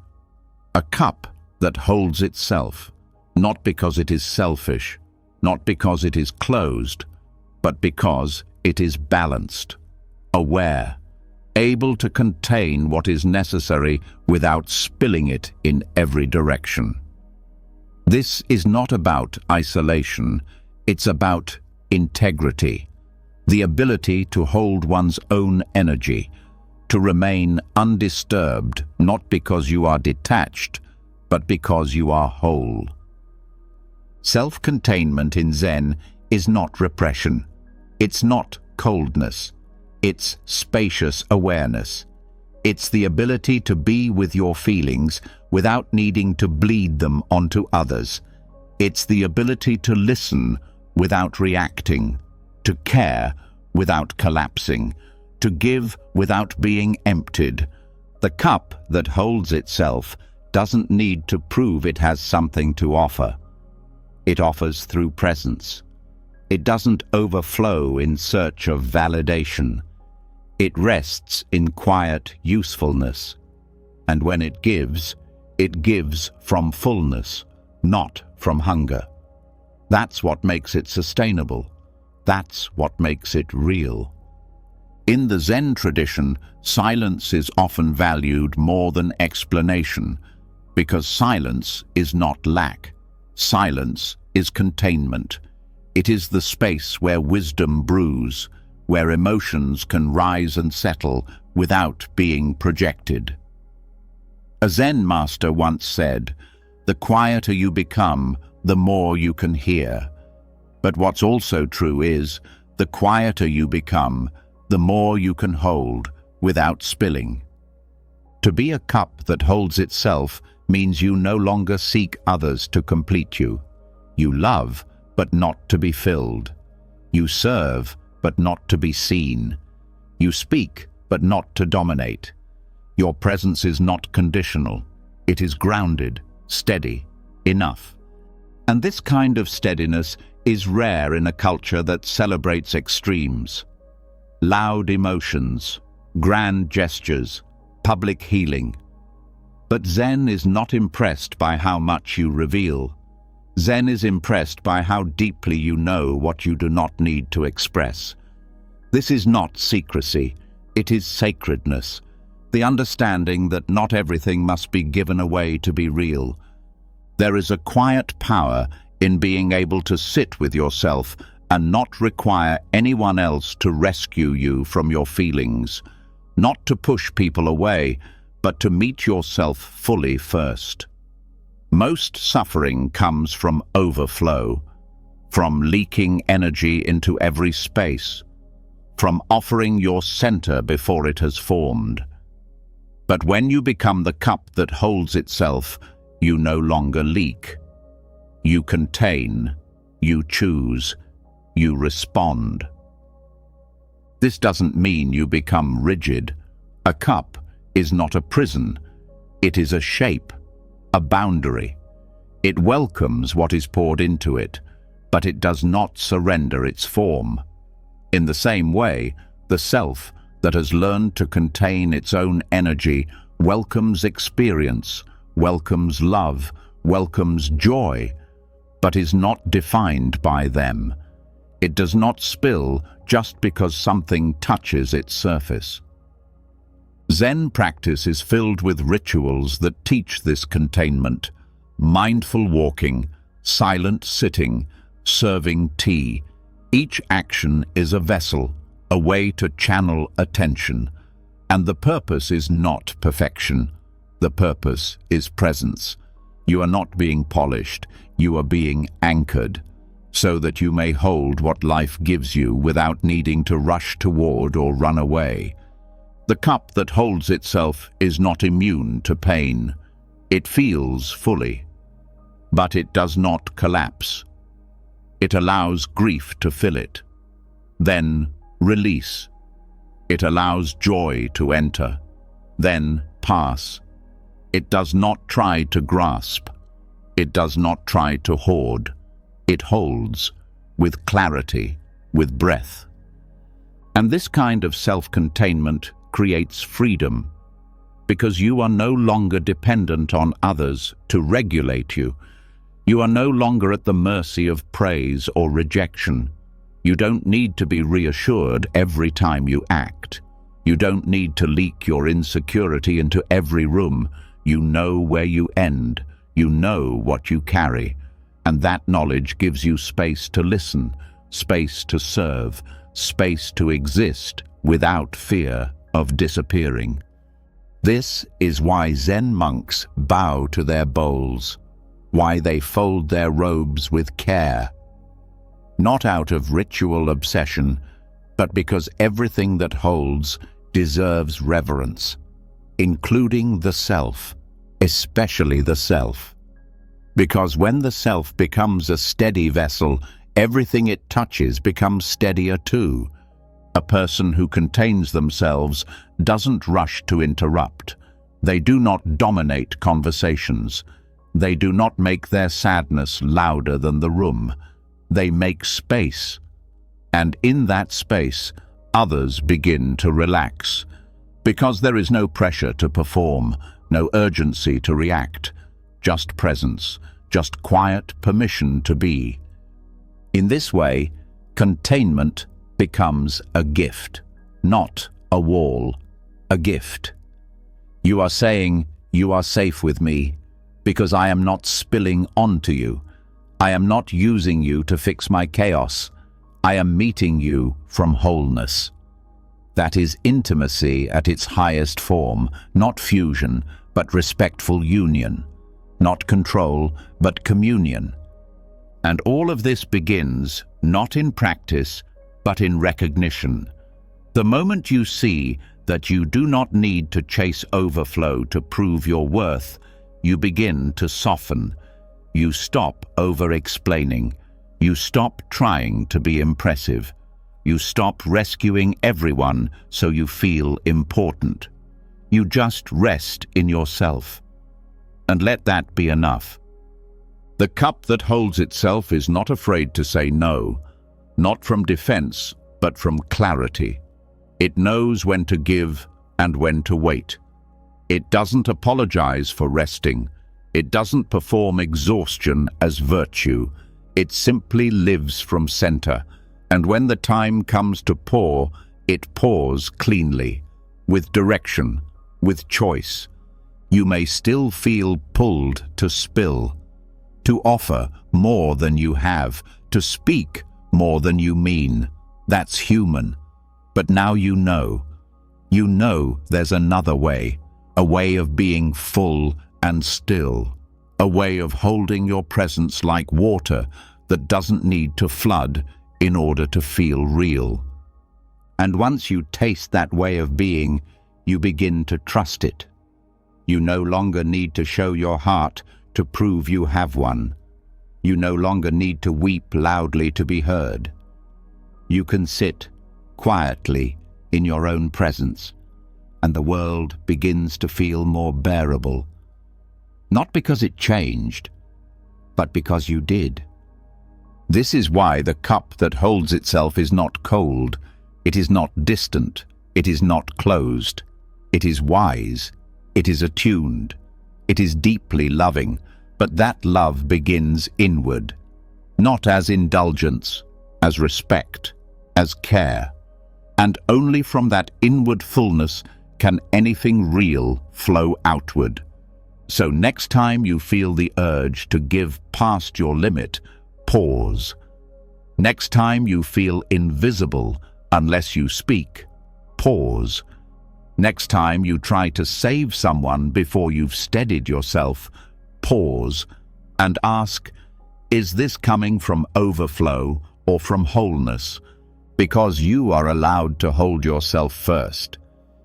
a cup that holds itself, not because it is selfish, not because it is closed, but because it is balanced, aware, able to contain what is necessary without spilling it in every direction. This is not about isolation, it's about integrity, the ability to hold one's own energy, to remain undisturbed, not because you are detached, but because you are whole. Self-containment in Zen is not repression. It's not coldness. It's spacious awareness. It's the ability to be with your feelings without needing to bleed them onto others. It's the ability to listen without reacting, to care without collapsing, to give without being emptied. The cup that holds itself doesn't need to prove it has something to offer. It offers through presence. It doesn't overflow in search of validation. It rests in quiet usefulness. And when it gives from fullness, not from hunger. That's what makes it sustainable. That's what makes it real. In the Zen tradition, silence is often valued more than explanation, because silence is not lack. Silence is containment. It is the space where wisdom brews, where emotions can rise and settle without being projected. A Zen master once said, "The quieter you become, the more you can hear." But what's also true is, the quieter you become, the more you can hold without spilling. To be a cup that holds itself means you no longer seek others to complete you. You love, but not to be filled. You serve, but not to be seen. You speak, but not to dominate. Your presence is not conditional. It is grounded, steady, enough. And this kind of steadiness is rare in a culture that celebrates extremes. Loud emotions, grand gestures, public healing. But Zen is not impressed by how much you reveal. Zen is impressed by how deeply you know what you do not need to express. This is not secrecy, it is sacredness, the understanding that not everything must be given away to be real. There is a quiet power in being able to sit with yourself and not require anyone else to rescue you from your feelings, not to push people away, but to meet yourself fully first. Most suffering comes from overflow, from leaking energy into every space, from offering your center before it has formed. But when you become the cup that holds itself, you no longer leak. You contain, you choose, you respond. This doesn't mean you become rigid. A cup is not a prison. It is a shape, a boundary. It welcomes what is poured into it, but it does not surrender its form. In the same way, the self that has learned to contain its own energy welcomes experience, welcomes love, welcomes joy, but is not defined by them. It does not spill just because something touches its surface. Zen practice is filled with rituals that teach this containment: mindful walking, silent sitting, serving tea. Each action is a vessel, a way to channel attention. And the purpose is not perfection. The purpose is presence. You are not being polished, you are being anchored, so that you may hold what life gives you without needing to rush toward or run away. The cup that holds itself is not immune to pain. It feels fully. but it does not collapse. It allows grief to fill it. Then release. It allows joy to enter. Then pass. It does not try to grasp. It does not try to hoard. It holds, with clarity, with breath. And this kind of self-containment creates freedom, because you are no longer dependent on others to regulate you. You are no longer at the mercy of praise or rejection. You don't need to be reassured every time you act. You don't need to leak your insecurity into every room. You know where you end. You know what you carry. And that knowledge gives you space to listen, space to serve, space to exist without fear of disappearing. This is why Zen monks bow to their bowls, why they fold their robes with care. Not out of ritual obsession, but because everything that holds deserves reverence, including the self, especially the self. Because when the self becomes a steady vessel, everything it touches becomes steadier too. A person who contains themselves doesn't rush to interrupt. They do not dominate conversations. They do not make their sadness louder than the room. They make space. And in that space, others begin to relax. Because there is no pressure to perform, no urgency to react, just presence, just quiet permission to be. In this way, containment becomes a gift, not a wall, a gift. You are saying, "You are safe with me, because I am not spilling onto you. I am not using you to fix my chaos. I am meeting you from wholeness." That is intimacy at its highest form, not fusion, but respectful union, not control, but communion. And all of this begins not in practice, but in recognition. The moment you see that you do not need to chase overflow to prove your worth, you begin to soften. You stop over-explaining. You stop trying to be impressive. You stop rescuing everyone so you feel important. You just rest in yourself. And let that be enough. The cup that holds itself is not afraid to say no, not from defense, but from clarity. It knows when to give and when to wait. It doesn't apologize for resting. It doesn't perform exhaustion as virtue. It simply lives from center. And when the time comes to pour, it pours cleanly, with direction, with choice. You may still feel pulled to spill, to offer more than you have, to speak more than you mean. That's human. But now you know. You know there's another way, a way of being full and still, a way of holding your presence like water that doesn't need to flood in order to feel real. And once you taste that way of being, you begin to trust it. You no longer need to show your heart to prove you have one. You no longer need to weep loudly to be heard. You can sit quietly in your own presence, and the world begins to feel more bearable. Not because it changed, but because you did. This is why the cup that holds itself is not cold, it is not distant, it is not closed. It is wise, it is attuned, it is deeply loving, but that love begins inward, not as indulgence, as respect, as care. And only from that inward fullness can anything real flow outward. So next time you feel the urge to give past your limit, pause. Next time you feel invisible unless you speak, pause. Next time you try to save someone before you've steadied yourself, pause and ask, is this coming from overflow or from wholeness? Because you are allowed to hold yourself first.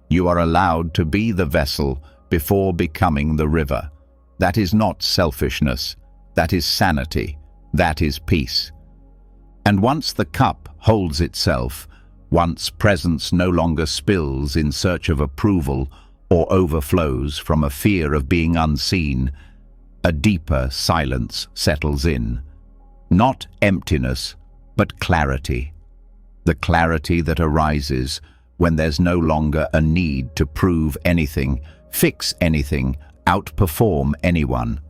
You are allowed to be the vessel before becoming the river. That is not selfishness. that is sanity, that is peace. And once the cup holds itself, once presence no longer spills in search of approval or overflows from a fear of being unseen, a deeper silence settles in. Not emptiness, but clarity. The clarity that arises when there's no longer a need to prove anything, fix anything, outperform anyone.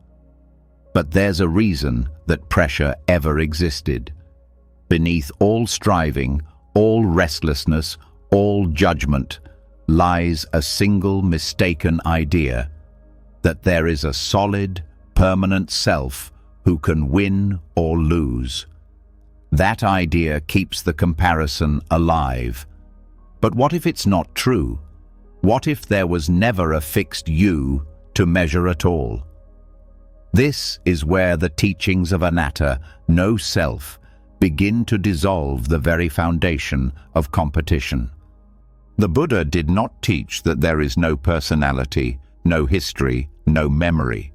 But there's a reason that pressure ever existed. Beneath all striving, all restlessness, all judgment, lies a single mistaken idea that there is a solid, permanent self who can win or lose. That idea keeps the comparison alive. But what if it's not true? What if there was never a fixed you to measure at all? This is where the teachings of anatta, no self, begin to dissolve the very foundation of competition. The Buddha did not teach that there is no personality, no history, no memory.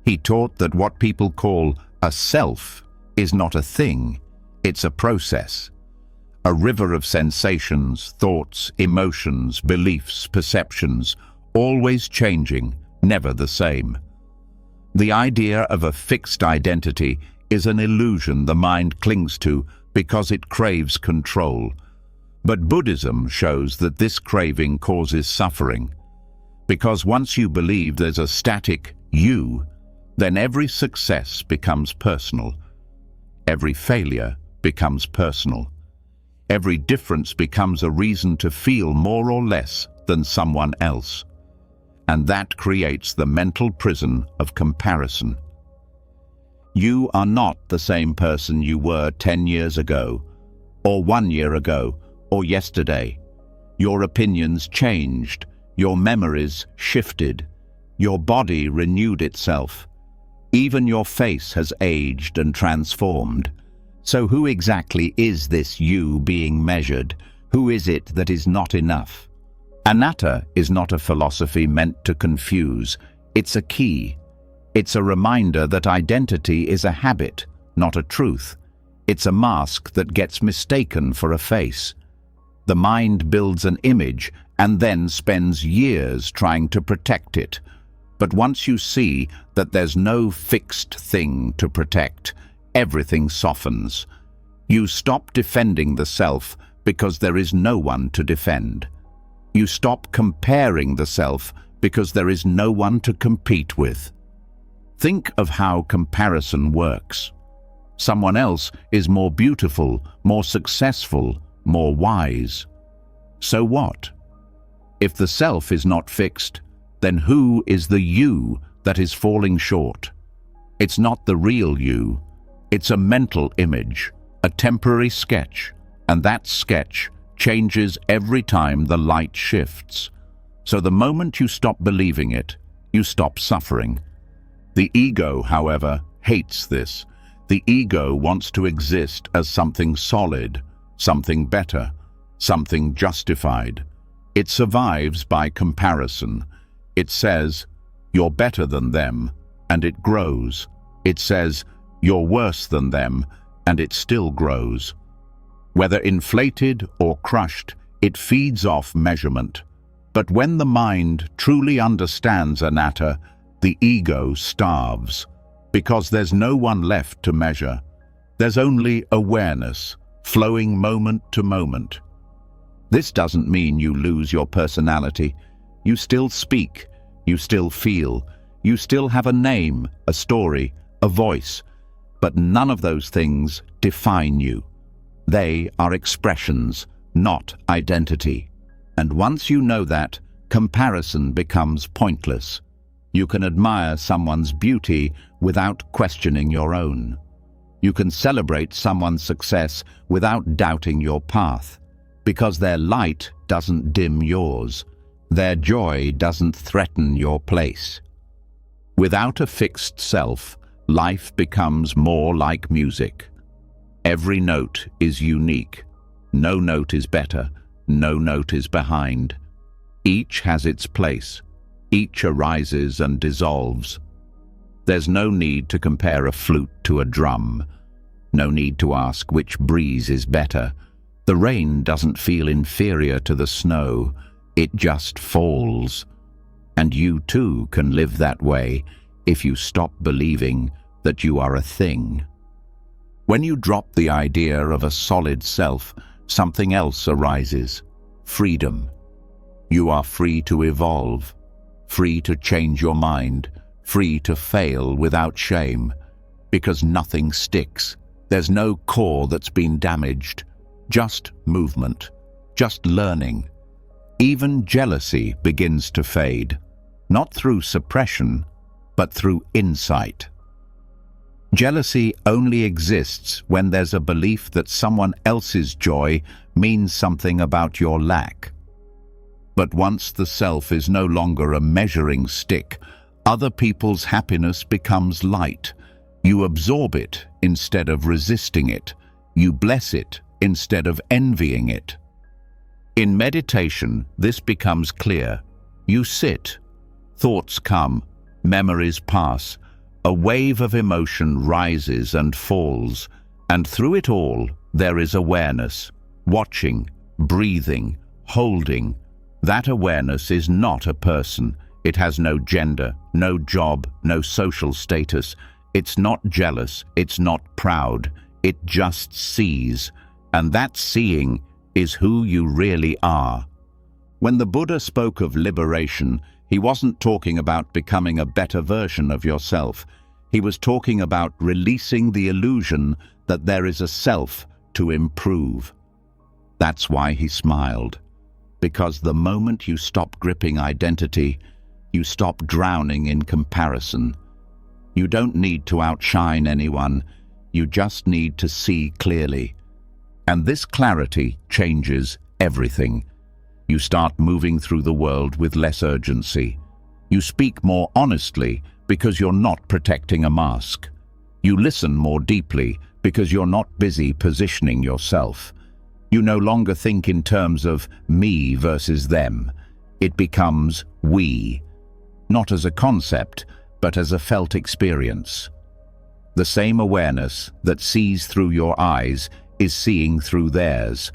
He taught that what people call a self is not a thing, it's a process. A river of sensations, thoughts, emotions, beliefs, perceptions, always changing, never the same. The idea of a fixed identity is an illusion the mind clings to because it craves control. But Buddhism shows that this craving causes suffering. Because once you believe there's a static you, then every success becomes personal. Every failure becomes personal. Every difference becomes a reason to feel more or less than someone else. And that creates the mental prison of comparison. You are not the same person you were 10 years ago, or 1 year ago, or yesterday. Your opinions changed, your memories shifted, your body renewed itself. Even your face has aged and transformed. So who exactly is this you being measured? Who is it that is not enough? Anatta is not a philosophy meant to confuse. It's a key. It's a reminder that identity is a habit, not a truth. It's a mask that gets mistaken for a face. The mind builds an image and then spends years trying to protect it. But once you see that there's no fixed thing to protect, everything softens. You stop defending the self because there is no one to defend. You stop comparing the self because there is no one to compete with. Think of how comparison works. Someone else is more beautiful, more successful, more wise. So what? If the self is not fixed, then who is the you that is falling short? It's not the real you. It's a mental image, a temporary sketch, and that sketch changes every time the light shifts. So the moment you stop believing it, you stop suffering. The ego, however, hates this. The ego wants to exist as something solid, something better, something justified. It survives by comparison. It says, "You're better than them," and it grows. It says, "You're worse than them," and it still grows. Whether inflated or crushed, it feeds off measurement. But when the mind truly understands anatta, the ego starves, because there's no one left to measure. There's only awareness, flowing moment to moment. This doesn't mean you lose your personality. You still speak, you still feel, you still have a name, a story, a voice. But none of those things define you. They are expressions, not identity. And once you know that, comparison becomes pointless. You can admire someone's beauty without questioning your own. You can celebrate someone's success without doubting your path, because their light doesn't dim yours. Their joy doesn't threaten your place. Without a fixed self, life becomes more like music. Every note is unique. No note is better, no note is behind. Each has its place. Each arises and dissolves. There's no need to compare a flute to a drum. No need to ask which breeze is better. The rain doesn't feel inferior to the snow. It just falls. And you too can live that way if you stop believing that you are a thing. When you drop the idea of a solid self, something else arises: freedom. You are free to evolve, free to change your mind, free to fail without shame, because nothing sticks. There's no core that's been damaged, just movement, just learning. Even jealousy begins to fade, not through suppression, but through insight. Jealousy only exists when there's a belief that someone else's joy means something about your lack. But once the self is no longer a measuring stick, other people's happiness becomes light. You absorb it instead of resisting it. You bless it instead of envying it. In meditation, this becomes clear. You sit, thoughts come, memories pass, a wave of emotion rises and falls, and through it all there is awareness, watching, breathing, holding. That awareness is not a person. It has no gender, no job, no social status. It's not jealous, it's not proud. It just sees, and that seeing is who you really are. When the Buddha spoke of liberation, he wasn't talking about becoming a better version of yourself. He was talking about releasing the illusion that there is a self to improve. That's why he smiled. Because the moment you stop gripping identity, you stop drowning in comparison. You don't need to outshine anyone. You just need to see clearly. And this clarity changes everything. You start moving through the world with less urgency. You speak more honestly because you're not protecting a mask. You listen more deeply because you're not busy positioning yourself. You no longer think in terms of me versus them. It becomes we, not as a concept, but as a felt experience. The same awareness that sees through your eyes is seeing through theirs.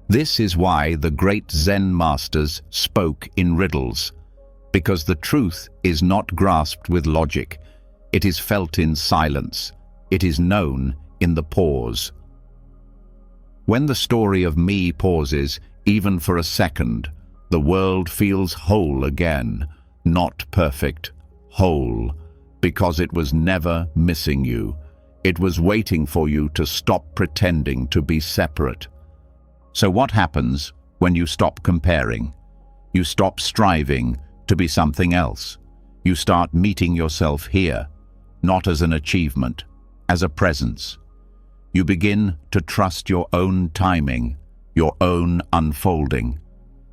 This is why the great Zen masters spoke in riddles, because the truth is not grasped with logic. It is felt in silence. It is known in the pause. When the story of me pauses, even for a second, the world feels whole again, not perfect, whole, because it was never missing you. It was waiting for you to stop pretending to be separate. So what happens when you stop comparing? You stop striving to be something else. You start meeting yourself here, not as an achievement, as a presence. You begin to trust your own timing, your own unfolding,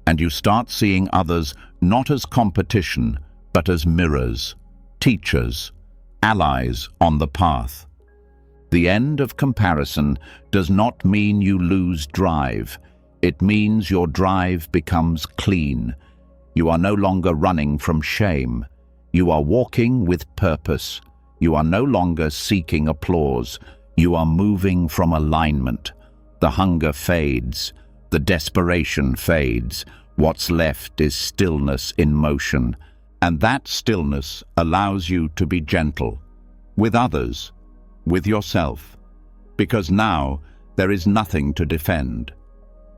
and you start seeing others not as competition, but as mirrors, teachers, allies on the path. The end of comparison does not mean you lose drive. It means your drive becomes clean. You are no longer running from shame. You are walking with purpose. You are no longer seeking applause. You are moving from alignment. The hunger fades. The desperation fades. What's left is stillness in motion. And that stillness allows you to be gentle with others, with yourself, because now there is nothing to defend,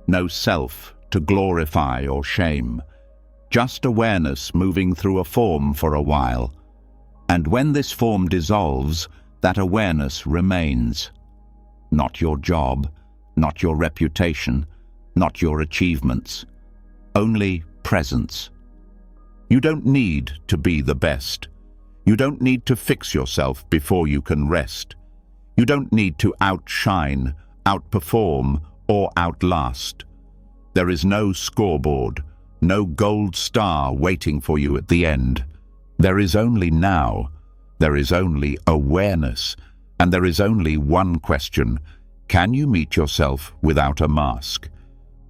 no self to glorify or shame, just awareness moving through a form for a while. And when this form dissolves, that awareness remains. Not your job, not your reputation, not your achievements, only presence. You don't need to be the best. You don't need to fix yourself before you can rest. You don't need to outshine, outperform, or outlast. There is no scoreboard, no gold star waiting for you at the end. There is only now. There is only awareness. And there is only one question: can you meet yourself without a mask?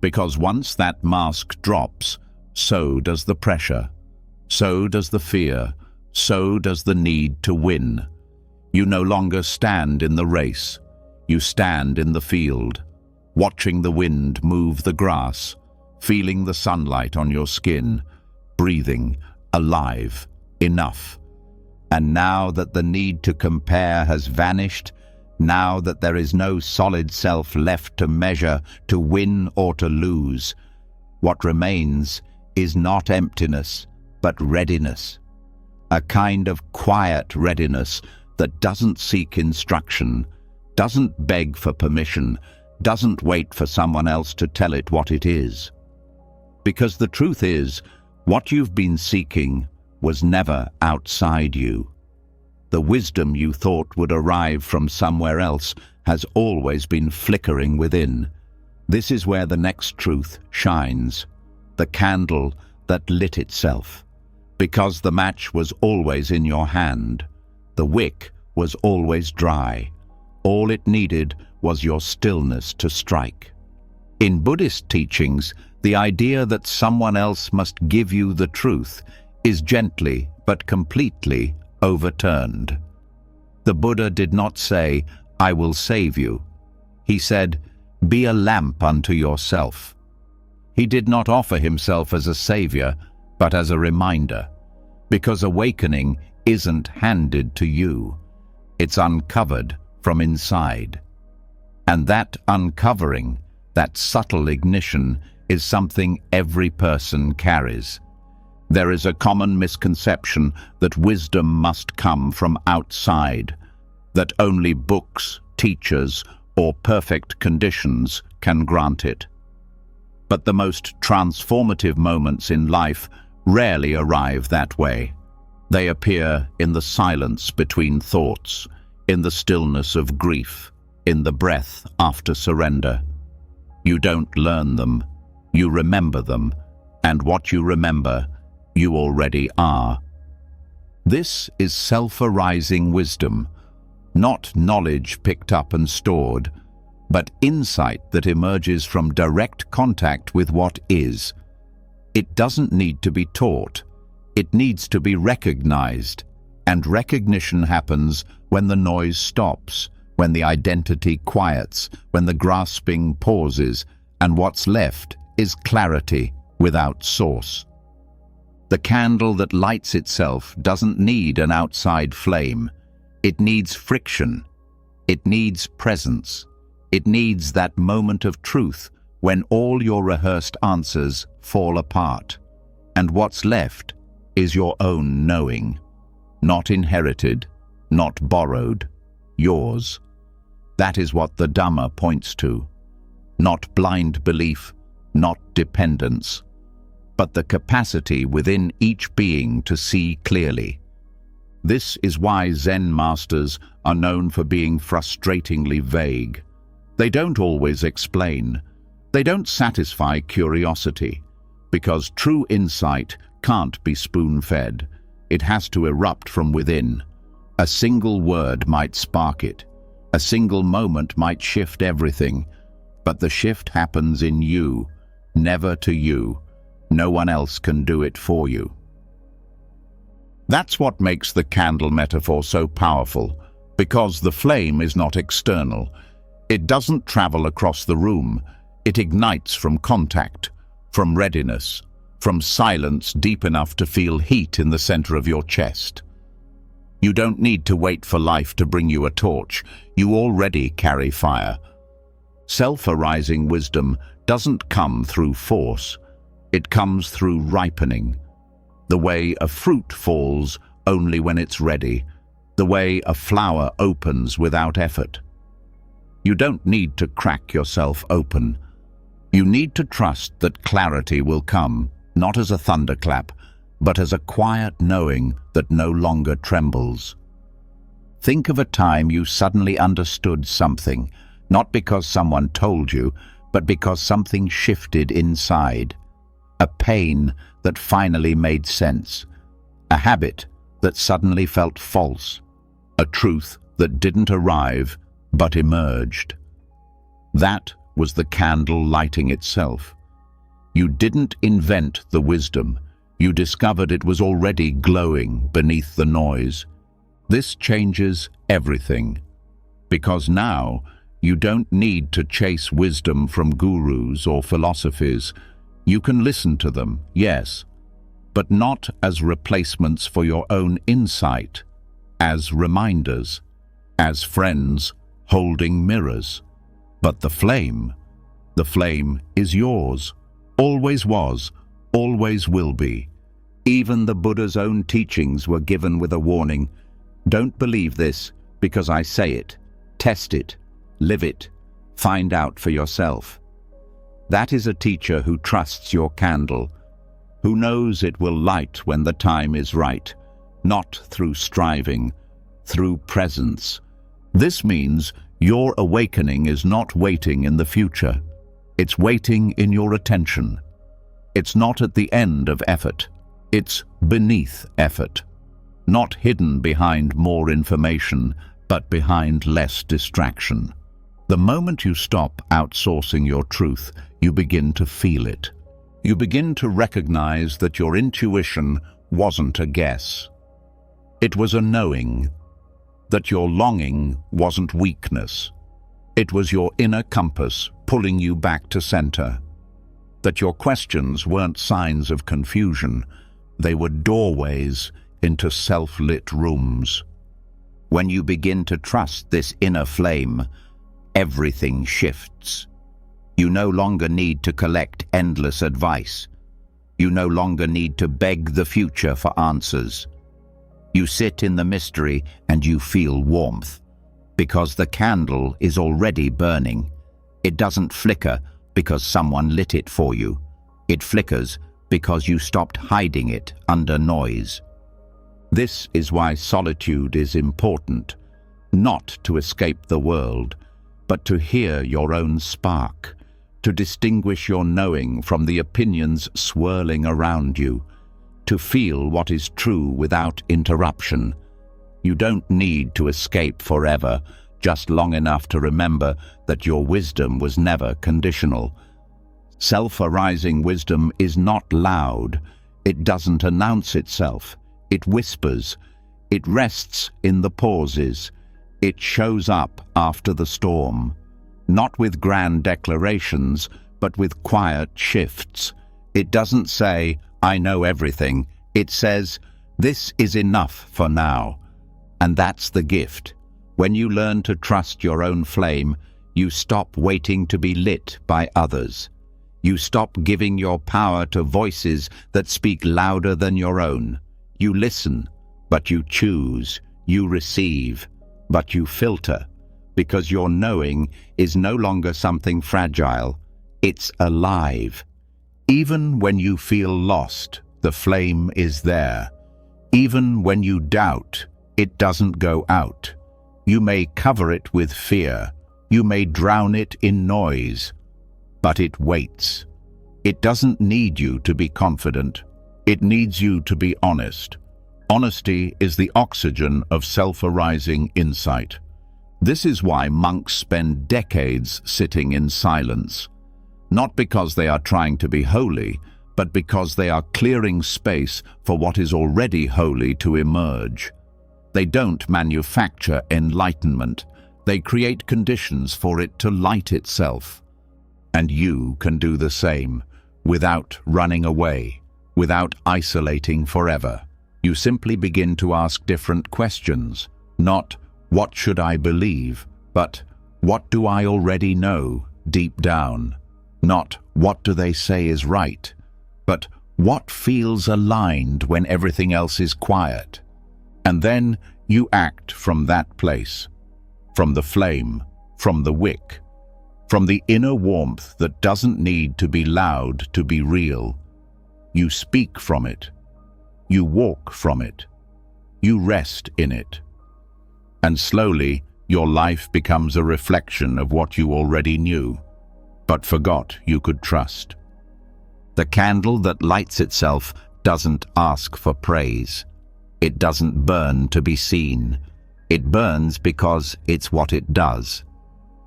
Because once that mask drops, so does the pressure. So does the fear, so does the need to win. You no longer stand in the race. You stand in the field, watching the wind move the grass, feeling the sunlight on your skin, breathing, alive, enough. And now that the need to compare has vanished, now that there is no solid self left to measure, to win or to lose, what remains is not emptiness, but readiness. A kind of quiet readiness that doesn't seek instruction, doesn't beg for permission, doesn't wait for someone else to tell it what it is. Because the truth is, what you've been seeking was never outside you. The wisdom you thought would arrive from somewhere else has always been flickering within. This is where the next truth shines, the candle that lit itself. Because the match was always in your hand, the wick was always dry. All it needed was your stillness to strike. In Buddhist teachings, the idea that someone else must give you the truth is gently but completely overturned. The Buddha did not say, "I will save you." He said, "Be a lamp unto yourself." He did not offer himself as a savior, but as a reminder, because awakening isn't handed to you. It's uncovered from inside. And that uncovering, that subtle ignition, is something every person carries. There is a common misconception that wisdom must come from outside, that only books, teachers, or perfect conditions can grant it. But the most transformative moments in life rarely arrive that way. They appear in the silence between thoughts, in the stillness of grief, in the breath after surrender. You don't learn them, you remember them, and what you remember, you already are. This is self-arising wisdom, not knowledge picked up and stored, but insight that emerges from direct contact with what is. It doesn't need to be taught. It needs to be recognized, and recognition happens when the noise stops, when the identity quiets, when the grasping pauses, and what's left is clarity without source. The candle that lights itself doesn't need an outside flame. It needs friction. It needs presence. It needs that moment of truth when all your rehearsed answers fall apart, and what's left is your own knowing. Not inherited, not borrowed, yours. That is what the Dhamma points to. Not blind belief, not dependence, but the capacity within each being to see clearly. This is why Zen masters are known for being frustratingly vague. They don't always explain. They don't satisfy curiosity, because true insight can't be spoon-fed. It has to erupt from within. A single word might spark it. A single moment might shift everything. But the shift happens in you, never to you. No one else can do it for you. That's what makes the candle metaphor so powerful, because the flame is not external. It doesn't travel across the room. It ignites from contact, from readiness, from silence deep enough to feel heat in the center of your chest. You don't need to wait for life to bring you a torch. You already carry fire. Self-arising wisdom doesn't come through force. It comes through ripening. The way a fruit falls only when it's ready. The way a flower opens without effort. You don't need to crack yourself open. You need to trust that clarity will come, not as a thunderclap, but as a quiet knowing that no longer trembles. Think of a time you suddenly understood something, not because someone told you, but because something shifted inside. A pain that finally made sense. A habit that suddenly felt false. A truth that didn't arrive, but emerged. That was the candle lighting itself. You didn't invent the wisdom. You discovered it was already glowing beneath the noise. This changes everything, because now you don't need to chase wisdom from gurus or philosophies. You can listen to them, yes, but not as replacements for your own insight, as reminders, as friends holding mirrors. But the flame is yours, always was, always will be. Even the Buddha's own teachings were given with a warning. Don't believe this because I say it. Test it, live it, find out for yourself. That is a teacher who trusts your candle, who knows it will light when the time is right, not through striving, through presence. This means your awakening is not waiting in the future. It's waiting in your attention. It's not at the end of effort. It's beneath effort. Not hidden behind more information, but behind less distraction. The moment you stop outsourcing your truth, you begin to feel it. You begin to recognize that your intuition wasn't a guess. It was a knowing. That your longing wasn't weakness. It was your inner compass pulling you back to center. That your questions weren't signs of confusion. They were doorways into self-lit rooms. When you begin to trust this inner flame, everything shifts. You no longer need to collect endless advice. You no longer need to beg the future for answers. You sit in the mystery and you feel warmth, because the candle is already burning. It doesn't flicker because someone lit it for you. It flickers because you stopped hiding it under noise. This is why solitude is important, not to escape the world, but to hear your own spark, to distinguish your knowing from the opinions swirling around you, to feel what is true without interruption. You don't need to escape forever, just long enough to remember that your wisdom was never conditional. Self-arising wisdom is not loud. It doesn't announce itself. It whispers. It rests in the pauses. It shows up after the storm. Not with grand declarations, but with quiet shifts. It doesn't say, I know everything. It says, this is enough for now. And that's the gift. When you learn to trust your own flame, you stop waiting to be lit by others. You stop giving your power to voices that speak louder than your own. You listen, but you choose. You receive, but you filter. Because your knowing is no longer something fragile. It's alive. Even when you feel lost, the flame is there. Even when you doubt, it doesn't go out. You may cover it with fear. You may drown it in noise. But it waits. It doesn't need you to be confident. It needs you to be honest. Honesty is the oxygen of self-arising insight. This is why monks spend decades sitting in silence. Not because they are trying to be holy, but because they are clearing space for what is already holy to emerge. They don't manufacture enlightenment. They create conditions for it to light itself. And you can do the same, without running away, without isolating forever. You simply begin to ask different questions. Not, what should I believe? But, what do I already know, deep down? Not, what do they say is right? But, what feels aligned when everything else is quiet? And then you act from that place. From the flame, from the wick. From the inner warmth that doesn't need to be loud to be real. You speak from it. You walk from it. You rest in it. And slowly, your life becomes a reflection of what you already knew, but forgot you could trust. The candle that lights itself doesn't ask for praise. It doesn't burn to be seen. It burns because it's what it does.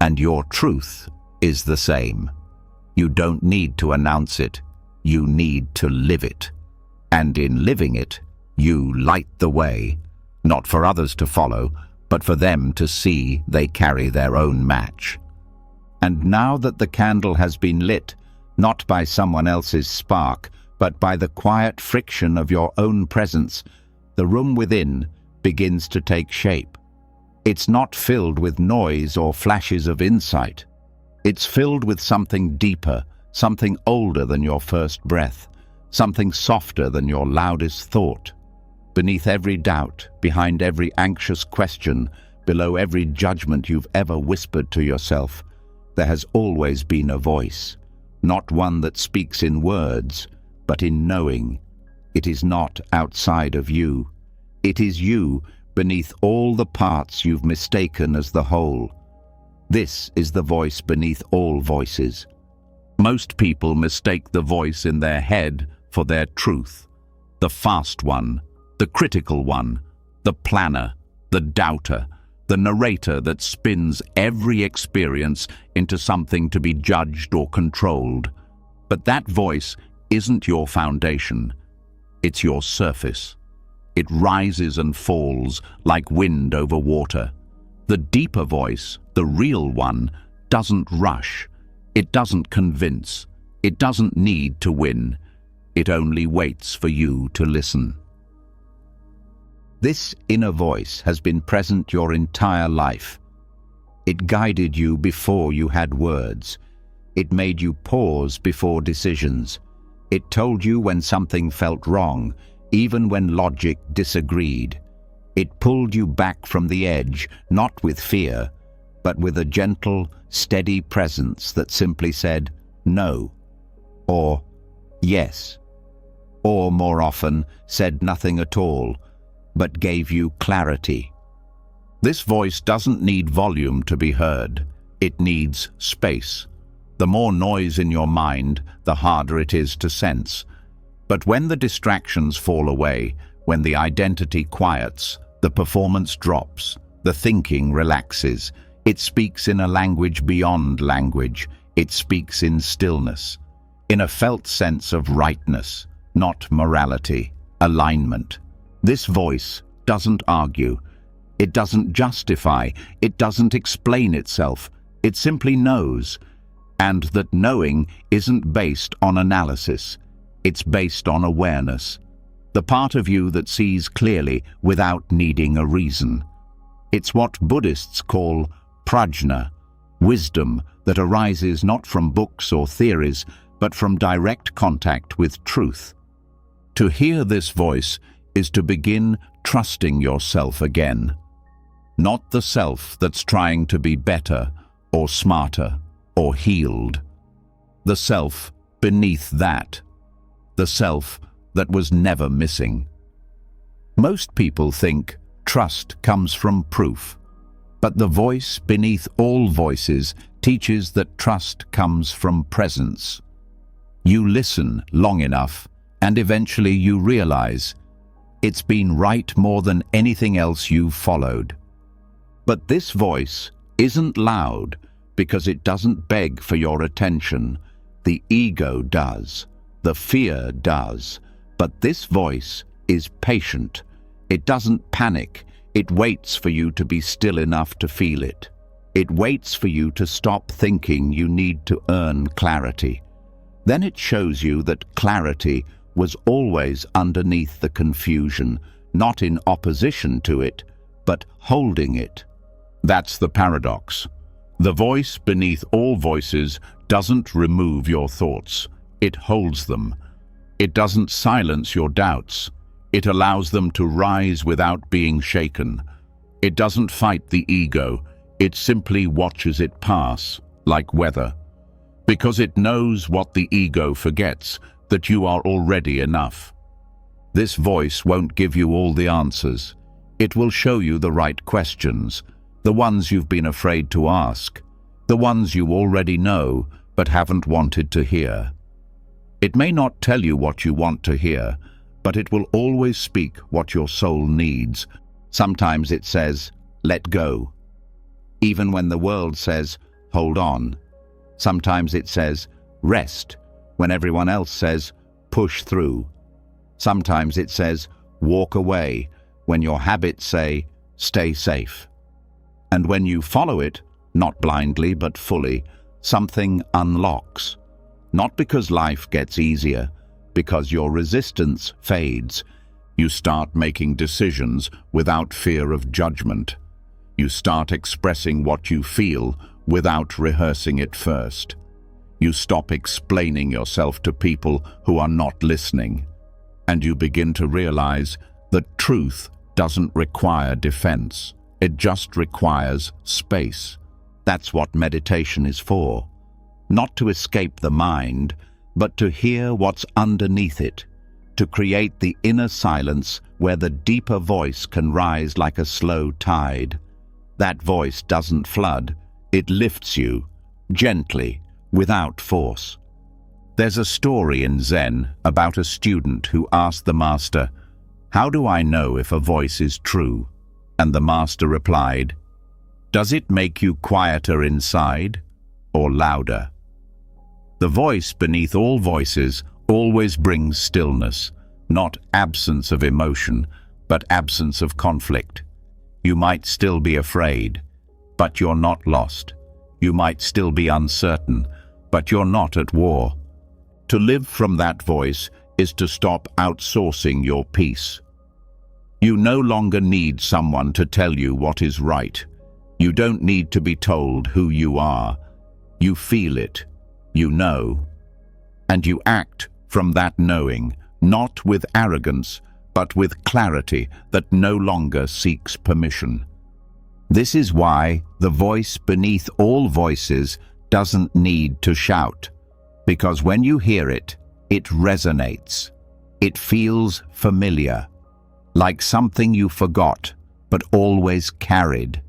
And your truth is the same. You don't need to announce it. You need to live it. And in living it, you light the way, not for others to follow, but for them to see they carry their own match. And now that the candle has been lit, not by someone else's spark, but by the quiet friction of your own presence, the room within begins to take shape. It's not filled with noise or flashes of insight. It's filled with something deeper, something older than your first breath, something softer than your loudest thought. Beneath every doubt, behind every anxious question, below every judgment you've ever whispered to yourself, there has always been a voice, not one that speaks in words, but in knowing. It is not outside of you. It is you beneath all the parts you've mistaken as the whole. This is the voice beneath all voices. Most people mistake the voice in their head for their truth. The fast one, the critical one, the planner, the doubter, the narrator that spins every experience into something to be judged or controlled. But that voice isn't your foundation. It's your surface. It rises and falls like wind over water. The deeper voice, the real one, doesn't rush. It doesn't convince. It doesn't need to win. It only waits for you to listen. This inner voice has been present your entire life. It guided you before you had words. It made you pause before decisions. It told you when something felt wrong, even when logic disagreed. It pulled you back from the edge, not with fear, but with a gentle, steady presence that simply said, no, or yes, or more often said nothing at all, but gave you clarity. This voice doesn't need volume to be heard. It needs space. The more noise in your mind, the harder it is to sense. But when the distractions fall away, when the identity quiets, the performance drops, the thinking relaxes. It speaks in a language beyond language. It speaks in stillness, in a felt sense of rightness, not morality, alignment. This voice doesn't argue. It doesn't justify. It doesn't explain itself. It simply knows. And that knowing isn't based on analysis. It's based on awareness. The part of you that sees clearly without needing a reason. It's what Buddhists call prajna, wisdom that arises not from books or theories, but from direct contact with truth. To hear this voice is to begin trusting yourself again. Not the self that's trying to be better or smarter or healed. The self beneath that. The self that was never missing. Most people think trust comes from proof, but the voice beneath all voices teaches that trust comes from presence. You listen long enough, and eventually you realize it's been right more than anything else you've followed. But this voice isn't loud because it doesn't beg for your attention. The ego does. The fear does. But this voice is patient. It doesn't panic. It waits for you to be still enough to feel it. It waits for you to stop thinking you need to earn clarity. Then it shows you that clarity was always underneath the confusion, not in opposition to it, but holding it. That's the paradox. The voice beneath all voices doesn't remove your thoughts. It holds them. It doesn't silence your doubts. It allows them to rise without being shaken. It doesn't fight the ego. It simply watches it pass, like weather. Because it knows what the ego forgets, that you are already enough. This voice won't give you all the answers. It will show you the right questions, the ones you've been afraid to ask, the ones you already know but haven't wanted to hear. It may not tell you what you want to hear, but it will always speak what your soul needs. Sometimes it says, let go. Even when the world says, hold on. Sometimes it says, rest, when everyone else says, push through. Sometimes it says, walk away, when your habits say, stay safe. And when you follow it, not blindly but fully, something unlocks. Not because life gets easier, because your resistance fades. You start making decisions without fear of judgment. You start expressing what you feel without rehearsing it first. You stop explaining yourself to people who are not listening. And you begin to realize that truth doesn't require defense. It just requires space. That's what meditation is for. Not to escape the mind, but to hear what's underneath it, to create the inner silence where the deeper voice can rise like a slow tide. That voice doesn't flood, it lifts you, gently, without force. There's a story in Zen about a student who asked the master, "How do I know if a voice is true?" And the master replied, "Does it make you quieter inside or louder?" The voice beneath all voices always brings stillness, not absence of emotion, but absence of conflict. You might still be afraid, but you're not lost. You might still be uncertain, but you're not at war. To live from that voice is to stop outsourcing your peace. You no longer need someone to tell you what is right. You don't need to be told who you are. You feel it. You know, and you act from that knowing, not with arrogance, but with clarity that no longer seeks permission. This is why the voice beneath all voices doesn't need to shout, because when you hear it, it resonates. It feels familiar, like something you forgot, but always carried.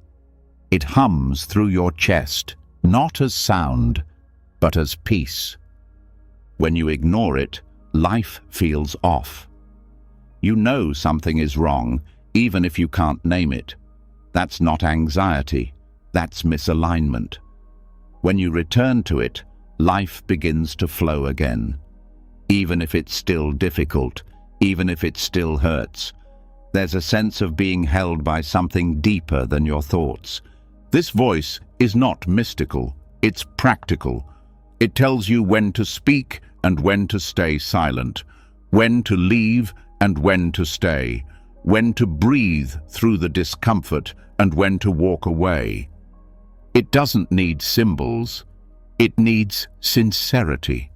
It hums through your chest, not as sound, but as peace. When you ignore it, life feels off. You know something is wrong, even if you can't name it. That's not anxiety, that's misalignment. When you return to it, life begins to flow again. Even if it's still difficult, even if it still hurts, there's a sense of being held by something deeper than your thoughts. This voice is not mystical, it's practical. It tells you when to speak and when to stay silent, when to leave and when to stay, when to breathe through the discomfort and when to walk away. It doesn't need symbols, it needs sincerity.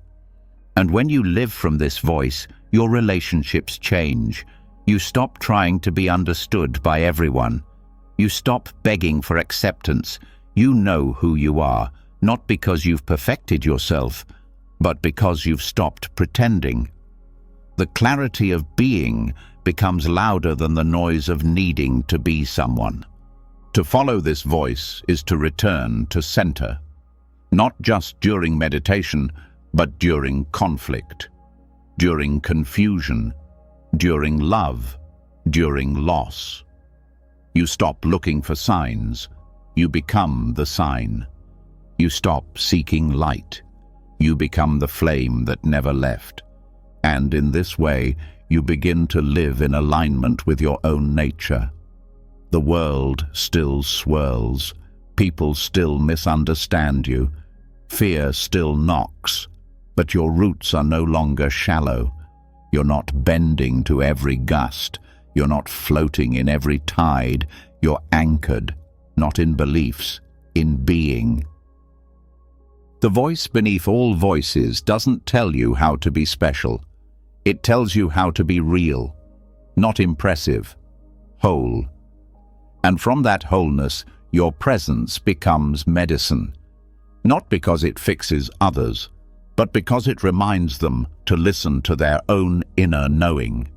And when you live from this voice, your relationships change. You stop trying to be understood by everyone. You stop begging for acceptance. You know who you are. Not because you've perfected yourself, but because you've stopped pretending. The clarity of being becomes louder than the noise of needing to be someone. To follow this voice is to return to center, not just during meditation, but during conflict, during confusion, during love, during loss. You stop looking for signs, you become the sign. You stop seeking light. You become the flame that never left. And in this way, you begin to live in alignment with your own nature. The world still swirls. People still misunderstand you. Fear still knocks. But your roots are no longer shallow. You're not bending to every gust. You're not floating in every tide. You're anchored, not in beliefs, in being. The voice beneath all voices doesn't tell you how to be special. It tells you how to be real, not impressive, whole. And from that wholeness, your presence becomes medicine. Not because it fixes others, but because it reminds them to listen to their own inner knowing.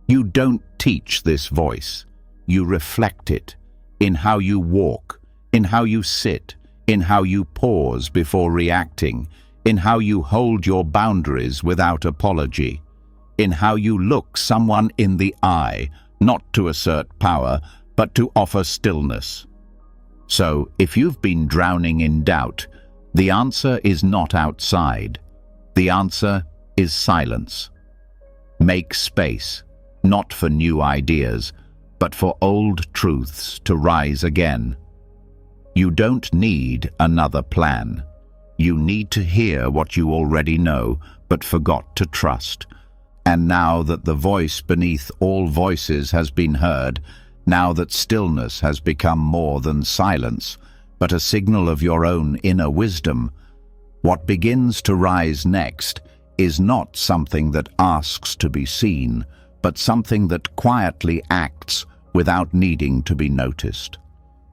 You don't teach this voice. You reflect it in how you walk, in how you sit, in how you pause before reacting, in how you hold your boundaries without apology, in how you look someone in the eye, not to assert power, but to offer stillness. So, if you've been drowning in doubt, the answer is not outside. The answer is silence. Make space, not for new ideas, but for old truths to rise again. You don't need another plan. You need to hear what you already know, but forgot to trust. And now that the voice beneath all voices has been heard, now that stillness has become more than silence, but a signal of your own inner wisdom, what begins to rise next is not something that asks to be seen, but something that quietly acts without needing to be noticed.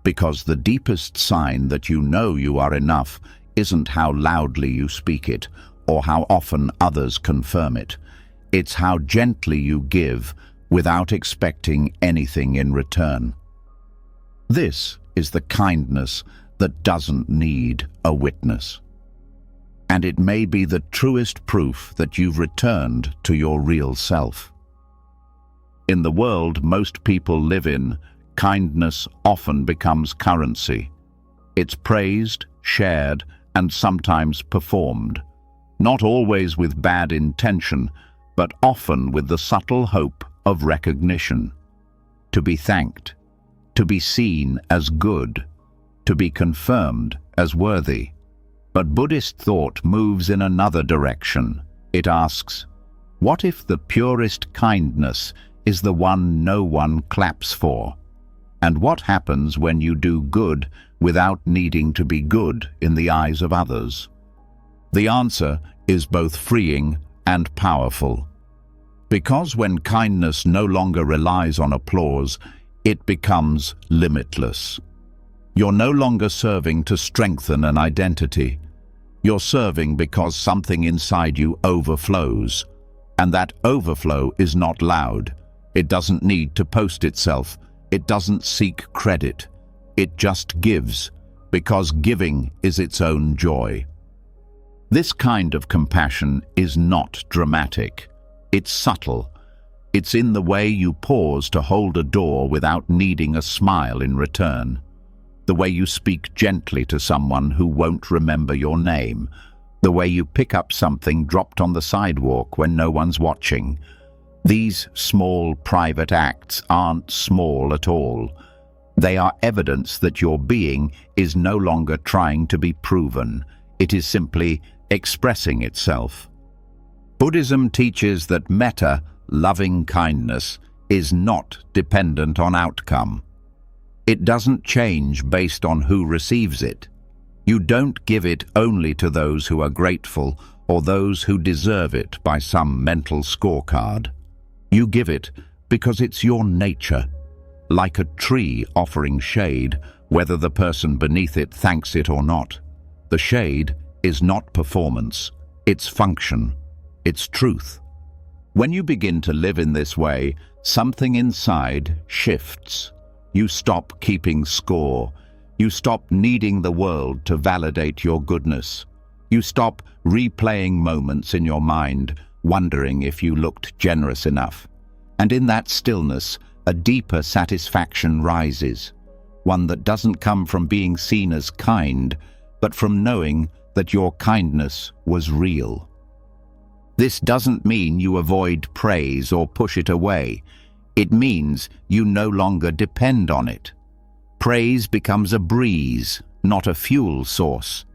Because the deepest sign that you know you are enough isn't how loudly you speak it or how often others confirm it. It's how gently you give without expecting anything in return. This is the kindness that doesn't need a witness. And it may be the truest proof that you've returned to your real self. In the world most people live in, kindness often becomes currency. It's praised, shared, and sometimes performed, not always with bad intention, but often with the subtle hope of recognition. To be thanked, to be seen as good, to be confirmed as worthy. But Buddhist thought moves in another direction. It asks, what if the purest kindness is the one no one claps for? And what happens when you do good without needing to be good in the eyes of others? The answer is both freeing and powerful. Because when kindness no longer relies on applause, it becomes limitless. You're no longer serving to strengthen an identity. You're serving because something inside you overflows. And that overflow is not loud. It doesn't need to post itself. It doesn't seek credit. It just gives, because giving is its own joy. This kind of compassion is not dramatic. It's subtle. It's in the way you pause to hold a door without needing a smile in return. The way you speak gently to someone who won't remember your name. The way you pick up something dropped on the sidewalk when no one's watching. These small private acts aren't small at all. They are evidence that your being is no longer trying to be proven. It is simply expressing itself. Buddhism teaches that metta, loving kindness, is not dependent on outcome. It doesn't change based on who receives it. You don't give it only to those who are grateful or those who deserve it by some mental scorecard. You give it because it's your nature, like a tree offering shade, whether the person beneath it thanks it or not. The shade is not performance, it's function, it's truth. When you begin to live in this way, something inside shifts. You stop keeping score. You stop needing the world to validate your goodness. You stop replaying moments in your mind, wondering if you looked generous enough. And in that stillness, a deeper satisfaction rises, one that doesn't come from being seen as kind, but from knowing that your kindness was real. This doesn't mean you avoid praise or push it away. It means you no longer depend on it. Praise becomes a breeze, not a fuel source.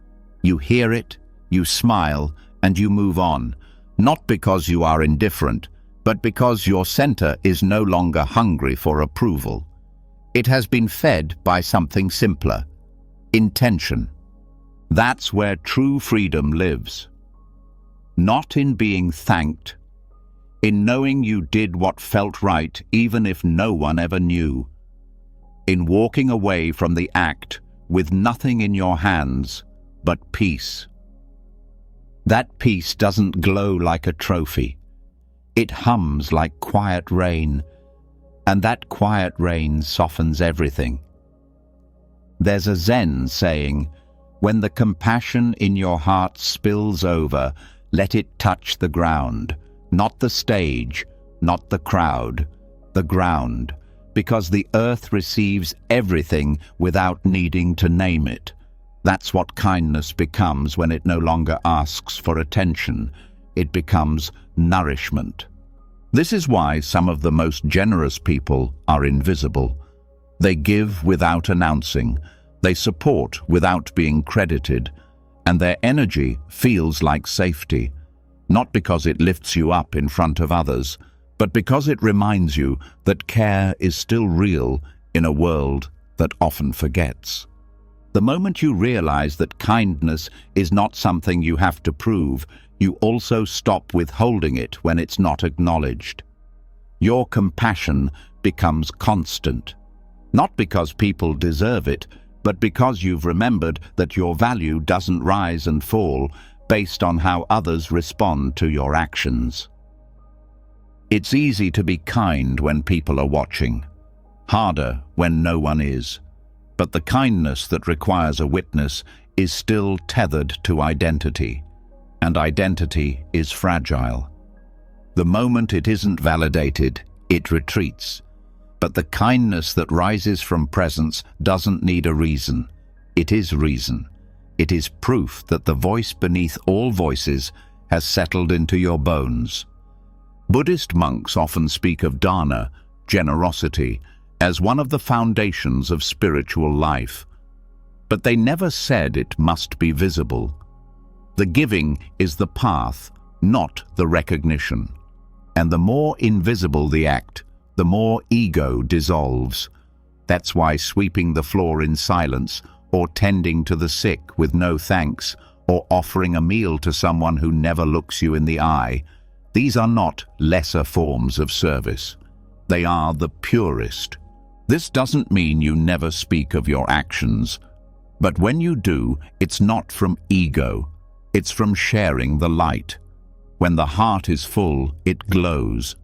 You hear it, you smile, and you move on, not because you are indifferent, but because your center is no longer hungry for approval. It has been fed by something simpler: intention. That's where true freedom lives. Not in being thanked, in knowing you did what felt right even if no one ever knew, in walking away from the act with nothing in your hands but peace. That peace doesn't glow like a trophy. It hums like quiet rain, and that quiet rain softens everything. There's a Zen saying, when the compassion in your heart spills over, let it touch the ground, not the stage, not the crowd, the ground, because the earth receives everything without needing to name it. That's what kindness becomes when it no longer asks for attention. It becomes nourishment. This is why some of the most generous people are invisible. They give without announcing, they support without being credited, and their energy feels like safety, not because it lifts you up in front of others, but because it reminds you that care is still real in a world that often forgets. The moment you realize that kindness is not something you have to prove, you also stop withholding it when it's not acknowledged. Your compassion becomes constant, not because people deserve it, but because you've remembered that your value doesn't rise and fall based on how others respond to your actions. It's easy to be kind when people are watching, harder when no one is. But the kindness that requires a witness is still tethered to identity, and identity is fragile. The moment it isn't validated, it retreats. But the kindness that rises from presence doesn't need a reason. It is reason. It is proof that the voice beneath all voices has settled into your bones. Buddhist monks often speak of dana, generosity, as one of the foundations of spiritual life. But they never said it must be visible. The giving is the path, not the recognition. And the more invisible the act, the more ego dissolves. That's why sweeping the floor in silence, or tending to the sick with no thanks, or offering a meal to someone who never looks you in the eye, these are not lesser forms of service. They are the purest. This doesn't mean you never speak of your actions, but when you do, it's not from ego, it's from sharing the light. When the heart is full, it glows,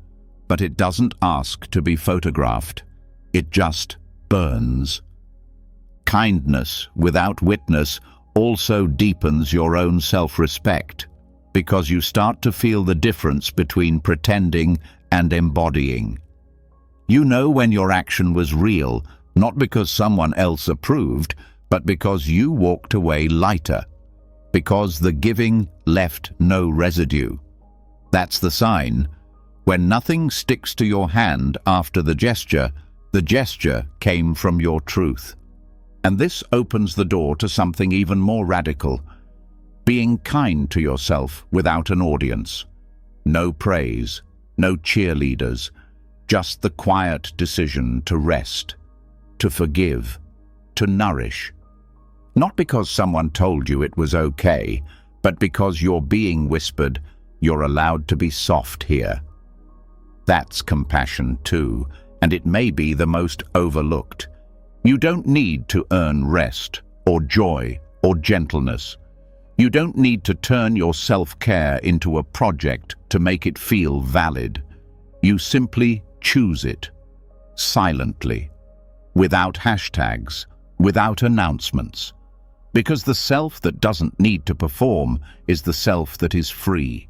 but it doesn't ask to be photographed. It just burns. Kindness without witness also deepens your own self-respect, because you start to feel the difference between pretending and embodying. You know when your action was real, not because someone else approved, but because you walked away lighter, because the giving left no residue. That's the sign. When nothing sticks to your hand after the gesture came from your truth. And this opens the door to something even more radical: being kind to yourself without an audience. No praise, no cheerleaders, just the quiet decision to rest, to forgive, to nourish. Not because someone told you it was okay, but because your being whispered, "You're allowed to be soft here." That's compassion too, and it may be the most overlooked. You don't need to earn rest, or joy, or gentleness. You don't need to turn your self-care into a project to make it feel valid. You simply choose it, silently, without hashtags, without announcements. Because the self that doesn't need to perform is the self that is free.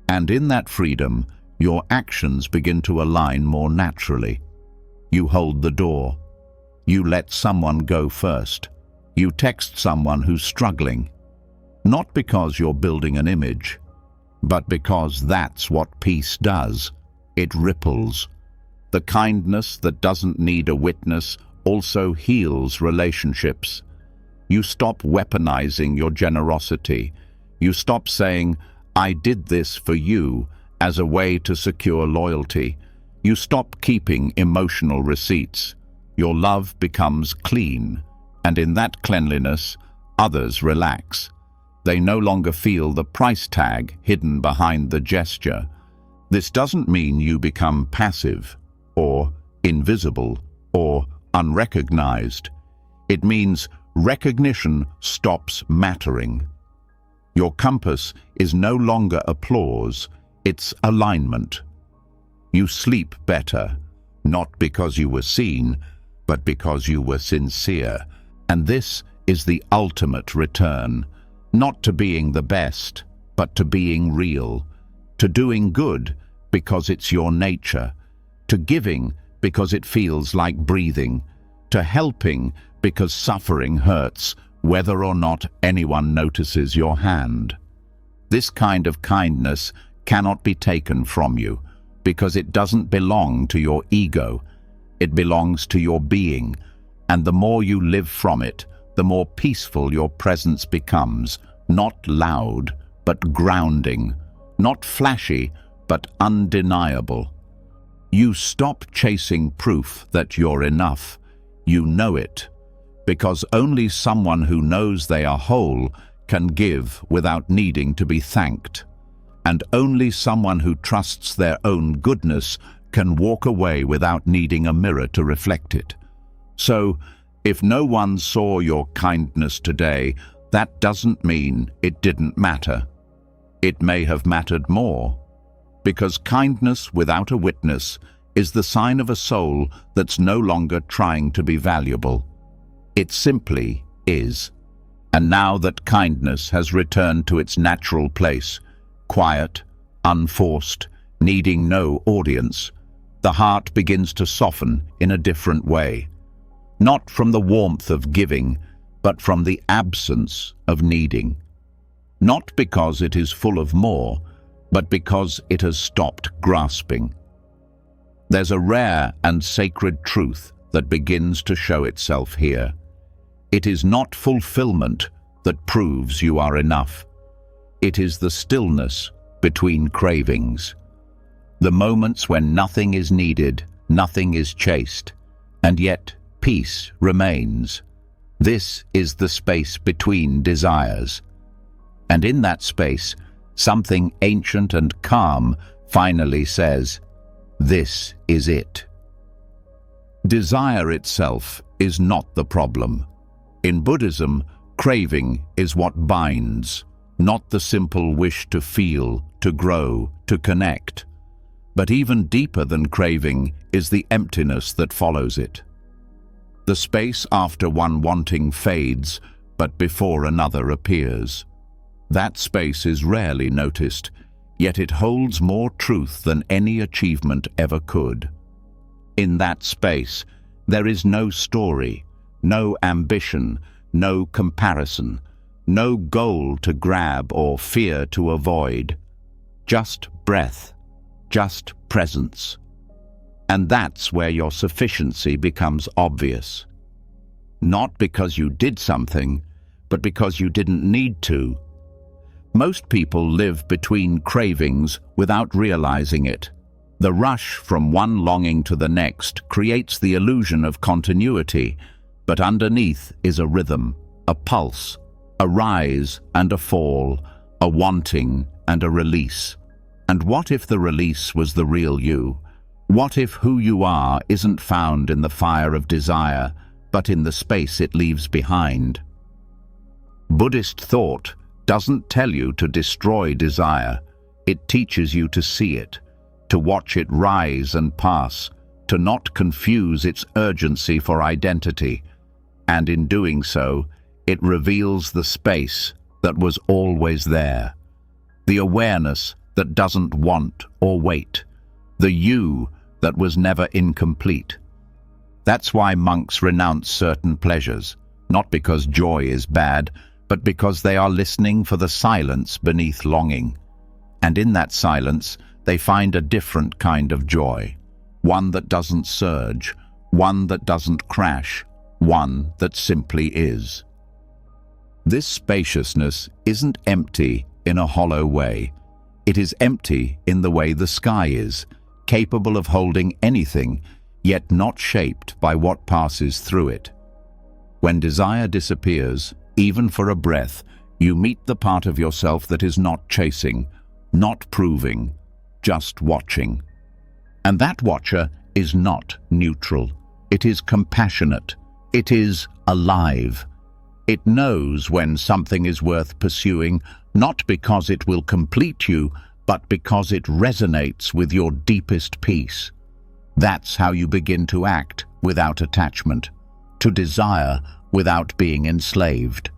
And in that freedom, your actions begin to align more naturally. You hold the door. You let someone go first. You text someone who's struggling. Not because you're building an image, but because that's what peace does. It ripples. The kindness that doesn't need a witness also heals relationships. You stop weaponizing your generosity. You stop saying, "I did this for you," as a way to secure loyalty. You stop keeping emotional receipts. Your love becomes clean, and in that cleanliness, others relax. They no longer feel the price tag hidden behind the gesture. This doesn't mean you become passive, or invisible, or unrecognized. It means recognition stops mattering. Your compass is no longer applause, it's alignment. You sleep better, not because you were seen, but because you were sincere. And this is the ultimate return, not to being the best, but to being real, to doing good because it's your nature, to giving because it feels like breathing, to helping because suffering hurts, whether or not anyone notices your hand. This kind of kindness cannot be taken from you, because it doesn't belong to your ego. It belongs to your being, and the more you live from it, the more peaceful your presence becomes, not loud, but grounding, not flashy, but undeniable. You stop chasing proof that you're enough. You know it, because only someone who knows they are whole can give without needing to be thanked. And only someone who trusts their own goodness can walk away without needing a mirror to reflect it. So, if no one saw your kindness today, that doesn't mean it didn't matter. It may have mattered more, because kindness without a witness is the sign of a soul that's no longer trying to be valuable. It simply is. And now that kindness has returned to its natural place, quiet, unforced, needing no audience, the heart begins to soften in a different way. Not from the warmth of giving, but from the absence of needing. Not because it is full of more, but because it has stopped grasping. There's a rare and sacred truth that begins to show itself here. It is not fulfillment that proves you are enough. It is the stillness between cravings. The moments when nothing is needed, nothing is chased, and yet peace remains. This is the space between desires. And in that space, something ancient and calm finally says, "This is it." Desire itself is not the problem. In Buddhism, craving is what binds, not the simple wish to feel, to grow, to connect. But even deeper than craving is the emptiness that follows it. The space after one wanting fades, but before another appears. That space is rarely noticed, yet it holds more truth than any achievement ever could. In that space, there is no story, no ambition, no comparison, no goal to grab or fear to avoid. Just breath, just presence. And that's where your sufficiency becomes obvious. Not because you did something, but because you didn't need to. Most people live between cravings without realizing it. The rush from one longing to the next creates the illusion of continuity, but underneath is a rhythm, a pulse, a rise and a fall, a wanting and a release. And what if the release was the real you? What if who you are isn't found in the fire of desire, but in the space it leaves behind? Buddhist thought doesn't tell you to destroy desire. It teaches you to see it, to watch it rise and pass, to not confuse its urgency for identity. And in doing so, it reveals the space that was always there, the awareness that doesn't want or wait, the you that was never incomplete. That's why monks renounce certain pleasures, not because joy is bad, but because they are listening for the silence beneath longing. And in that silence, they find a different kind of joy, one that doesn't surge, one that doesn't crash, one that simply is. This spaciousness isn't empty in a hollow way. It is empty in the way the sky is, capable of holding anything, yet not shaped by what passes through it. When desire disappears, even for a breath, you meet the part of yourself that is not chasing, not proving, just watching. And that watcher is not neutral. It is compassionate. It is alive. It knows when something is worth pursuing, not because it will complete you, but because it resonates with your deepest peace. That's how you begin to act without attachment, to desire without being enslaved.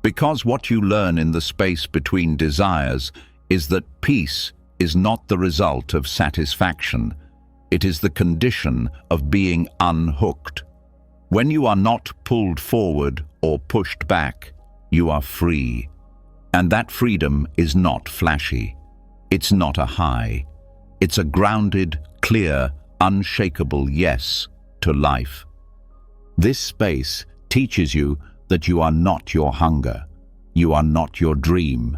Because what you learn in the space between desires is that peace is not the result of satisfaction. It is the condition of being unhooked. When you are not pulled forward or pushed back, you are free. And that freedom is not flashy. It's not a high. It's a grounded, clear, unshakable yes to life. This space teaches you that you are not your hunger. You are not your dream.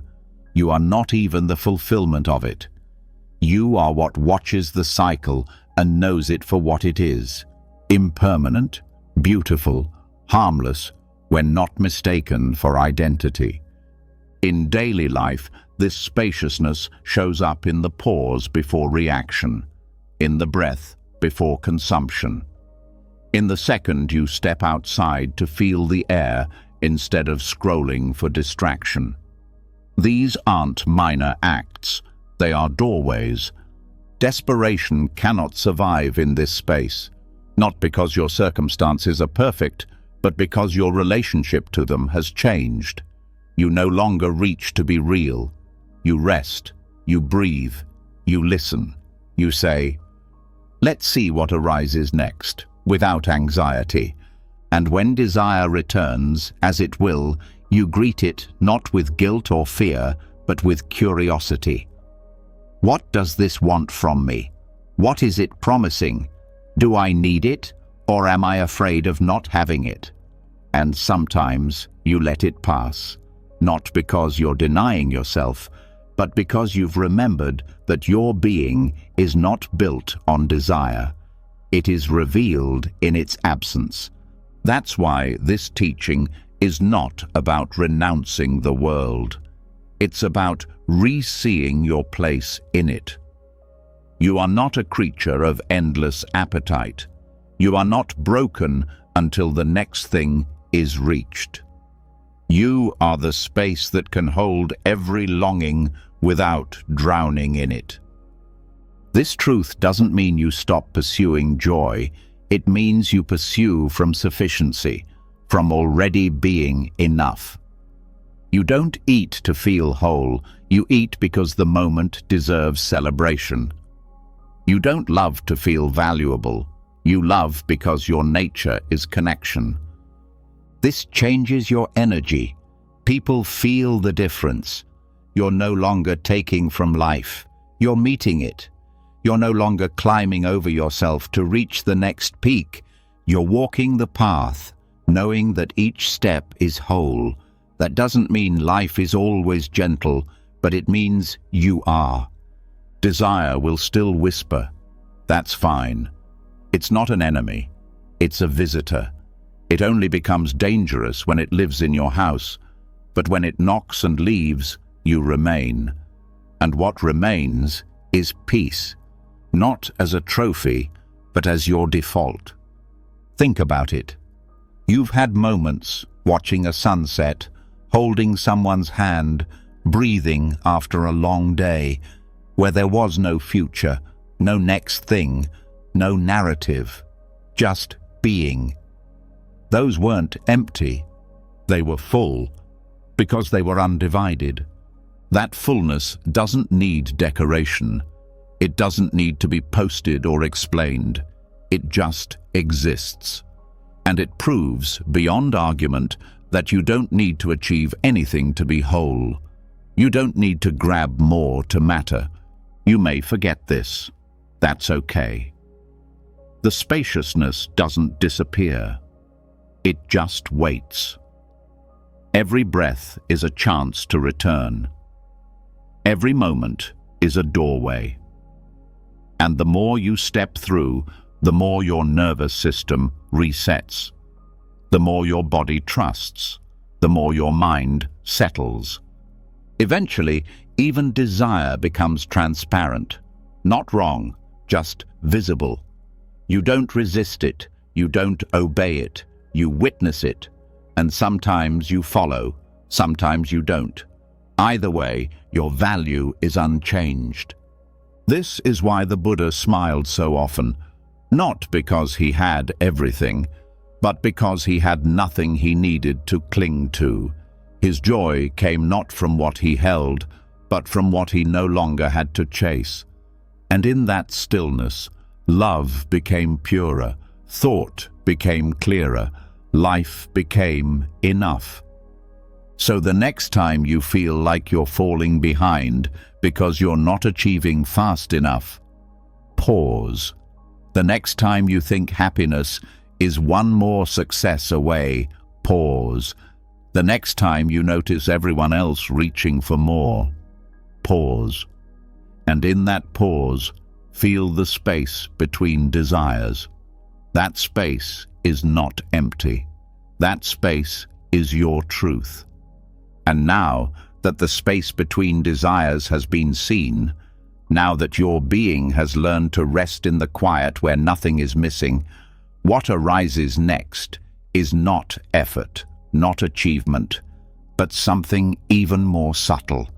You are not even the fulfillment of it. You are what watches the cycle and knows it for what it is: impermanent, beautiful, harmless, when not mistaken for identity. In daily life, this spaciousness shows up in the pause before reaction, in the breath before consumption, in the second you step outside to feel the air instead of scrolling for distraction. These aren't minor acts, they are doorways. Desperation cannot survive in this space, not because your circumstances are perfect, but because your relationship to them has changed. You no longer reach to be real. You rest, you breathe, you listen. You say, "Let's see what arises next," without anxiety. And when desire returns, as it will, you greet it not with guilt or fear, but with curiosity. What does this want from me? What is it promising? Do I need it, or am I afraid of not having it? And sometimes you let it pass, not because you're denying yourself, but because you've remembered that your being is not built on desire. It is revealed in its absence. That's why this teaching is not about renouncing the world. It's about re-seeing your place in it. You are not a creature of endless appetite. You are not broken until the next thing is reached. You are the space that can hold every longing without drowning in it. This truth doesn't mean you stop pursuing joy. It means you pursue from sufficiency, from already being enough. You don't eat to feel whole. You eat because the moment deserves celebration. You don't love to feel valuable. You love because your nature is connection. This changes your energy. People feel the difference. You're no longer taking from life. You're meeting it. You're no longer climbing over yourself to reach the next peak. You're walking the path, knowing that each step is whole. That doesn't mean life is always gentle, but it means you are. Desire will still whisper. That's fine. It's not an enemy. It's a visitor. It only becomes dangerous when it lives in your house. But when it knocks and leaves, you remain. And what remains is peace. Not as a trophy, but as your default. Think about it. You've had moments watching a sunset, holding someone's hand, breathing after a long day, where there was no future, no next thing, no narrative, just being. Those weren't empty. They were full, because they were undivided. That fullness doesn't need decoration. It doesn't need to be posted or explained. It just exists. And it proves, beyond argument, that you don't need to achieve anything to be whole. You don't need to grab more to matter. You may forget this. That's okay. The spaciousness doesn't disappear. It just waits. Every breath is a chance to return. Every moment is a doorway. And the more you step through, the more your nervous system resets. The more your body trusts, the more your mind settles. Eventually, even desire becomes transparent. Not wrong, just visible. You don't resist it, you don't obey it, you witness it, and sometimes you follow, sometimes you don't. Either way, your value is unchanged. This is why the Buddha smiled so often, not because he had everything, but because he had nothing he needed to cling to. His joy came not from what he held, but from what he no longer had to chase. And in that stillness, love became purer, thought became clearer, life became enough. So the next time you feel like you're falling behind because you're not achieving fast enough, pause. The next time you think happiness is one more success away, pause. The next time you notice everyone else reaching for more, pause. And in that pause, feel the space between desires. That space is not empty. That space is your truth. And now that the space between desires has been seen, now that your being has learned to rest in the quiet where nothing is missing, what arises next is not effort, not achievement, but something even more subtle.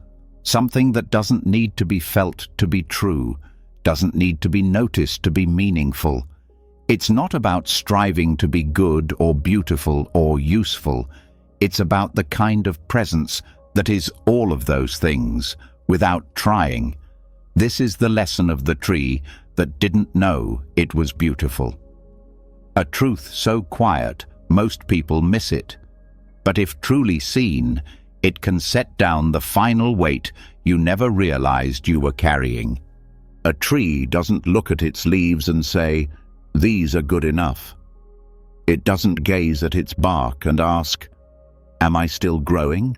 Something that doesn't need to be felt to be true, doesn't need to be noticed to be meaningful. It's not about striving to be good or beautiful or useful. It's about the kind of presence that is all of those things, without trying. This is the lesson of the tree that didn't know it was beautiful. A truth so quiet, most people miss it. But if truly seen, it can set down the final weight you never realized you were carrying. A tree doesn't look at its leaves and say, "These are good enough." It doesn't gaze at its bark and ask, "Am I still growing?"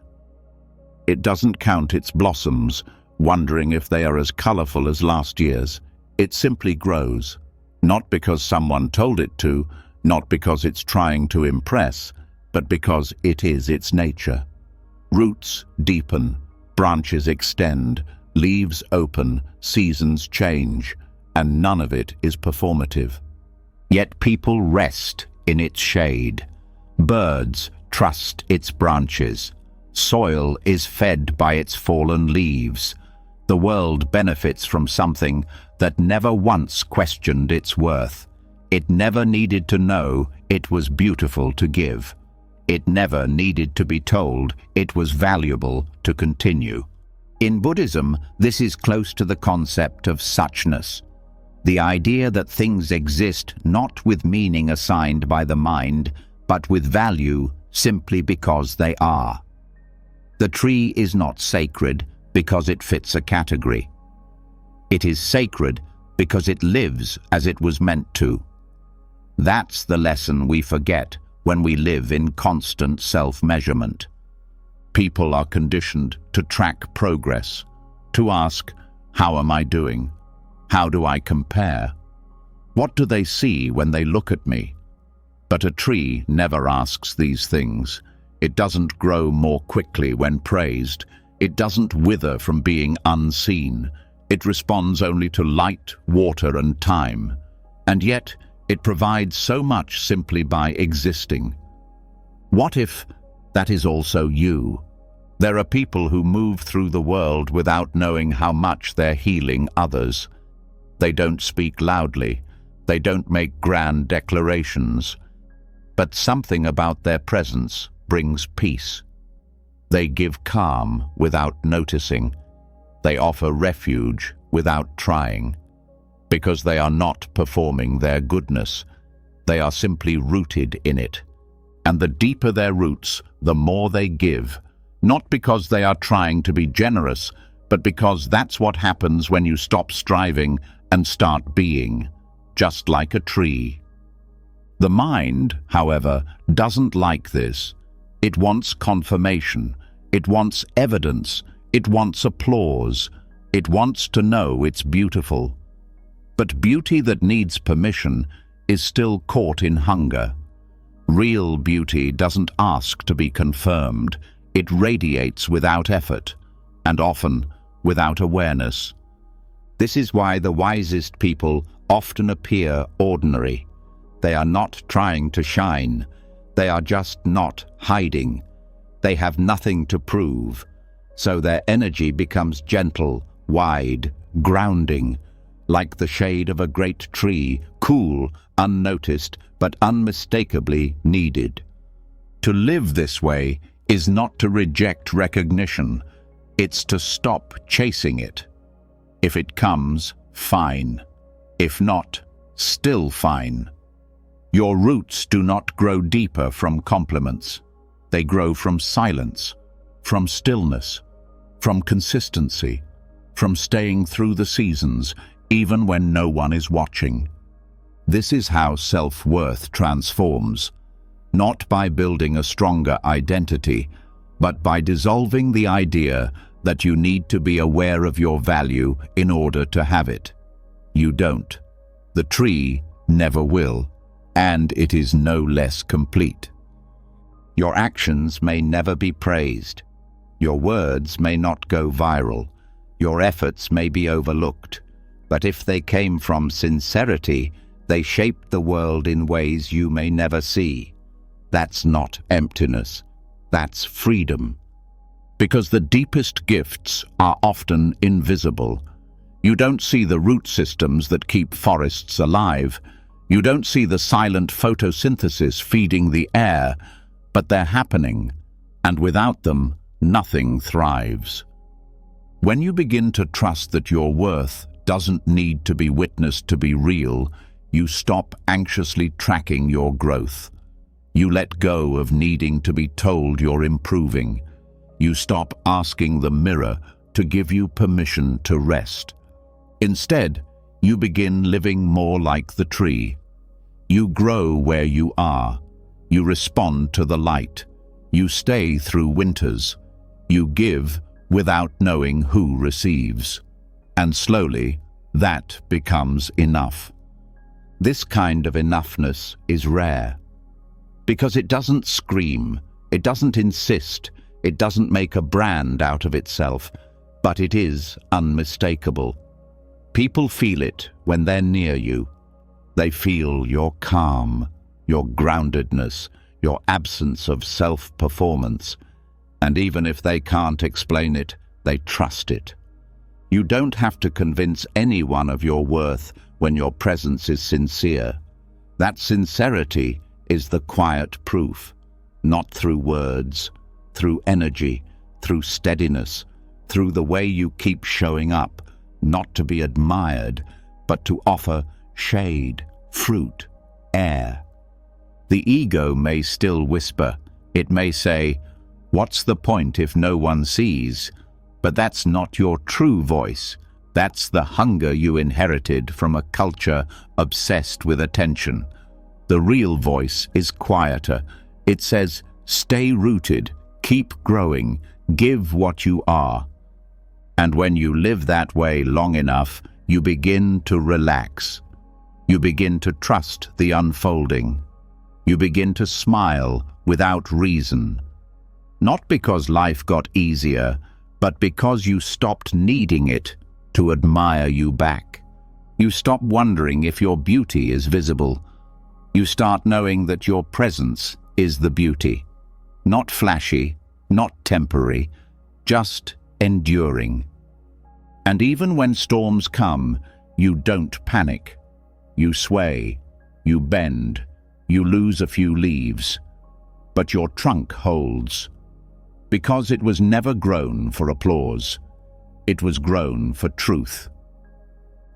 It doesn't count its blossoms, wondering if they are as colorful as last year's. It simply grows, not because someone told it to, not because it's trying to impress, but because it is its nature. Roots deepen, branches extend, leaves open, seasons change, and none of it is performative. Yet people rest in its shade. Birds trust its branches. Soil is fed by its fallen leaves. The world benefits from something that never once questioned its worth. It never needed to know it was beautiful to give. It never needed to be told it was valuable to continue. In Buddhism, this is close to the concept of suchness, the idea that things exist not with meaning assigned by the mind, but with value simply because they are. The tree is not sacred because it fits a category. It is sacred because it lives as it was meant to. That's the lesson we forget when we live in constant self-measurement. People are conditioned to track progress, to ask, "How am I doing? How do I compare? What do they see when they look at me?" But a tree never asks these things. It doesn't grow more quickly when praised. It doesn't wither from being unseen. It responds only to light, water, and time. And yet, it provides so much simply by existing. What if that is also you? There are people who move through the world without knowing how much they're healing others. They don't speak loudly. They don't make grand declarations. But something about their presence brings peace. They give calm without noticing. They offer refuge without trying. Because they are not performing their goodness. They are simply rooted in it. And the deeper their roots, the more they give. Not because they are trying to be generous, but because that's what happens when you stop striving and start being, just like a tree. The mind, however, doesn't like this. It wants confirmation. It wants evidence. It wants applause. It wants to know it's beautiful. But beauty that needs permission is still caught in hunger. Real beauty doesn't ask to be confirmed. It radiates without effort, and often without awareness. This is why the wisest people often appear ordinary. They are not trying to shine. They are just not hiding. They have nothing to prove. So their energy becomes gentle, wide, grounding, like the shade of a great tree, cool, unnoticed, but unmistakably needed. To live this way is not to reject recognition. It's to stop chasing it. If it comes, fine. If not, still fine. Your roots do not grow deeper from compliments. They grow from silence, from stillness, from consistency, from staying through the seasons, even when no one is watching. This is how self-worth transforms, not by building a stronger identity, but by dissolving the idea that you need to be aware of your value in order to have it. You don't. The tree never will, and it is no less complete. Your actions may never be praised. Your words may not go viral. Your efforts may be overlooked. But if they came from sincerity, they shaped the world in ways you may never see. That's not emptiness. That's freedom. Because the deepest gifts are often invisible. You don't see the root systems that keep forests alive. You don't see the silent photosynthesis feeding the air, but they're happening, and without them, nothing thrives. When you begin to trust that your worth doesn't need to be witnessed to be real, you stop anxiously tracking your growth. You let go of needing to be told you're improving. You stop asking the mirror to give you permission to rest. Instead, you begin living more like the tree. You grow where you are. You respond to the light. You stay through winters. You give without knowing who receives. And slowly, that becomes enough. This kind of enoughness is rare. Because it doesn't scream, it doesn't insist, it doesn't make a brand out of itself, but it is unmistakable. People feel it when they're near you. They feel your calm, your groundedness, your absence of self-performance. And even if they can't explain it, they trust it. You don't have to convince anyone of your worth when your presence is sincere. That sincerity is the quiet proof, not through words, through energy, through steadiness, through the way you keep showing up, not to be admired, but to offer shade, fruit, air. The ego may still whisper. It may say, "What's the point if no one sees?" But that's not your true voice. That's the hunger you inherited from a culture obsessed with attention. The real voice is quieter. It says, stay rooted, keep growing, give what you are. And when you live that way long enough, you begin to relax. You begin to trust the unfolding. You begin to smile without reason. Not because life got easier, but because you stopped needing it to admire you back. You stop wondering if your beauty is visible. You start knowing that your presence is the beauty. Not flashy, not temporary, just enduring. And even when storms come, you don't panic. You sway, you bend, you lose a few leaves, but your trunk holds. Because it was never grown for applause. It was grown for truth.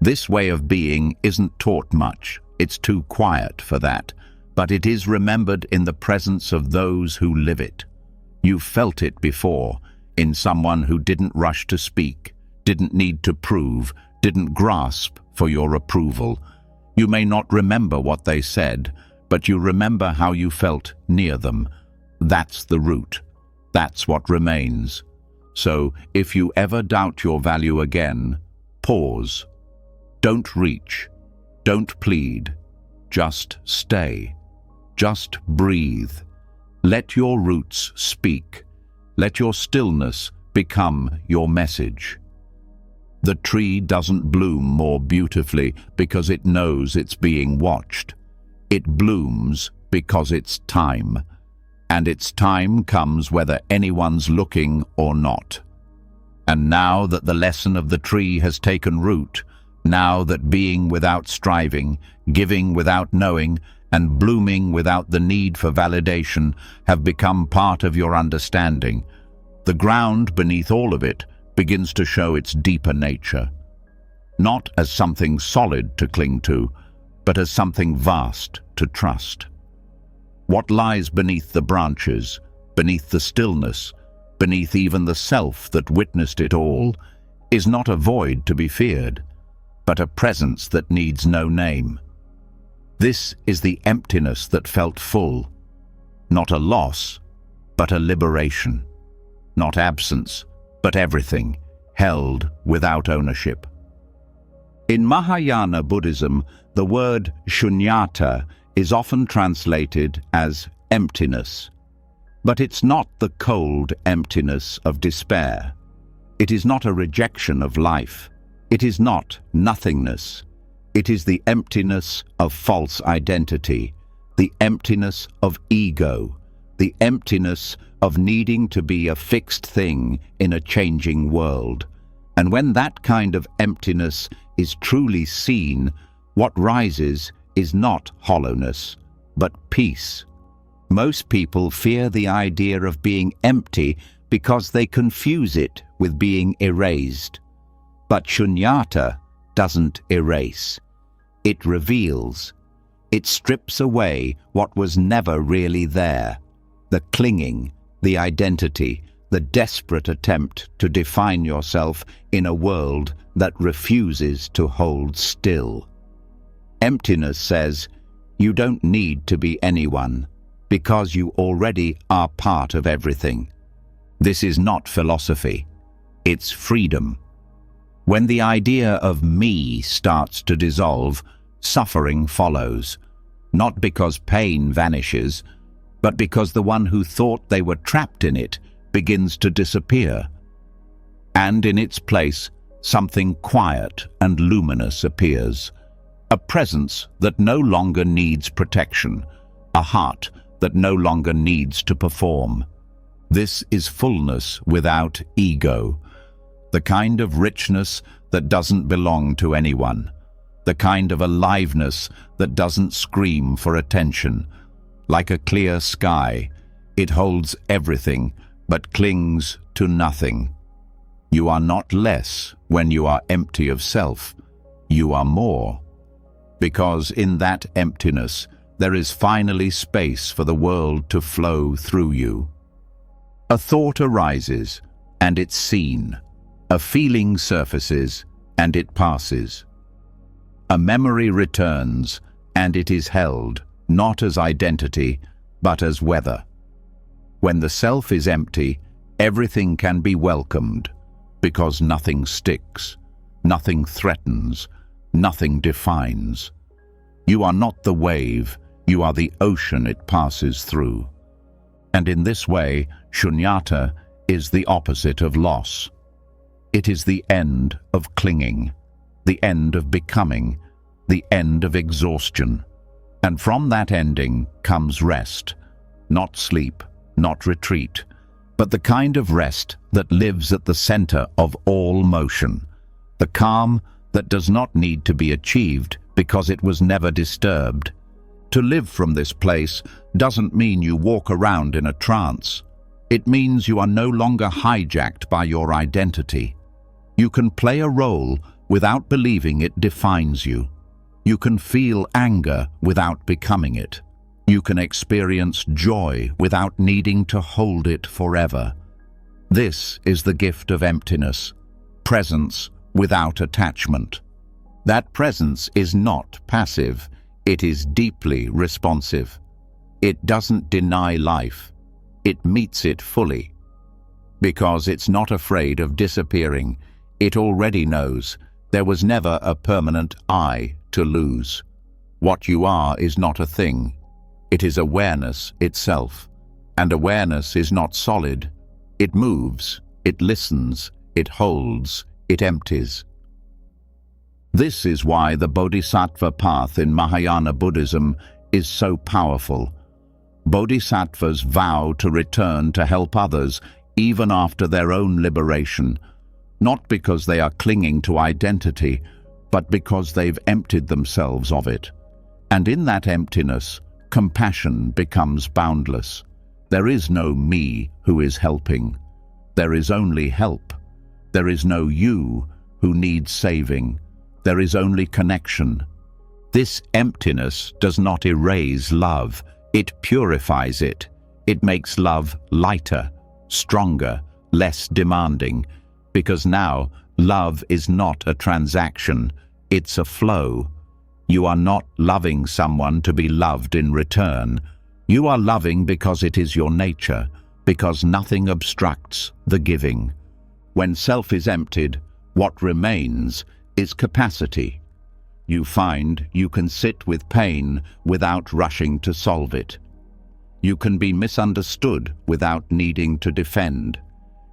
This way of being isn't taught much. It's too quiet for that. But it is remembered in the presence of those who live it. You felt it before, in someone who didn't rush to speak, didn't need to prove, didn't grasp for your approval. You may not remember what they said, but you remember how you felt near them. That's the root. That's what remains. So, if you ever doubt your value again, pause. Don't reach. Don't plead. Just stay. Just breathe. Let your roots speak. Let your stillness become your message. The tree doesn't bloom more beautifully because it knows it's being watched. It blooms because it's time. And its time comes whether anyone's looking or not. And now that the lesson of the tree has taken root, now that being without striving, giving without knowing, and blooming without the need for validation have become part of your understanding, the ground beneath all of it begins to show its deeper nature. Not as something solid to cling to, but as something vast to trust. What lies beneath the branches, beneath the stillness, beneath even the self that witnessed it all, is not a void to be feared, but a presence that needs no name. This is the emptiness that felt full, not a loss, but a liberation, not absence, but everything, held without ownership. In Mahayana Buddhism, the word shunyata is often translated as emptiness. But it's not the cold emptiness of despair. It is not a rejection of life. It is not nothingness. It is the emptiness of false identity, the emptiness of ego, the emptiness of needing to be a fixed thing in a changing world. And when that kind of emptiness is truly seen, what rises is not hollowness, but peace. Most people fear the idea of being empty because they confuse it with being erased. But shunyata doesn't erase. It reveals. It strips away what was never really there. The clinging, the identity, the desperate attempt to define yourself in a world that refuses to hold still. Emptiness says, you don't need to be anyone, because you already are part of everything. This is not philosophy. It's freedom. When the idea of me starts to dissolve, suffering follows, not because pain vanishes, but because the one who thought they were trapped in it begins to disappear. And in its place, something quiet and luminous appears, a presence that no longer needs protection, a heart that no longer needs to perform. This is fullness without ego, the kind of richness that doesn't belong to anyone, the kind of aliveness that doesn't scream for attention. Like a clear sky, it holds everything but clings to nothing. You are not less when you are empty of self. You are more, because in that emptiness there is finally space for the world to flow through you. A thought arises, and it's seen. A feeling surfaces, and it passes. A memory returns, and it is held, not as identity, but as weather. When the self is empty, everything can be welcomed, because nothing sticks, nothing threatens, nothing defines. You are not the wave, you are the ocean it passes through. And in this way, shunyata is the opposite of loss. It is the end of clinging, the end of becoming, the end of exhaustion. And from that ending comes rest, not sleep, not retreat, but the kind of rest that lives at the center of all motion, the calm that does not need to be achieved because it was never disturbed. To live from this place doesn't mean you walk around in a trance. It means you are no longer hijacked by your identity. You can play a role without believing it defines you. You can feel anger without becoming it. You can experience joy without needing to hold it forever. This is the gift of emptiness, presence without attachment. That presence is not passive. It is deeply responsive. It doesn't deny life. It meets it fully. Because it's not afraid of disappearing, it already knows there was never a permanent I to lose. What you are is not a thing. It is awareness itself. And awareness is not solid. It moves, it listens, it holds, it empties. This is why the Bodhisattva path in Mahayana Buddhism is so powerful. Bodhisattvas vow to return to help others even after their own liberation, not because they are clinging to identity, but because they've emptied themselves of it. And in that emptiness, compassion becomes boundless. There is no me who is helping. There is only help. There is no you who needs saving. There is only connection. This emptiness does not erase love. It purifies it. It makes love lighter, stronger, less demanding, because now love is not a transaction. It's a flow. You are not loving someone to be loved in return. You are loving because it is your nature, because nothing obstructs the giving. When self is emptied, what remains is capacity. You find you can sit with pain without rushing to solve it. You can be misunderstood without needing to defend.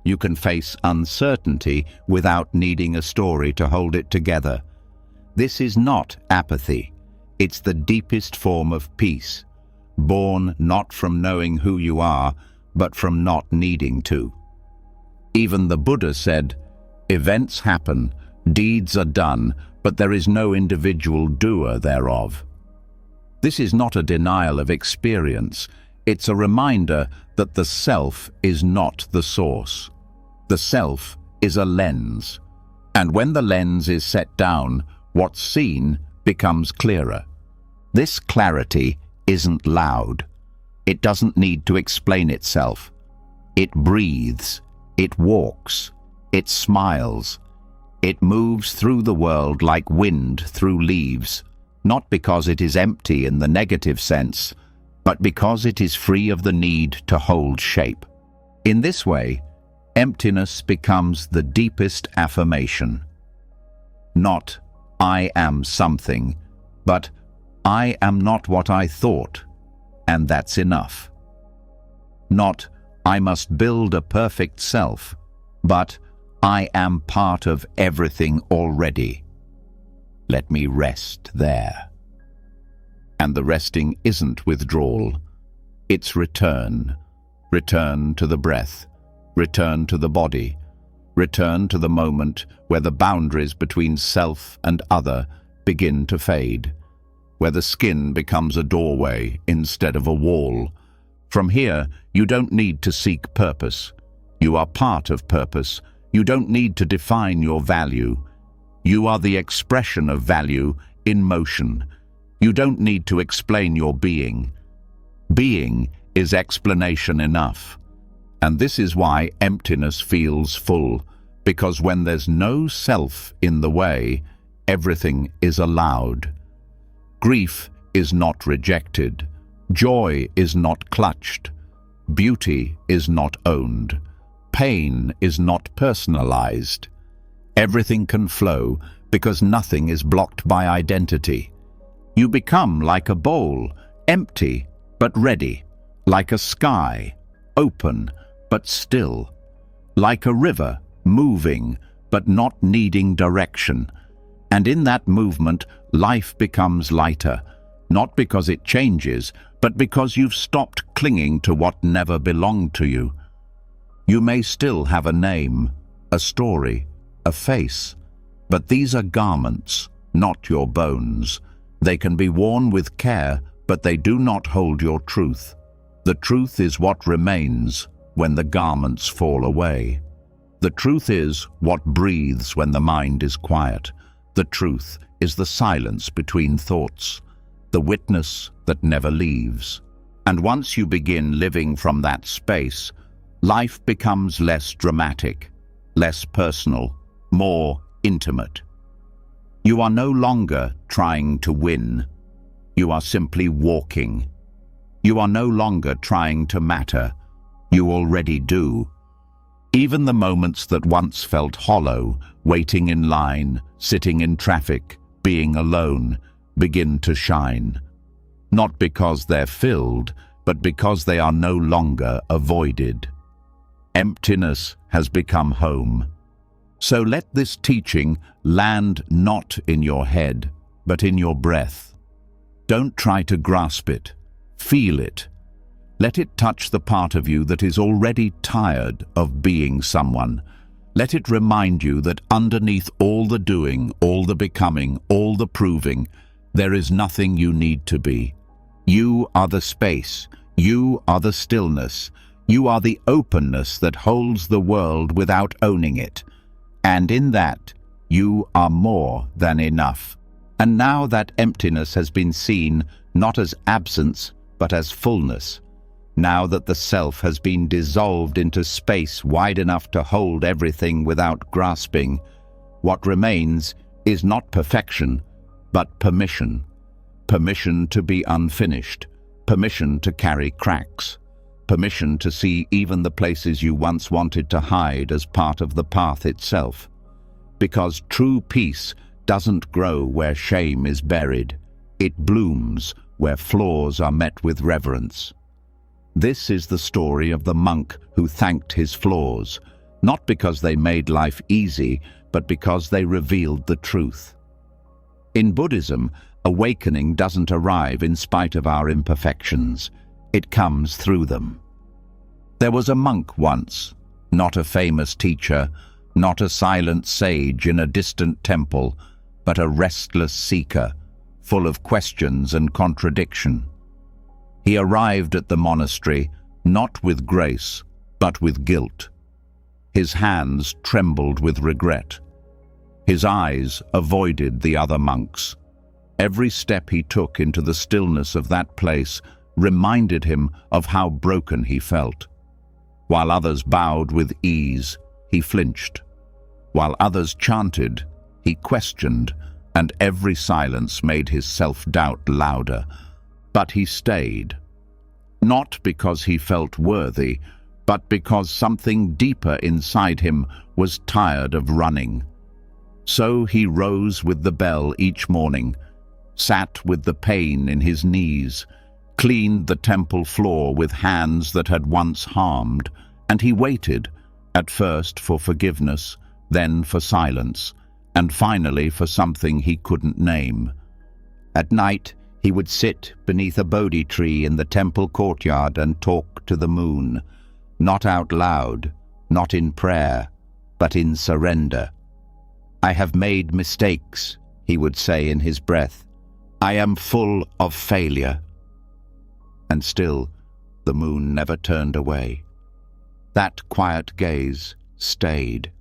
You can face uncertainty without needing a story to hold it together. This is not apathy. It's the deepest form of peace, born not from knowing who you are, but from not needing to. Even the Buddha said, "Events happen, deeds are done, but there is no individual doer thereof." This is not a denial of experience. It's a reminder that the self is not the source. The self is a lens. And when the lens is set down, what's seen becomes clearer. This clarity isn't loud. It doesn't need to explain itself. It breathes, it walks, it smiles. It moves through the world like wind through leaves, not because it is empty in the negative sense, but because it is free of the need to hold shape. In this way, emptiness becomes the deepest affirmation. Not, "I am something," but "I am not what I thought, and that's enough." Not, "I must build a perfect self," but "I am part of everything already. Let me rest there." And the resting isn't withdrawal. It's return. Return to the breath. Return to the body. Return to the moment where the boundaries between self and other begin to fade, where the skin becomes a doorway instead of a wall. From here, you don't need to seek purpose. You are part of purpose. You don't need to define your value. You are the expression of value in motion. You don't need to explain your being. Being is explanation enough. And this is why emptiness feels full, because when there's no self in the way, everything is allowed. Grief is not rejected. Joy is not clutched. Beauty is not owned. Pain is not personalized. Everything can flow because nothing is blocked by identity. You become like a bowl, empty but ready, like a sky, open but still, like a river, moving but not needing direction. And in that movement, life becomes lighter, not because it changes, but because you've stopped clinging to what never belonged to you. You may still have a name, a story, a face, but these are garments, not your bones. They can be worn with care, but they do not hold your truth. The truth is what remains when the garments fall away. The truth is what breathes when the mind is quiet. The truth is the silence between thoughts, the witness that never leaves. And once you begin living from that space, life becomes less dramatic, less personal, more intimate. You are no longer trying to win. You are simply walking. You are no longer trying to matter. You already do. Even the moments that once felt hollow, waiting in line, sitting in traffic, being alone, begin to shine. Not because they're filled, but because they are no longer avoided. Emptiness has become home. So let this teaching land not in your head, but in your breath. Don't try to grasp it. Feel it. Let it touch the part of you that is already tired of being someone. Let it remind you that underneath all the doing, all the becoming, all the proving, there is nothing you need to be. You are the space. You are the stillness. You are the openness that holds the world without owning it. And in that, you are more than enough. And now that emptiness has been seen not as absence, but as fullness. Now that the self has been dissolved into space wide enough to hold everything without grasping, what remains is not perfection, but permission. Permission to be unfinished, permission to carry cracks, permission to see even the places you once wanted to hide as part of the path itself. Because true peace doesn't grow where shame is buried. It blooms where flaws are met with reverence. This is the story of the monk who thanked his flaws, not because they made life easy, but because they revealed the truth. In Buddhism, awakening doesn't arrive in spite of our imperfections. It comes through them. There was a monk once, not a famous teacher, not a silent sage in a distant temple, but a restless seeker, full of questions and contradiction. He arrived at the monastery not with grace, but with guilt. His hands trembled with regret. His eyes avoided the other monks. Every step he took into the stillness of that place reminded him of how broken he felt. While others bowed with ease, he flinched. While others chanted, he questioned, and every silence made his self-doubt louder. But he stayed. Not because he felt worthy, but because something deeper inside him was tired of running. So he rose with the bell each morning, sat with the pain in his knees, cleaned the temple floor with hands that had once harmed, and he waited, at first for forgiveness, then for silence, and finally for something he couldn't name. At night, he would sit beneath a Bodhi tree in the temple courtyard and talk to the moon, not out loud, not in prayer, but in surrender. "I have made mistakes," he would say in his breath. "I am full of failure." And still, the moon never turned away. That quiet gaze stayed.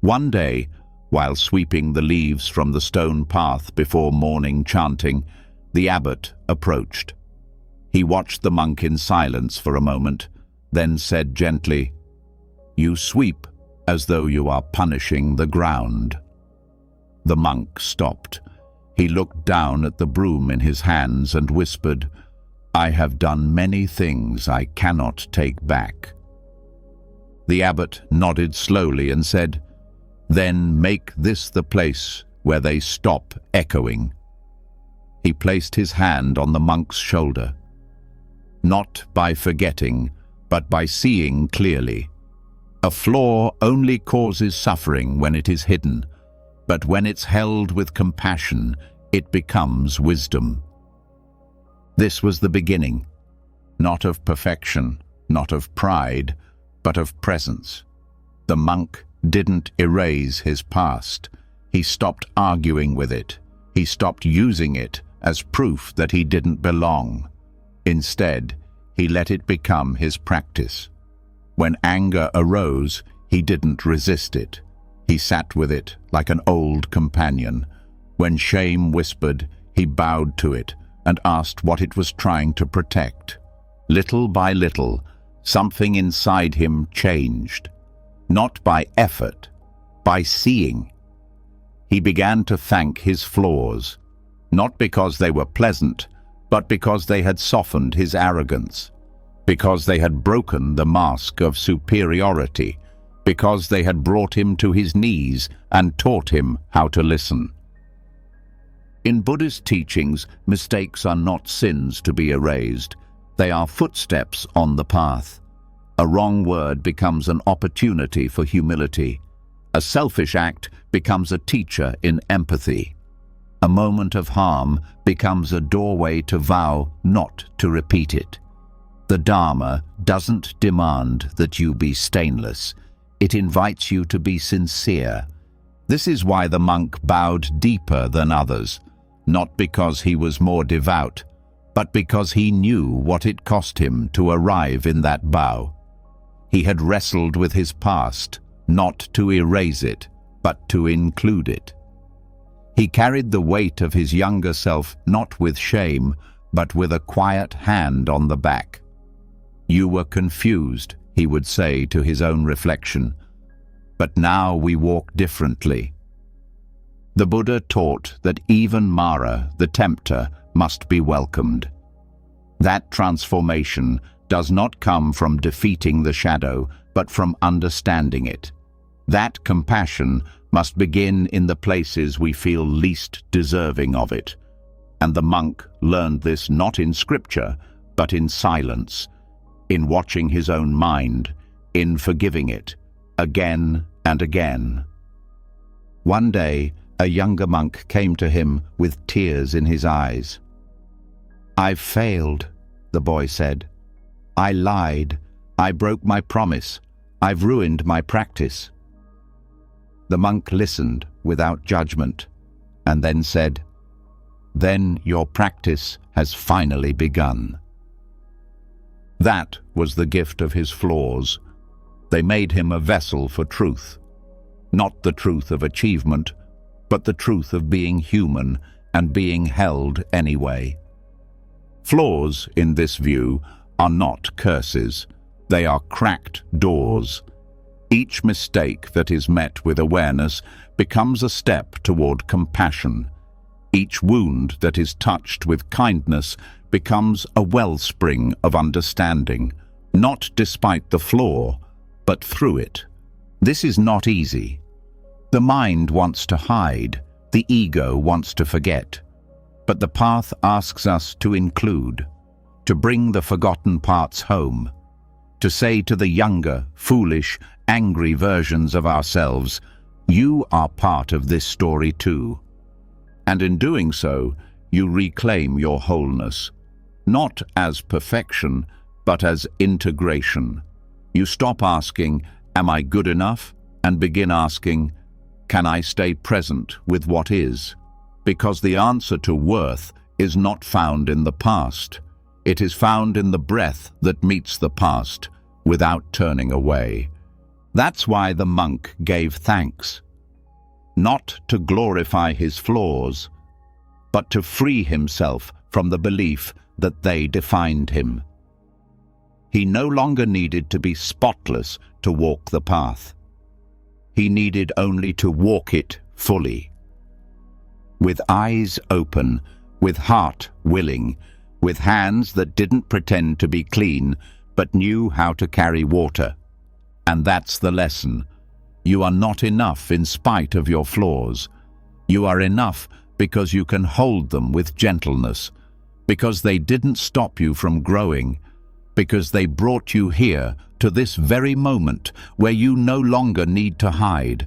One day, while sweeping the leaves from the stone path before morning chanting, the abbot approached. He watched the monk in silence for a moment, then said gently, "You sweep as though you are punishing the ground." The monk stopped. He looked down at the broom in his hands and whispered, "I have done many things I cannot take back." The abbot nodded slowly and said, "Then make this the place where they stop echoing." He placed his hand on the monk's shoulder. Not by forgetting, but by seeing clearly. A flaw only causes suffering when it is hidden, but when it's held with compassion, it becomes wisdom. This was the beginning, not of perfection, not of pride, but of presence. The monk didn't erase his past. He stopped arguing with it. He stopped using it as proof that he didn't belong. Instead, he let it become his practice. When anger arose, he didn't resist it. He sat with it like an old companion. When shame whispered, he bowed to it and asked what it was trying to protect. Little by little, something inside him changed. Not by effort, by seeing. He began to thank his flaws, not because they were pleasant, but because they had softened his arrogance, because they had broken the mask of superiority, because they had brought him to his knees and taught him how to listen. In Buddhist teachings, mistakes are not sins to be erased. They are footsteps on the path. A wrong word becomes an opportunity for humility. A selfish act becomes a teacher in empathy. A moment of harm becomes a doorway to vow not to repeat it. The Dharma doesn't demand that you be stainless. It invites you to be sincere. This is why the monk bowed deeper than others, not because he was more devout, but because he knew what it cost him to arrive in that bow. He had wrestled with his past, not to erase it, but to include it. He carried the weight of his younger self not with shame, but with a quiet hand on the back. "You were confused," he would say to his own reflection, "but now we walk differently." The Buddha taught that even Mara, the tempter, must be welcomed. That transformation does not come from defeating the shadow, but from understanding it. That compassion must begin in the places we feel least deserving of it. And the monk learned this not in scripture, but in silence, in watching his own mind, in forgiving it, again and again. One day, a younger monk came to him with tears in his eyes. "I've failed," the boy said. "I lied. I broke my promise. I've ruined my practice." The monk listened without judgment, and then said, "Then your practice has finally begun." That was the gift of his flaws. They made him a vessel for truth. Not the truth of achievement, but the truth of being human and being held anyway. Flaws, in this view, are not curses. They are cracked doors. Each mistake that is met with awareness becomes a step toward compassion. Each wound that is touched with kindness becomes a wellspring of understanding, not despite the flaw, but through it. This is not easy. The mind wants to hide, the ego wants to forget. But the path asks us to include, to bring the forgotten parts home, to say to the younger, foolish, angry versions of ourselves, "You are part of this story too." And in doing so, you reclaim your wholeness, not as perfection, but as integration. You stop asking, "Am I good enough?" and begin asking, "Can I stay present with what is?" Because the answer to worth is not found in the past. It is found in the breath that meets the past without turning away. That's why the monk gave thanks. Not to glorify his flaws, but to free himself from the belief that they defined him. He no longer needed to be spotless to walk the path. He needed only to walk it fully. With eyes open, with heart willing, with hands that didn't pretend to be clean, but knew how to carry water. And that's the lesson. You are not enough in spite of your flaws. You are enough because you can hold them with gentleness, because they didn't stop you from growing, because they brought you here to this very moment where you no longer need to hide.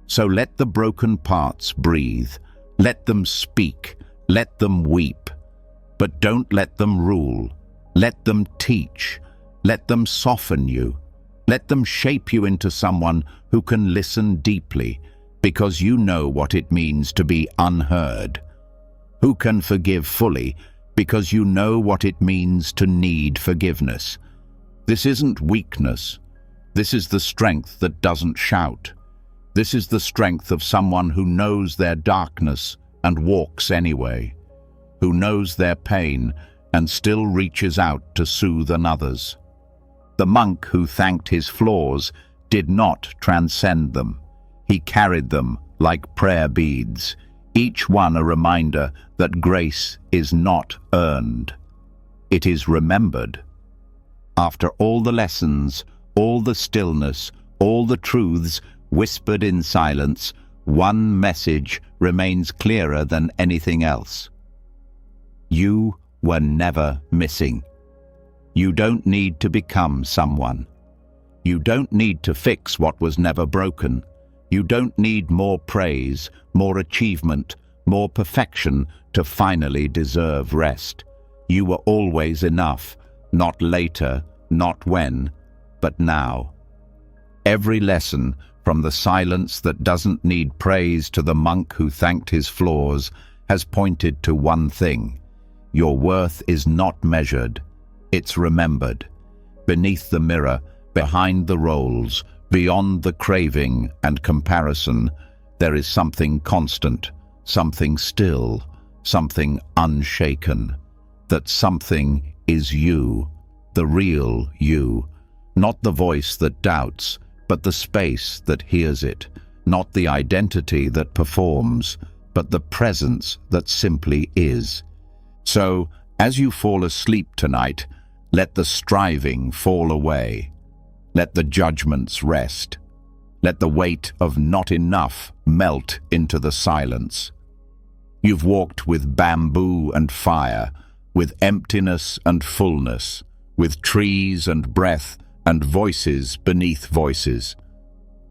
So let the broken parts breathe. Let them speak. Let them weep. But don't let them rule. Let them teach. Let them soften you. Let them shape you into someone who can listen deeply, because you know what it means to be unheard. Who can forgive fully, because you know what it means to need forgiveness. This isn't weakness. This is the strength that doesn't shout. This is the strength of someone who knows their darkness and walks anyway, who knows their pain and still reaches out to soothe another's. The monk who thanked his flaws did not transcend them. He carried them like prayer beads, each one a reminder that grace is not earned. It is remembered. After all the lessons, all the stillness, all the truths whispered in silence, one message remains clearer than anything else. You were never missing. You don't need to become someone. You don't need to fix what was never broken. You don't need more praise, more achievement, more perfection to finally deserve rest. You were always enough, not later, not when, but now. Every lesson, from the silence that doesn't need praise to the monk who thanked his flaws, has pointed to one thing. Your worth is not measured. It's remembered. Beneath the mirror, behind the roles, beyond the craving and comparison, there is something constant, something still, something unshaken. That something is you, the real you, not the voice that doubts, but the space that hears it, not the identity that performs, but the presence that simply is. So, as you fall asleep tonight, let the striving fall away. Let the judgments rest. Let the weight of not enough melt into the silence. You've walked with bamboo and fire, with emptiness and fullness, with trees and breath and voices beneath voices.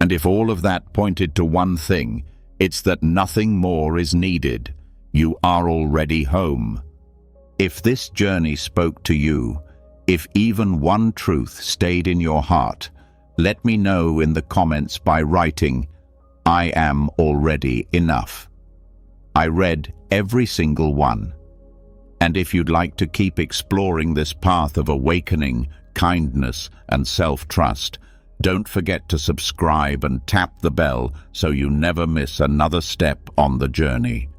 And if all of that pointed to one thing, it's that nothing more is needed. You are already home. If this journey spoke to you, if even one truth stayed in your heart, let me know in the comments by writing, "I am already enough." I read every single one. And if you'd like to keep exploring this path of awakening, kindness, and self-trust, don't forget to subscribe and tap the bell so you never miss another step on the journey.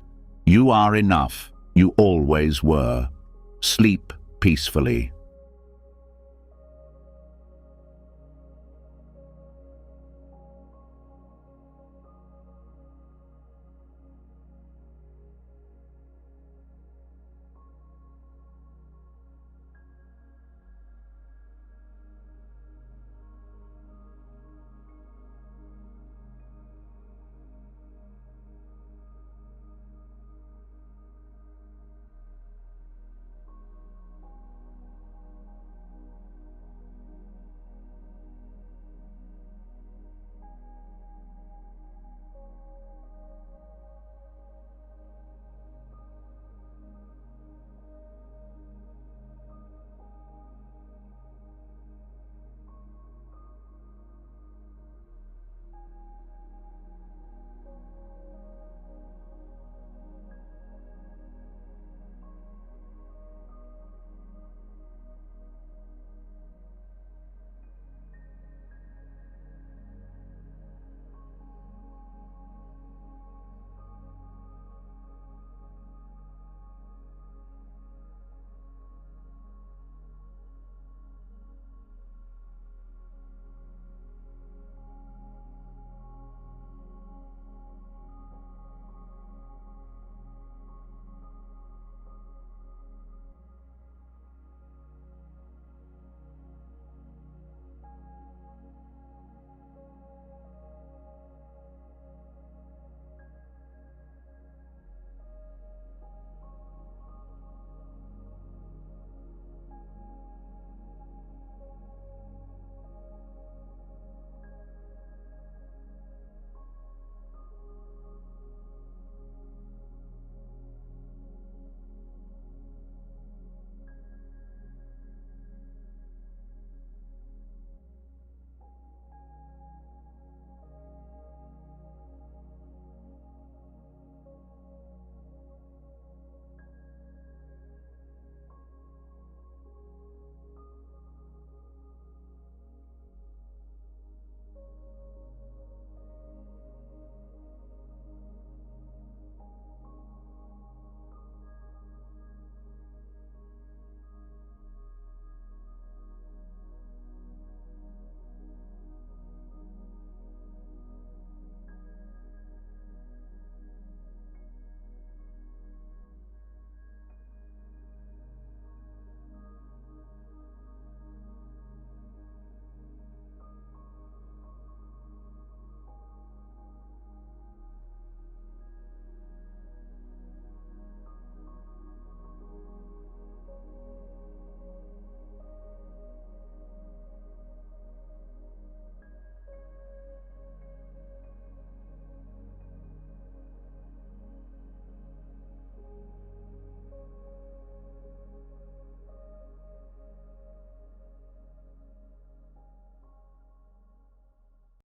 You are enough. You always were. Sleep peacefully.